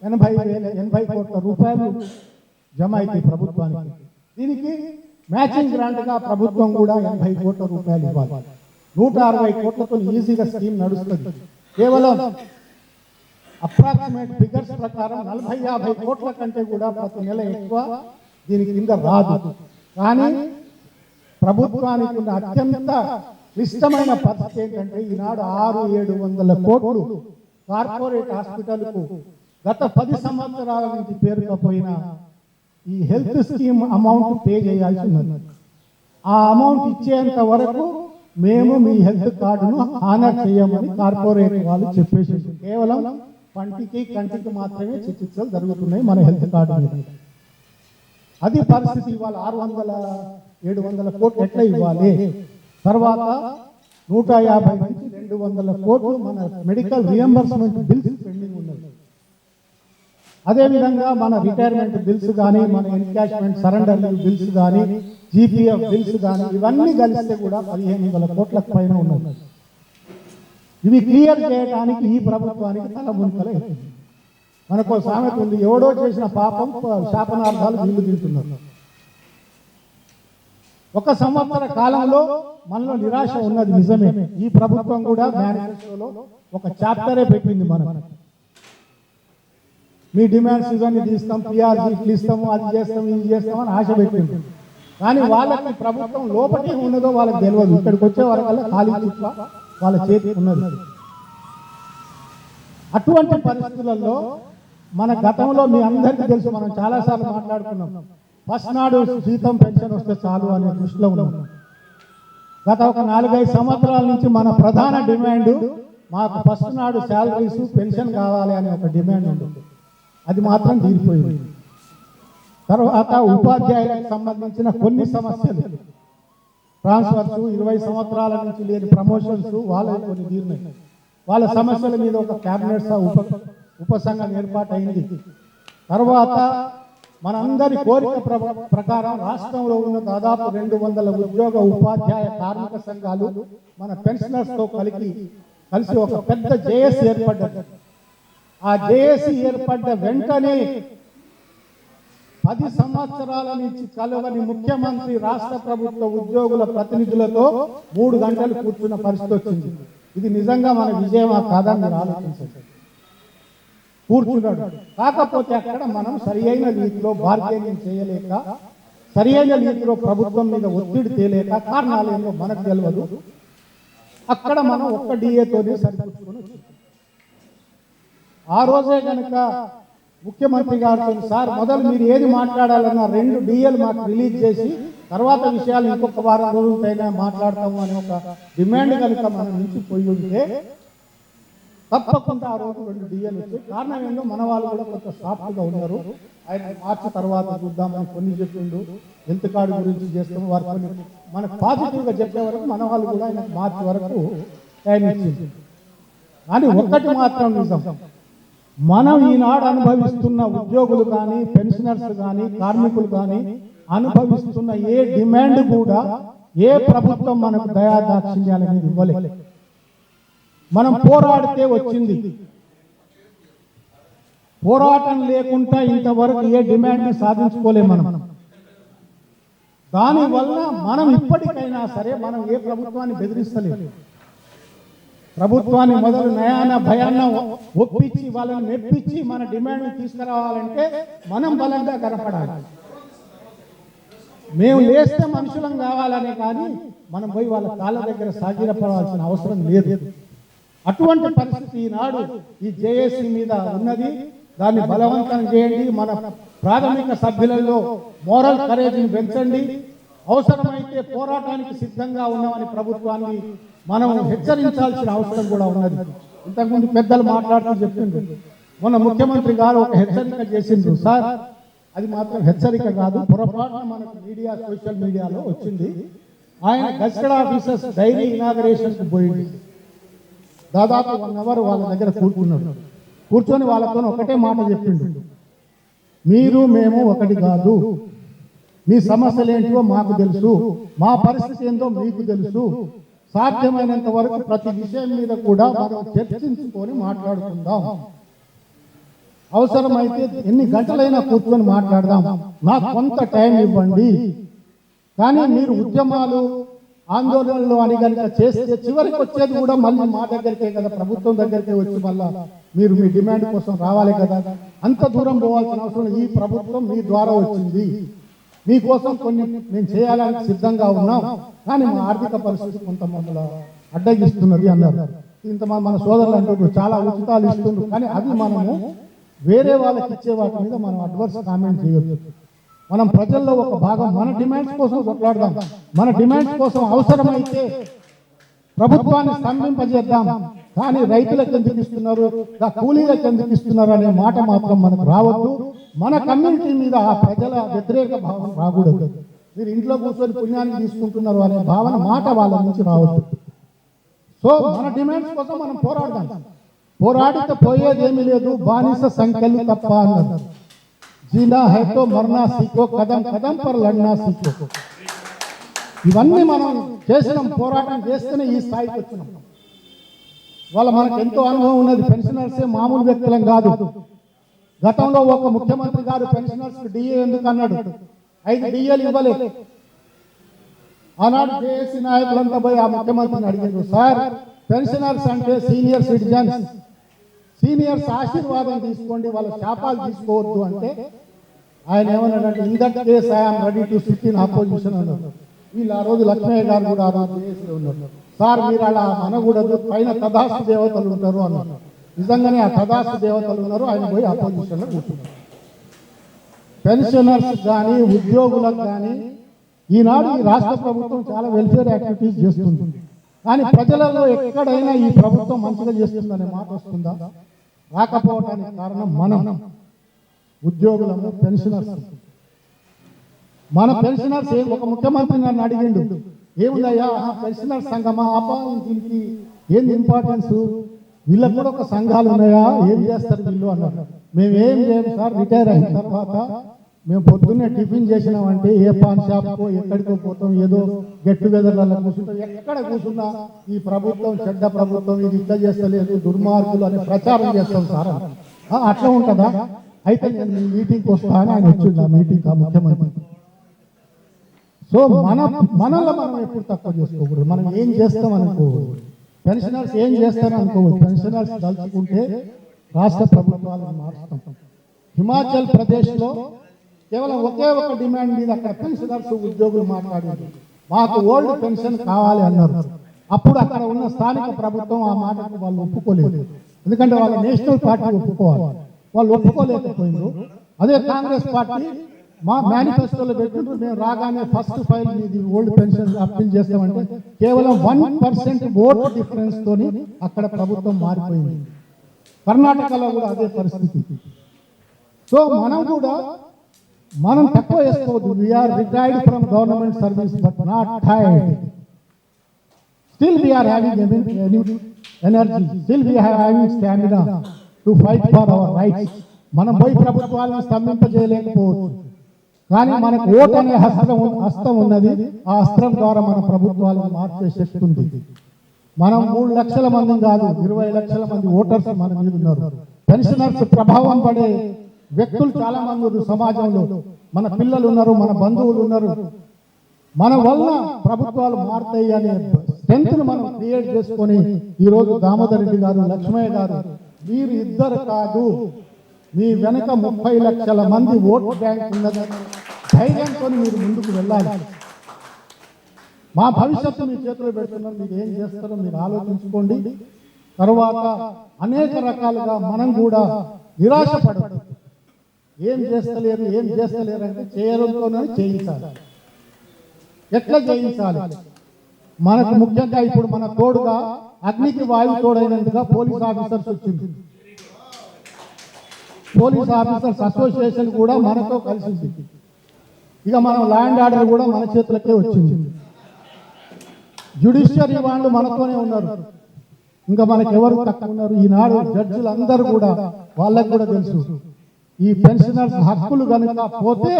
80 కోట్ల రూపాయలు జమ అవుతాయి ప్రభుత్వానికి. దీనికి మ్యాచింగ్ గ్రాంట్ గా ప్రభుత్వం కూడా 80 కోట్ల రూపాయలు ఇవ్వాలి. 160 కోట్లతో ఈజీగా స్కీమ్ నడుస్తుంది. కేవలం అప్రాక్సిమేట్ ఫిగర్స్ ప్రకారం 40-50 కోట్ల కంటే కూడా ప్రతి నెల ఎక్కువ దీని కింద రాదు. కానీ ప్రభుత్వానికి ఉన్న అత్యంత క్లిష్టమైన పరిస్థితి ఏంటంటే, ఈనాడు 600-700 కోట్లు కార్పొరేట్ హాస్పిటల్కు గత 10 సంవత్సరాల నుంచి పేరుకపోయిన ఈ హెల్త్ స్కీమ్ అమౌంట్ పే చేయాల్సి ఉన్నది. ఆ అమౌంట్ ఇచ్చేంత వరకు మేము మీ హెల్త్ కార్డును ఆనర్ చేయమని కార్పొరేట్ వాళ్ళు చెప్పేసి, కేవలం పంటికి కంటికి మాత్రమే చికిత్సలు జరుగుతున్నాయి మన హెల్త్ కార్డు మీద. అది పరిస్థితి. ఇవాళ 600-700 కోట్లు ఎట్లా ఇవ్వాలి? తర్వాత 150 నుంచి 200 కోట్లు మన మెడికల్ రియంబర్స్మెంట్ బిల్స్ పెండింగ్ ఉన్నది. అదేవిధంగా మన రిటైర్మెంట్ బిల్స్ కానీ, మన ఎన్కాష్మెంట్ సరెండర్ బిల్స్ కానీ, జీపీఎఫ్ బిల్స్ కానీ, ఇవన్నీ కలిస్తే కూడా 1500 కోట్ల పైన ఉన్నది. ఇవి క్లియర్ చేయడానికి ఈ ప్రభుత్వానికి తల మునికలే. మనకు సామెత ఉంది, ఎవడో చేసిన పాపం శాపనార్థాలు వీళ్ళు తింటున్నారు. 1 సంవత్సర కాలంలో మనలో నిరాశ ఉన్నది నిజమే. ఈ ప్రభుత్వం కూడా మేనిఫెస్టోలో ఒక చాప్టరే పెట్టింది. మీ డిమాండ్స్ ఇవన్నీ తీస్తాం, పిఆర్జీ ఇట్లు ఇస్తాము, అది చేస్తాము, ఇది చేస్తామని ఆశ పెట్టింది. కానీ వాళ్ళకి ప్రభుత్వం లోపలి ఉన్నదో వాళ్ళకి తెలియదు. ఇక్కడికి వచ్చే వరకల్లా ఖాళీ చుట్ల వాళ్ళ చేతికి ఉన్నది. అటువంటి పరిస్థితులలో మన గతంలో మీ అందరికీ తెలుసు, మనం చాలాసార్లు మాట్లాడుకున్నాం. ఫస్ట్ నాడు జీతం పెన్షన్ వస్తే చాలు అనే దృష్టిలో ఉన్నాం. గత ఒక 4-5 సంవత్సరాల నుంచి మన ప్రధాన డిమాండ్ మాకు ఫస్ట్ నాడు శాలరీస్ పెన్షన్ కావాలి అనే ఒక డిమాండ్ ఉంటుంది. అది మాత్రం తీరిపోయింది. తర్వాత ఉపాధ్యాయులకు సంబంధించిన కొన్ని సమస్యలు, ట్రాన్స్ఫర్స్, 20 సంవత్సరాల నుంచి లేని ప్రమోషన్స్, వాళ్ళ కొన్ని తీరినాయి. వాళ్ళ సమస్యల మీద ఒక క్యాబినెట్ ఉపసంఘం ఏర్పాటైంది. తర్వాత మనందరి కోరిక ప్రకారం రాష్ట్రంలో ఉన్న దాదాపు 200 ఉద్యోగ ఉపాధ్యాయ కార్మిక సంఘాలు మన పెన్షనర్స్తో కలిసి ఒక పెద్ద జేఏసీ ఏర్పడ్డది. ఆ జేఏసీ ఏర్పడ్డ వెంటనే 10 సంవత్సరాల నుంచి కలవని ముఖ్యమంత్రి రాష్ట్ర ప్రభుత్వ ఉద్యోగుల ప్రతినిధులతో 3 గంటలు కూర్చున్న పరిస్థితి వచ్చింది. ఇది నిజంగా మన విజయమా కాదా మీరు ఆలోచించండి. కూర్చున్నాడు. కాకపోతే అక్కడ మనం సరి అయిన రీతిలో బార్గెనింగ్ చేయలేక, సరి అయిన రీతిలో ప్రభుత్వం మీద ఒత్తిడి తేలేక, కారణాలు ఏంటో మనకు తెలియదు. అక్కడ మనం ఒక్క డిఏతోనే సరిపుచ్చుకొని ఆ రోజే కనుక ముఖ్యమంత్రి గారితో, సార్ మొదలు మీరు ఏది మాట్లాడాలన్నా 2 డిఏలు మాకు రిలీజ్ చేసి తర్వాత విషయాలు ఇంకొక వారం రోజులైనా మాట్లాడతాము అని ఒక డిమాండ్ కనుక మనం నుంచి పోయి ఉంటే తప్పకుండా ఆ రోజు 2 డిఏలు వచ్చాయి. కారణం ఏంటో మన వాళ్ళు కూడా కొంత సాఫ్ట్గా ఉన్నారు. ఆయన మార్చి తర్వాత చూద్దామని కొన్ని చెప్పిండు, హెల్త్ కార్డు గురించి చేస్తాము, వారు కొన్ని మనకు పాజిటివ్గా చెప్పే వరకు మన వాళ్ళు కూడా ఆయన మార్చి వరకు టైం ఇచ్చింది. కానీ ఒక్కటి మాత్రం నిజం, మనం ఈనాడు అనుభవిస్తున్న ఉద్యోగులు కానీ, పెన్షనర్స్ కానీ, కార్మికులు కానీ అనుభవిస్తున్న ఏ డిమాండ్ కూడా ఏ ప్రభుత్వం మనకు దయాదాక్షిణ్యాలని ఇవ్వలేదు. మనం పోరాడితే వచ్చింది. పోరాటం లేకుండా ఇంతవరకు ఏ డిమాండ్ సాధించుకోలేము మనం. దానివల్ల మనం ఇప్పటికైనా సరే మనం ఏ ప్రభుత్వాన్ని బెదిరిస్తలేదు. ప్రభుత్వాన్ని మొదలు నయాన భయాన్న ఒప్పించి వాళ్ళని మెప్పించి మన డిమాండ్ తీసుకురావాలంటే మనం బలంగా కనపడాలి. మేము లేస్తే మనుషులం కావాలనే కానీ మనం పోయి వాళ్ళ కాళ్ళ దగ్గర సాగిరపడాల్సిన అవసరం లేదు. అటువంటి పరిస్థితి ఈనాడు ఈ జేఏసీ మీద ఉన్నది. దాన్ని బలవంతం చేయండి. మన ప్రాథమిక సభ్యులలో మోరల్ కరేజ్ని పెంచండి. అవసరమైతే పోరాటానికి సిద్ధంగా ఉన్నామని ప్రభుత్వాన్ని మనం హెచ్చరించాల్సిన అవసరం కూడా ఉన్నది. ఇంతకుముందు పెద్దలు మాట్లాడుతూ చెప్పిండ్రు, మొన్న ముఖ్యమంత్రి గారు ఒక హెచ్చరిక చేసిండ్రు. సార్ అది మాత్రం హెచ్చరిక కాదు, పొరపాటున మనకు మీడియా, సోషల్ మీడియాలో వచ్చింది. ఆయన గెస్టెడ్ ఆఫీసర్స్ డైరీ ఇనాగరేషన్కి పోయింది. దాదాపు 1 అవర్ వాళ్ళ దగ్గర కూర్చున్నాడు. కూర్చొని వాళ్ళతో ఒకటే మాట చెప్పిండు, మీరు మేము ఒకటి కాదు, మీ సమస్యలు ఏంటో మాకు తెలుసు, మా పరిస్థితి ఏందో మీకు తెలుసు, సాధ్యమైనంత వరకు ప్రతి విషయం మీద కూడా మనం చర్చించుకొని మాట్లాడుకుందాం, అవసరమైతే ఎన్ని గంటలైనా కూర్చొని మాట్లాడదాం, నాకు కొంత టైం ఇవ్వండి. కానీ మీరు ఉద్యమాలు, ఆందోళనలు అని కనుక చేస్తే చివరికి వచ్చేది కూడా మళ్ళీ మా దగ్గరికే కదా, ప్రభుత్వం దగ్గరికే వచ్చి మళ్ళా మీరు మీ డిమాండ్ కోసం రావాలి కదా. అంత దూరం పోవాల్సిన అవసరం. ఈ ప్రభుత్వం మీ ద్వారా వచ్చింది, మీకోసం కొన్ని మేము చేయాలని సిద్ధంగా ఉన్నాం, కానీ మా ఆర్థిక పరిస్థితి కొంత మమ్మల్ని అడ్డగిస్తున్నది అన్నారు. ఇంతమంది మన సోదరులు అంటున్నారు చాలా ఉచితాలు ఇస్తున్నారు, కానీ అది మనము వేరే వాళ్ళకి ఇచ్చే వాటి మీద మనం అడ్వర్స్ కామెంట్ చేయొచ్చు. మనం ప్రజల్లో ఒక భాగం, మన డిమాండ్స్ కోసం కొట్లాడదాం, మన డిమాండ్స్ కోసం అవసరమైతే ప్రభుత్వాన్ని స్తంభింపజేద్దాం. కానీ రైతులకు ఎందుకు ఇస్తున్నారు, కూలీలకు ఎందుకు ఇస్తున్నారు అనే మాట మాత్రం మనకు రావద్దు. మన కమ్యూనిటీ మీద ఆ ప్రజల వ్యతిరేక భావన రాకూడదు. మీరు ఇంట్లో కూర్చొని పుణ్యాన్ని తీసుకుంటున్నారు అనే భావన మాట వాళ్ళ నుంచి రావద్దు. సో మన డిమాండ్స్ కోసం మనం పోరాడదాం. పోరాడితే పోయేదేమీ లేదు, బానిస సంఖ్యలు తప్ప అన్నారు. జీనా హై తో మర్నా సీకో, కదం కదం పర్ లడ్నా సీకో. ఇవన్నీ మనం చేసినాం, పోరాటం చేస్తేనే ఈ స్థాయికి వచ్చినాం. వాళ్ళ మనకు ఎంతో అనుభవం ఉన్నది. పెన్షనర్సే మామూలు వ్యక్తులం కాదు. గతంలో ఒక ముఖ్యమంత్రి గారు పెన్షనర్స్ డిఏ ఎందుకు అన్నాడు, 5 డిఏలు ఇవ్వలేదు. ఆనాడు జేఏసీ నాయకులంతా పోయి ఆ ముఖ్యమంత్రిని అడిగారు, సార్ పెన్షనర్స్ అంటే సీనియర్ సిటిజన్స్, సీనియర్స్ ఆశీర్వాదం తీసుకోండి, వాళ్ళ శాపాలు తీసుకోవద్దు అంటే ఆయన ఏమన్నాడంటే in that case I'm ready to SIT in opposition అన్నారు. వీళ్ళు ఆ రోజు లక్ష్మయ్య గారు కూడా ఆ రోజు చేసి ఉన్నారు. సార్ మీరు అలా అనకూడదు, పైన తదాస్తు దేవతలు ఉంటారు అన్నారు. నిజంగానే ఆ తదాస్తు దేవతలు ఉన్నారు. ఆయన పోయి అపోజిషన్లో కూర్చున్నారు. పెన్షనర్స్ కానీ ఉద్యోగులకు కానీ ఈనాడు ఈ రాష్ట్ర ప్రభుత్వం చాలా వెల్ఫేర్ యాక్టివిటీస్ చేస్తుంది. కానీ ప్రజలలో ఎక్కడైనా ఈ ప్రభుత్వం మంచిగా చేస్తుందనే మాట వస్తుందా? రాకపోవడానికి కారణం మనం ఉద్యోగులము, పెన్షనర్స్. మన పెన్షనర్స్ ఒక ముఖ్యమంత్రి నన్ను అడిగిండు, ఏముందయ్యా పెన్షనర్ సంఘమా, అబ్బా దీనికి ఏంది ఇంపార్టెన్స్, వీళ్ళకి కూడా ఒక సంఘాలు ఉన్నాయా, ఏం చేస్తారు వీళ్ళు అన్నారు. మేము ఏం చేయము సార్, రిటైర్ అయిన తర్వాత మేము పొద్దున్నే టిఫిన్ చేసినామంటే ఏ పాన్ షాప్కో ఎక్కడికో పోతాం, ఏదో గెట్ టుగెదర్లలో కూర్చుంటాం. ఎక్కడ కూర్చున్నా ఈ ప్రభుత్వం చెడ్డ ప్రభుత్వం, ఇది ఇట్లా చేస్తలేదు, దుర్మార్గులు అని ప్రచారం చేస్తాం సార్. అట్లా ఉంటుందా? అయితే నేను మీ మీటింగ్కి వస్తా అని ఆయన వచ్చిండు. ఆ మీటింగ్ ఆ ముఖ్యమంత్రి. సో మనలో మనం ఎప్పుడు తక్కువ చేసుకోకూడదు. మనం ఏం చేస్తాం అనుకోకూడదు. పెన్షనర్స్ ఏం చేస్తారని అనుకోకూడదు. పెన్షనర్స్ తలుచుకుంటే రాష్ట్ర ప్రభుత్వాలను మారుస్తాం. హిమాచల్ ప్రదేశ్లో కేవలం ఒకే ఒక డిమాండ్ మీద అక్కడ పెన్షనర్స్ ఉద్యోగులు మాట్లాడారు, మాకు ఓల్డ్ పెన్షన్ కావాలి అన్నారు. అప్పుడు అక్కడ ఉన్న స్థానిక ప్రభుత్వం ఆ మాటకు వాళ్ళు ఒప్పుకోలేదు. ఎందుకంటే వాళ్ళ నేషనల్ పార్టీ ఒప్పుకోవాలి, వాళ్ళు ఒప్పుకోలేకపోయింది. అదే కాంగ్రెస్ పార్టీ మా మేనిఫెస్టోలో పెట్టిండ్రు, మేము రాగానే ఫస్ట్ ఫైల్ మీది ఓల్డ్ పెన్షన్ అప్పీల్ చేస్తామంటే కేవలం 1% ఓట్ డిఫరెన్స్ తోని అక్కడ ప్రభుత్వం మారిపోయింది. కర్ణాటకలో కూడా అదే పరిస్థితి. సో మనం తక్కువ చేసుకోవద్దు. We are retired from government service but not tired. Still we are having energy, still we are having stamina to fight for our rights. మనం పోయి ప్రభుత్వాలను స్తంభింపజేయలేకపోవచ్చు, కానీ మనకు ఓట్ అనే హస్తం ఉన్నది. ఆ హస్తం ద్వారా మన ప్రభుత్వాలను మార్చే శక్తి ఉంది. మనం 3 లక్షల మంది కాదు, 20 లక్షల మంది ఓటర్స్ మన మీద ఉన్నారు. పెన్షనర్స్ ప్రభావం పడే వ్యక్తులు చాలా మంది ఉన్నారు సమాజంలో. మన పిల్లలు ఉన్నారు, మన బంధువులు ఉన్నారు. మన వల్ల ప్రభుత్వాలు మారుతాయి అనే స్ట్రెంత్ను మనం క్రియేట్ చేసుకొని ఈరోజు దామోదర్ రెడ్డి గారు, లక్ష్మయ్య గారు, మీరు ఇద్దరు కాదు, మీ వెనక 30 లక్షల మంది ఓట్ బ్యాంక్ ఉన్నదని ధైర్యంతో మీరు ముందుకు వెళ్ళాలి. మా భవిష్యత్తు మీ చేతిలో పెడుతున్నాం, మీరు ఏం చేస్తారో మీరు ఆలోచించుకోండి. తర్వాత అనేక రకాలుగా మనం కూడా నిరాశపడదు. ఏం చేస్తలేరు అంటే చేయడంతోనే చేయించాలి. ఎట్లా చేయించాలి? మనకు ముఖ్యంగా ఇప్పుడు మన తోడుగా అగ్నికి వాయు తోడైనందుగా పోలీస్ ఆఫీసర్స్ వచ్చింది. పోలీస్ ఆఫీసర్స్ అసోసియేషన్ కూడా మనతో కలిసింది. ఇక మనం ల్యాండ్ ఆర్డర్ కూడా మన చేతులకే వచ్చింది. జ్యుడిషియరీ వాళ్ళు మనతోనే ఉన్నారు. ఇంకా మనకు ఎవరు తక్కువ ఉన్నారు? ఈనాడు జడ్జిలు అందరూ కూడా వాళ్ళకు కూడా తెలుసు, ఈ పెన్షనర్స్ హక్కులు కనుక పోతే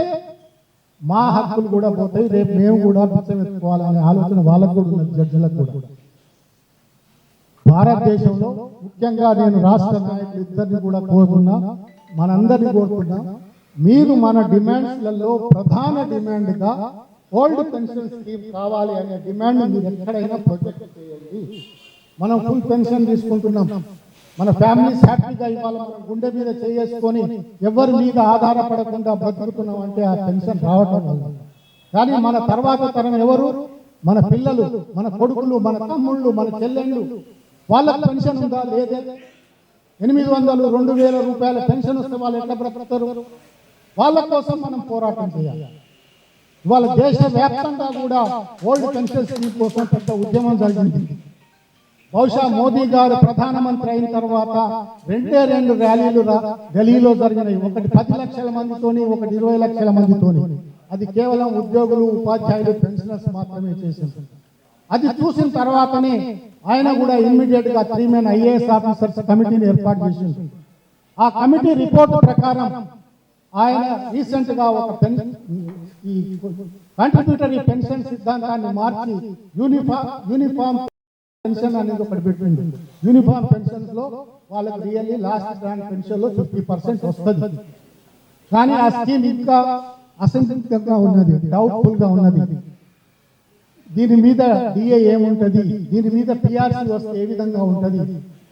మా హక్కులు కూడా పోతాయి, రేపు మేము కూడా బిచ్చం ఎత్తుకోవాలనే ఆలోచన వాళ్ళకు కూడా ఉన్నది, జడ్జిలకు కూడా. భారతదేశంలో ముఖ్యంగా నేను రాష్ట్ర నాయకులు ఇద్దరిని కూడా కోరుతున్నా, మనందరినీ కోరుతున్నా, మీరు మన డిమాండ్స్లలో ప్రధాన డిమాండ్గా ఓల్డ్ పెన్షన్ స్కీమ్ కావాలి అనే డిమాండ్ మీరు ఎక్కడైనా ప్రొజెక్ట్ చేయండి. మనం ఫుల్ పెన్షన్ తీసుకుంటున్నాం, మన ఫ్యామిలీస్ హ్యాపీగా ఇవాళ మనం గుండె మీద చేసుకొని ఎవరి మీద ఆధారపడకుండా బ్రతుకుతున్నాం అంటే ఆ పెన్షన్ రావటం వల్ల. కానీ మన తర్వాత తరం ఎవరు? మన పిల్లలు, మన కొడుకులు, మన తమ్ముళ్ళు, మన చెల్లెళ్ళు, వాళ్ళకి పెన్షన్ ఉందా? లేదే. 800, 2000 రూపాయల పెన్షన్ వస్తే వాళ్ళు ఎట్లా బ్రతుకుతారు? వాళ్ళ కోసం మనం పోరాటం చేయాలి. ఇవాళ దేశవ్యాప్తంగా కూడా ఓల్డ్ పెన్షన్ స్కీమ్ కోసం పెద్ద ఉద్యమం జరిగింది. బహుశా మోదీ గారు ప్రధానమంత్రి అయిన తర్వాత 2 ర్యాలీలు ఢిల్లీలో జరిగినాయి. ఒకటి 10 లక్షల మందితోని, ఒకటి 20 లక్షల మందితోని. అది కేవలం ఉద్యోగులు, ఉపాధ్యాయులు, పెన్షనర్స్ మాత్రమే చేసింది. అది చూసిన తర్వాతనే ఆయన కూడా ఇమ్మీడియట్ గా 3 men IAS ఆఫీసర్స్ కమిటీని ఏర్పాటు చేసింది. ఆ కమిటీ రిపోర్ట్ ప్రకారం ఆయన రీసెంట్ గా ఒక ఈ కాంట్రిబ్యూటరీ పెన్షన్ సిద్ధాంతాన్ని మార్చి యూనిఫామ్ పెన్షన్ అనేది ఒకటి పెట్టింది. యూనిఫామ్ పెన్షన్స్ లో వాళ్ళకి రియల్లీ లాస్ట్ గ్రాండ్ పెన్షన్ లో 50% వస్తుంది. కానీ ఆ స్కీమ్ ఇంకా అసంతృప్తిగా ఉన్నది, డౌట్ఫుల్ గా ఉన్నది. దీని మీద డిఏ ఏముంటది, దీని మీద పిఆర్సీ వస్తే ఏ విధంగా ఉంటది?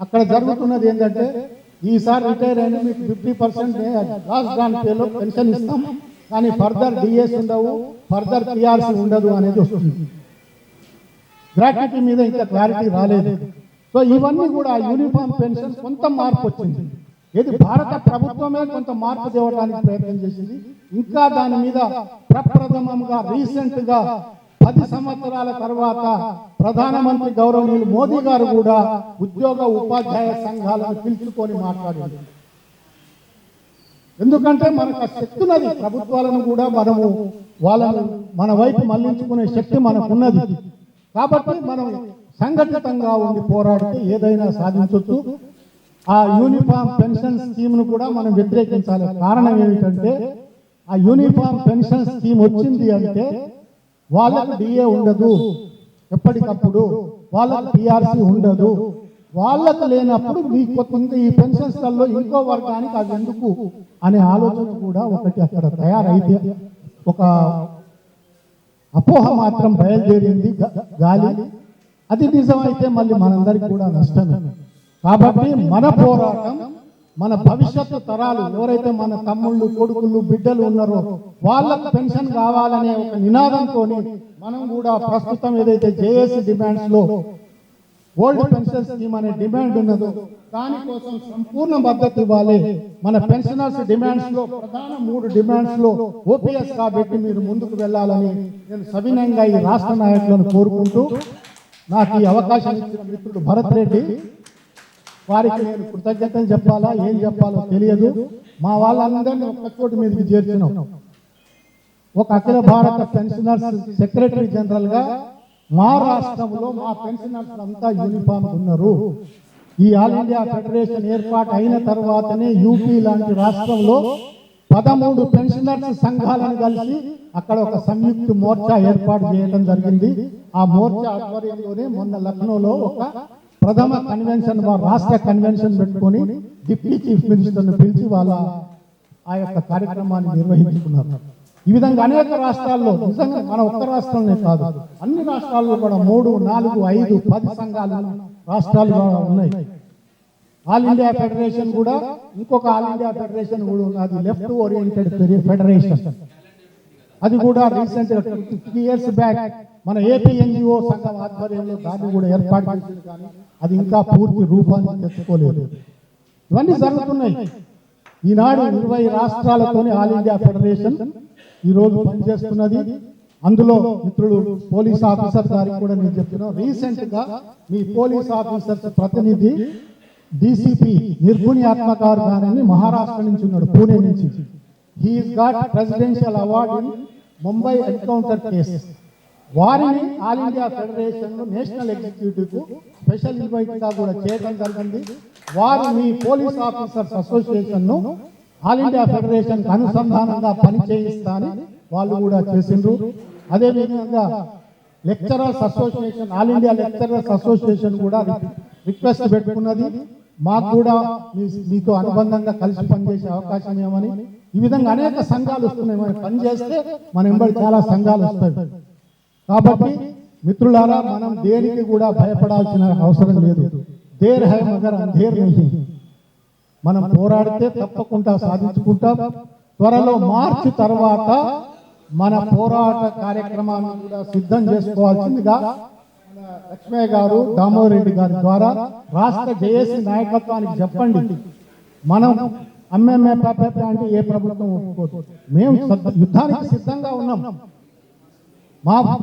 అక్కడ జరుగుతున్నది ఏంటంటే ఈసారి రిటైర్ అయినా మీకు 50% లాస్ట్ దానిలో పెన్షన్ ఇస్తాం, కానీ ఫర్దర్ డిఎస్ ఉండవు, ఫర్దర్ పిఆర్సీ ఉండదు అనేది వస్తుంది. గ్రాట్యుటీ మీద ఇంకా క్లారిటీ రాలేదు. సో ఇవన్నీ కూడా యూనిఫామ్ పెన్షన్ కొంత మార్పు వచ్చింది. ఇది భారత ప్రభుత్వమే కొంత మార్పు తేవడానికి ప్రయత్నం చేసింది. ఇంకా దాని మీద ప్రప్రథమంగా రీసెంట్గా 10 సంవత్సరాల తర్వాత ప్రధానమంత్రి గౌరవనీయులు మోదీ గారు కూడా ఉద్యోగ ఉపాధ్యాయ సంఘాలను పిలుచుకొని మాట్లాడారు. ఎందుకంటే మనకు ఆ శక్తి ఉన్నది, ప్రభుత్వాలను కూడా మనము వాళ్ళను మన వైపు మళ్లించుకునే శక్తి మనకున్నది. కాబట్టి మనం సంఘటితంగా ఉండి పోరాడితే ఏదైనా సాధించవచ్చు. ఆ యూనిఫామ్ పెన్షన్ స్కీమ్ను కూడా మనం వ్యతిరేకించాలి. కారణం ఏమిటంటే ఆ యూనిఫామ్ పెన్షన్ స్కీమ్ వచ్చింది అంటే వాళ్ళకు డిఏ ఉండదు, ఎప్పటికప్పుడు వాళ్ళకు పిఆర్సీ ఉండదు. వాళ్ళకు లేనప్పుడు మీకు ఇంకా ఈ పెన్షన్స్లలో ఇంకో వర్గానికి అది ఎందుకు అనే ఆలోచన కూడా ఒకటి అక్కడ తయారైతే ఒక అపోహ మాత్రం బయలుదేరింది గాలి. అది నిజమైతే మళ్ళీ మనందరికీ కూడా నష్టమే. కాబట్టి మన పోరాటం, మన భవిష్యత్తు తరాలు ఎవరైతే మన తమ్ముళ్ళు, కొడుకులు, బిడ్డలు ఉన్నారో వాళ్ళకు పెన్షన్ కావాలనే ఒక నినాదంతో మనం కూడా ప్రస్తుతం ఏదైతే జేఏసీ డిమాండ్స్ లో ఓల్డ్ పెన్షన్ స్కీమ్ అనే డిమాండ్ ఉన్నదో దానికోసం సంపూర్ణ మద్దతు ఇవ్వాలి. మన పెన్షనర్స్ డిమాండ్స్ లో ప్రధాన 3 డిమాండ్స్ లో ఓపీఎస్ కాబట్టి మీరు ముందుకు వెళ్ళాలని నేను సవినయంగా ఈ రాష్ట్ర నాయకులను కోరుకుంటూ, నాకు ఈ అవకాశం ఇచ్చిన మిత్రుడు భరత్ రెడ్డి వారికి నేను కృతజ్ఞతలు చెప్పాలా ఏం చెప్పాలో తెలియదు. మా వాళ్ళందరినీ ఒక్క చోటు మీదకి చేర్చినాం. ఒక అఖిల భారత పెన్షనర్స్ సెక్రటరీ జనరల్ గా మా రాష్ట్రంలో మా పెన్షనర్స్ అంతా యూనిఫామ్ ఉన్నారు. ఈ ఆల్ ఇండియా ఫెడరేషన్ ఏర్పాటు అయిన తర్వాతనే యూపీ లాంటి రాష్ట్రంలో 13 పెన్షనర్స్ సంఘాలను కలిసి అక్కడ ఒక సంయుక్త మోర్చా ఏర్పాటు చేయడం జరిగింది. ఆ మోర్చా ఆధ్వర్యంలోనే మొన్న లక్నోలో ఒక ప్రథమ కన్వెన్షన్, రాష్ట్ర కన్వెన్షన్ పెట్టుకొని డిప్యూటీ చీఫ్ మినిస్టర్ను పిలిచి వాళ్ళ ఆ యొక్క కార్యక్రమాన్ని నిర్వహించుకున్నారు. ఈ విధంగా అనేక రాష్ట్రాల్లో, నిజంగా మన ఒక్క రాష్ట్రంలో కాదు, అన్ని రాష్ట్రాల్లో కూడా 3, 4, 5, 10 సంఘాలు రాష్ట్రాలు ఉన్నాయి. ఆల్ ఇండియా ఫెడరేషన్ కూడా, ఇంకొక ఆల్ ఇండియా ఫెడరేషన్ కూడా ఉన్నది, లెఫ్ట్ ఓరియంటెడ్ ఫెడరేషన్. అది కూడా రీసెంట్ 2 years బ్యాక్ మన ఏపీ ఎన్జిఓ సంఘం ఆధ్వర్యంలో దాన్ని కూడా ఏర్పాటు చేసింది, కానీ అది ఇంకా పూర్తి రూపాన్ని తెచ్చుకోలేదు. ఇవన్నీ జరుగుతున్నాయి. ఈనాడు 20 రాష్ట్రాలతోనే ఆల్ ఇండియా ఫెడరేషన్ ఈరోజు పనిచేస్తున్నది. అందులో మిత్రుడు పోలీస్ ఆఫీసర్ గారికి కూడా నేను చెప్తున్నాను, రీసెంట్ గా మీ పోలీస్ ఆఫీసర్స్ ప్రతినిధి డీసీపీ నిర్గుణ్యాత్మ గారు గారని మహారాష్ట్ర నుంచి ఉన్నాడు, పూణే నుంచి. He is got presidential award in Mumbai encounter case. వారిని all India federation national executive special invite గా కూడా చేయడం జరిగింది. వారు మీ పోలీస్ ఆఫీసర్స్ అసోసియేషన్ ను ఆల్ ఇండియా ఫెడరేషన్ అనుసంధానంగా పనిచేయిస్తా అని వాళ్ళు కూడా చేసిండ్రు. అదేవిధంగా lecturers association, all India lecturers association కూడా రిక్వెస్ట్ పెట్టుకున్నది, మాకు కూడా మీతో అనుబంధంగా కలిసి పనిచేసే అవకాశం ఏమని. ఈ విధంగా అనేక సంఘాలు వస్తున్నాయి. మనం పనిచేస్తే మన వెంబడి చాలా సంఘాలు వస్తాయి. కాబట్టి మిత్రులారా, మనం దేనికి కూడా భయపడాల్సిన అవసరం లేదు. దేర్ హై మగర్ అంధేర్ నహీ. మనం పోరాడితే తప్పకుండా సాధించుకుంటాం. త్వరలో మార్చి తర్వాత మన పోరాట కార్యక్రమాన్ని కూడా సిద్ధం చేసుకోవాల్సిందిగా లక్ష్మయ్య గారు, దామోదర్ రెడ్డి గారి ద్వారా రాష్ట్ర జేఏసీ నాయకత్వానికి చెప్పండి. మనం అమ్మెమ్మె అంటే ఏ ప్రభుత్వం ఒప్పుకోదు. మేము యుద్ధానికి సిద్ధంగా ఉన్నాం.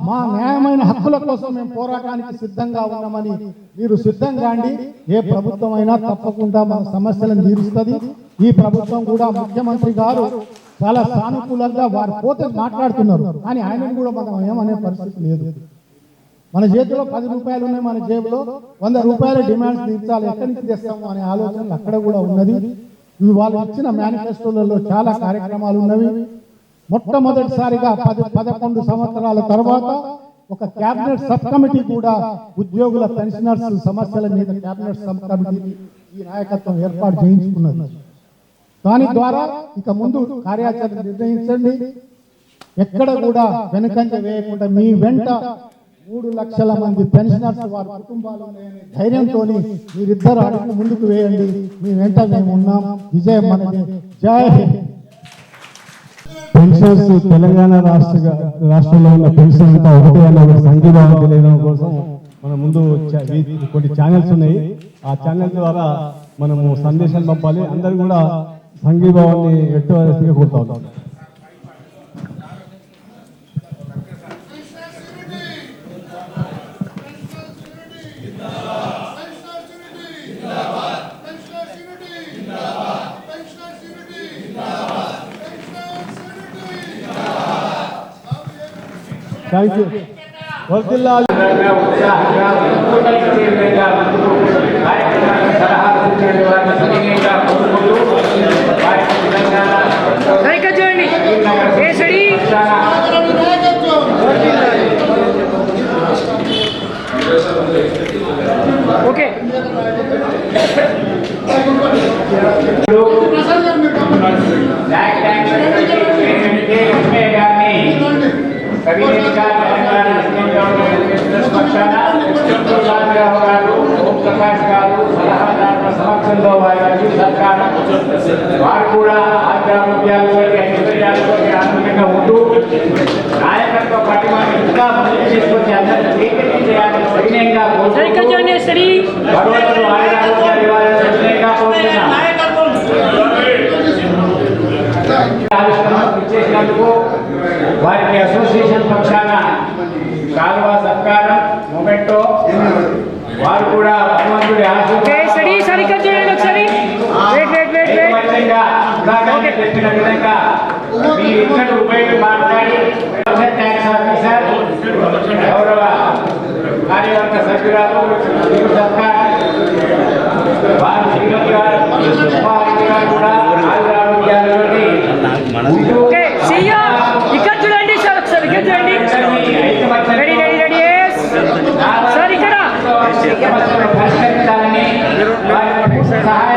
మా న్యాయమైన హక్కుల కోసం మేము పోరాటానికి సిద్ధంగా ఉన్నామని మీరు సిద్ధంగా అండి. ఏ ప్రభుత్వం అయినా తప్పకుండా మన సమస్యలను తీరుస్తుంది. ఈ ప్రభుత్వం కూడా ముఖ్యమంత్రి గారు చాలా సానుకూలంగా వారు పోతే మాట్లాడుతున్నారు, కానీ ఆయనను కూడా మనం ఏమనే పరిస్థితి లేదు. మన చేతిలో 10 రూపాయలు ఉన్నాయి, మన జేబులో 100 రూపాయల డిమాండ్స్ తీర్చాలి, ఎక్కడి నుంచి తెస్తాము అనే ఆలోచనలు అక్కడ కూడా ఉన్నది. ఇవి వాళ్ళు ఇచ్చిన మేనిఫెస్టోలలో చాలా కార్యక్రమాలు ఉన్నవి. మొట్టమొదటిసారిగా 11 సంవత్సరాల తర్వాత ఒక క్యాబినెట్ సబ్ కమిటీ కూడా ఉద్యోగుల పెన్షనర్స్ సమస్యల మీద క్యాబినెట్ సబ్ కమిటీ ఈ నాయకత్వం ఏర్పాటు చేయించుకున్నది. దాని ద్వారా ఇక ముందు కార్యాచరణ నిర్ణయించండి. ఎక్కడ కూడా వెనుకంజ వేయకుండా మీ వెంట 3 లక్షల మంది పెన్షనర్స్ వారి కుటుంబాలు ఉన్నాయనే ధైర్యంతో మీరిద్దరు అడుగు ముందుకు వేయండి. మీ వెంట మేము ఉన్నాం. విజయం మనకి. జై హింద్. పెన్షన్స్ తెలంగాణ రాష్ట్రంలో ఉన్న పెన్షన్ అంతా ఒకటే అన్న ఒక సంఘీభావం తెలియడం కోసం మన ముందు కొన్ని ఛానల్స్ ఉన్నాయి. ఆ ఛానల్ ద్వారా మనము సందేశాలు పంపాలి. అందరూ కూడా సంఘీభావాన్ని వ్యక్తపరిస్తే కోరుతా ఉన్నాం. Thank you. వర్ధిల్లాలి. సరిగ్గా చూడండి. ఏ స్టడీ ఓకే. ప్రకాష్ గారు సలహాదారుల సమక్షంలో వారి సత్కారం. వారు కూడా ఆరోగ్యాలతో ఆనందంగా ఉంటూ నాయకత్వ పట్టిమని ఇంకా ముందుకు తీసుకొచ్చి అందరినీ చైతన్యం చేయాలని సవినయంగా భగవంతుడు ఆరోగ్యాలు ఇవ్వాలని సవినయంగా కోరుతున్నాం. ఇచ్చేసినందుకు వారికి అసోసియేషన్ పక్షాన కాలువ సత్కారం మొమెంటో. వారు కూడా భగవంతుడి చెప్పిన విధంగా మీ ఇద్దరు ఉపయోగ మాట్లాడి ట్యాక్స్ ఆఫీసర్ గౌరవ కార్యవర్గ సభ్యురాలు సత్కారం. వారు శ్రీమతి గారు కూడా ఆరోగ్యాలతోటి ఇక్కడ చూడండి సార్, ఒకసారి ఇక్కడ చూడండి రెడీ రెడీ రెడీ సార్. ఇక్కడ పరిష్కరించాలని సహాయ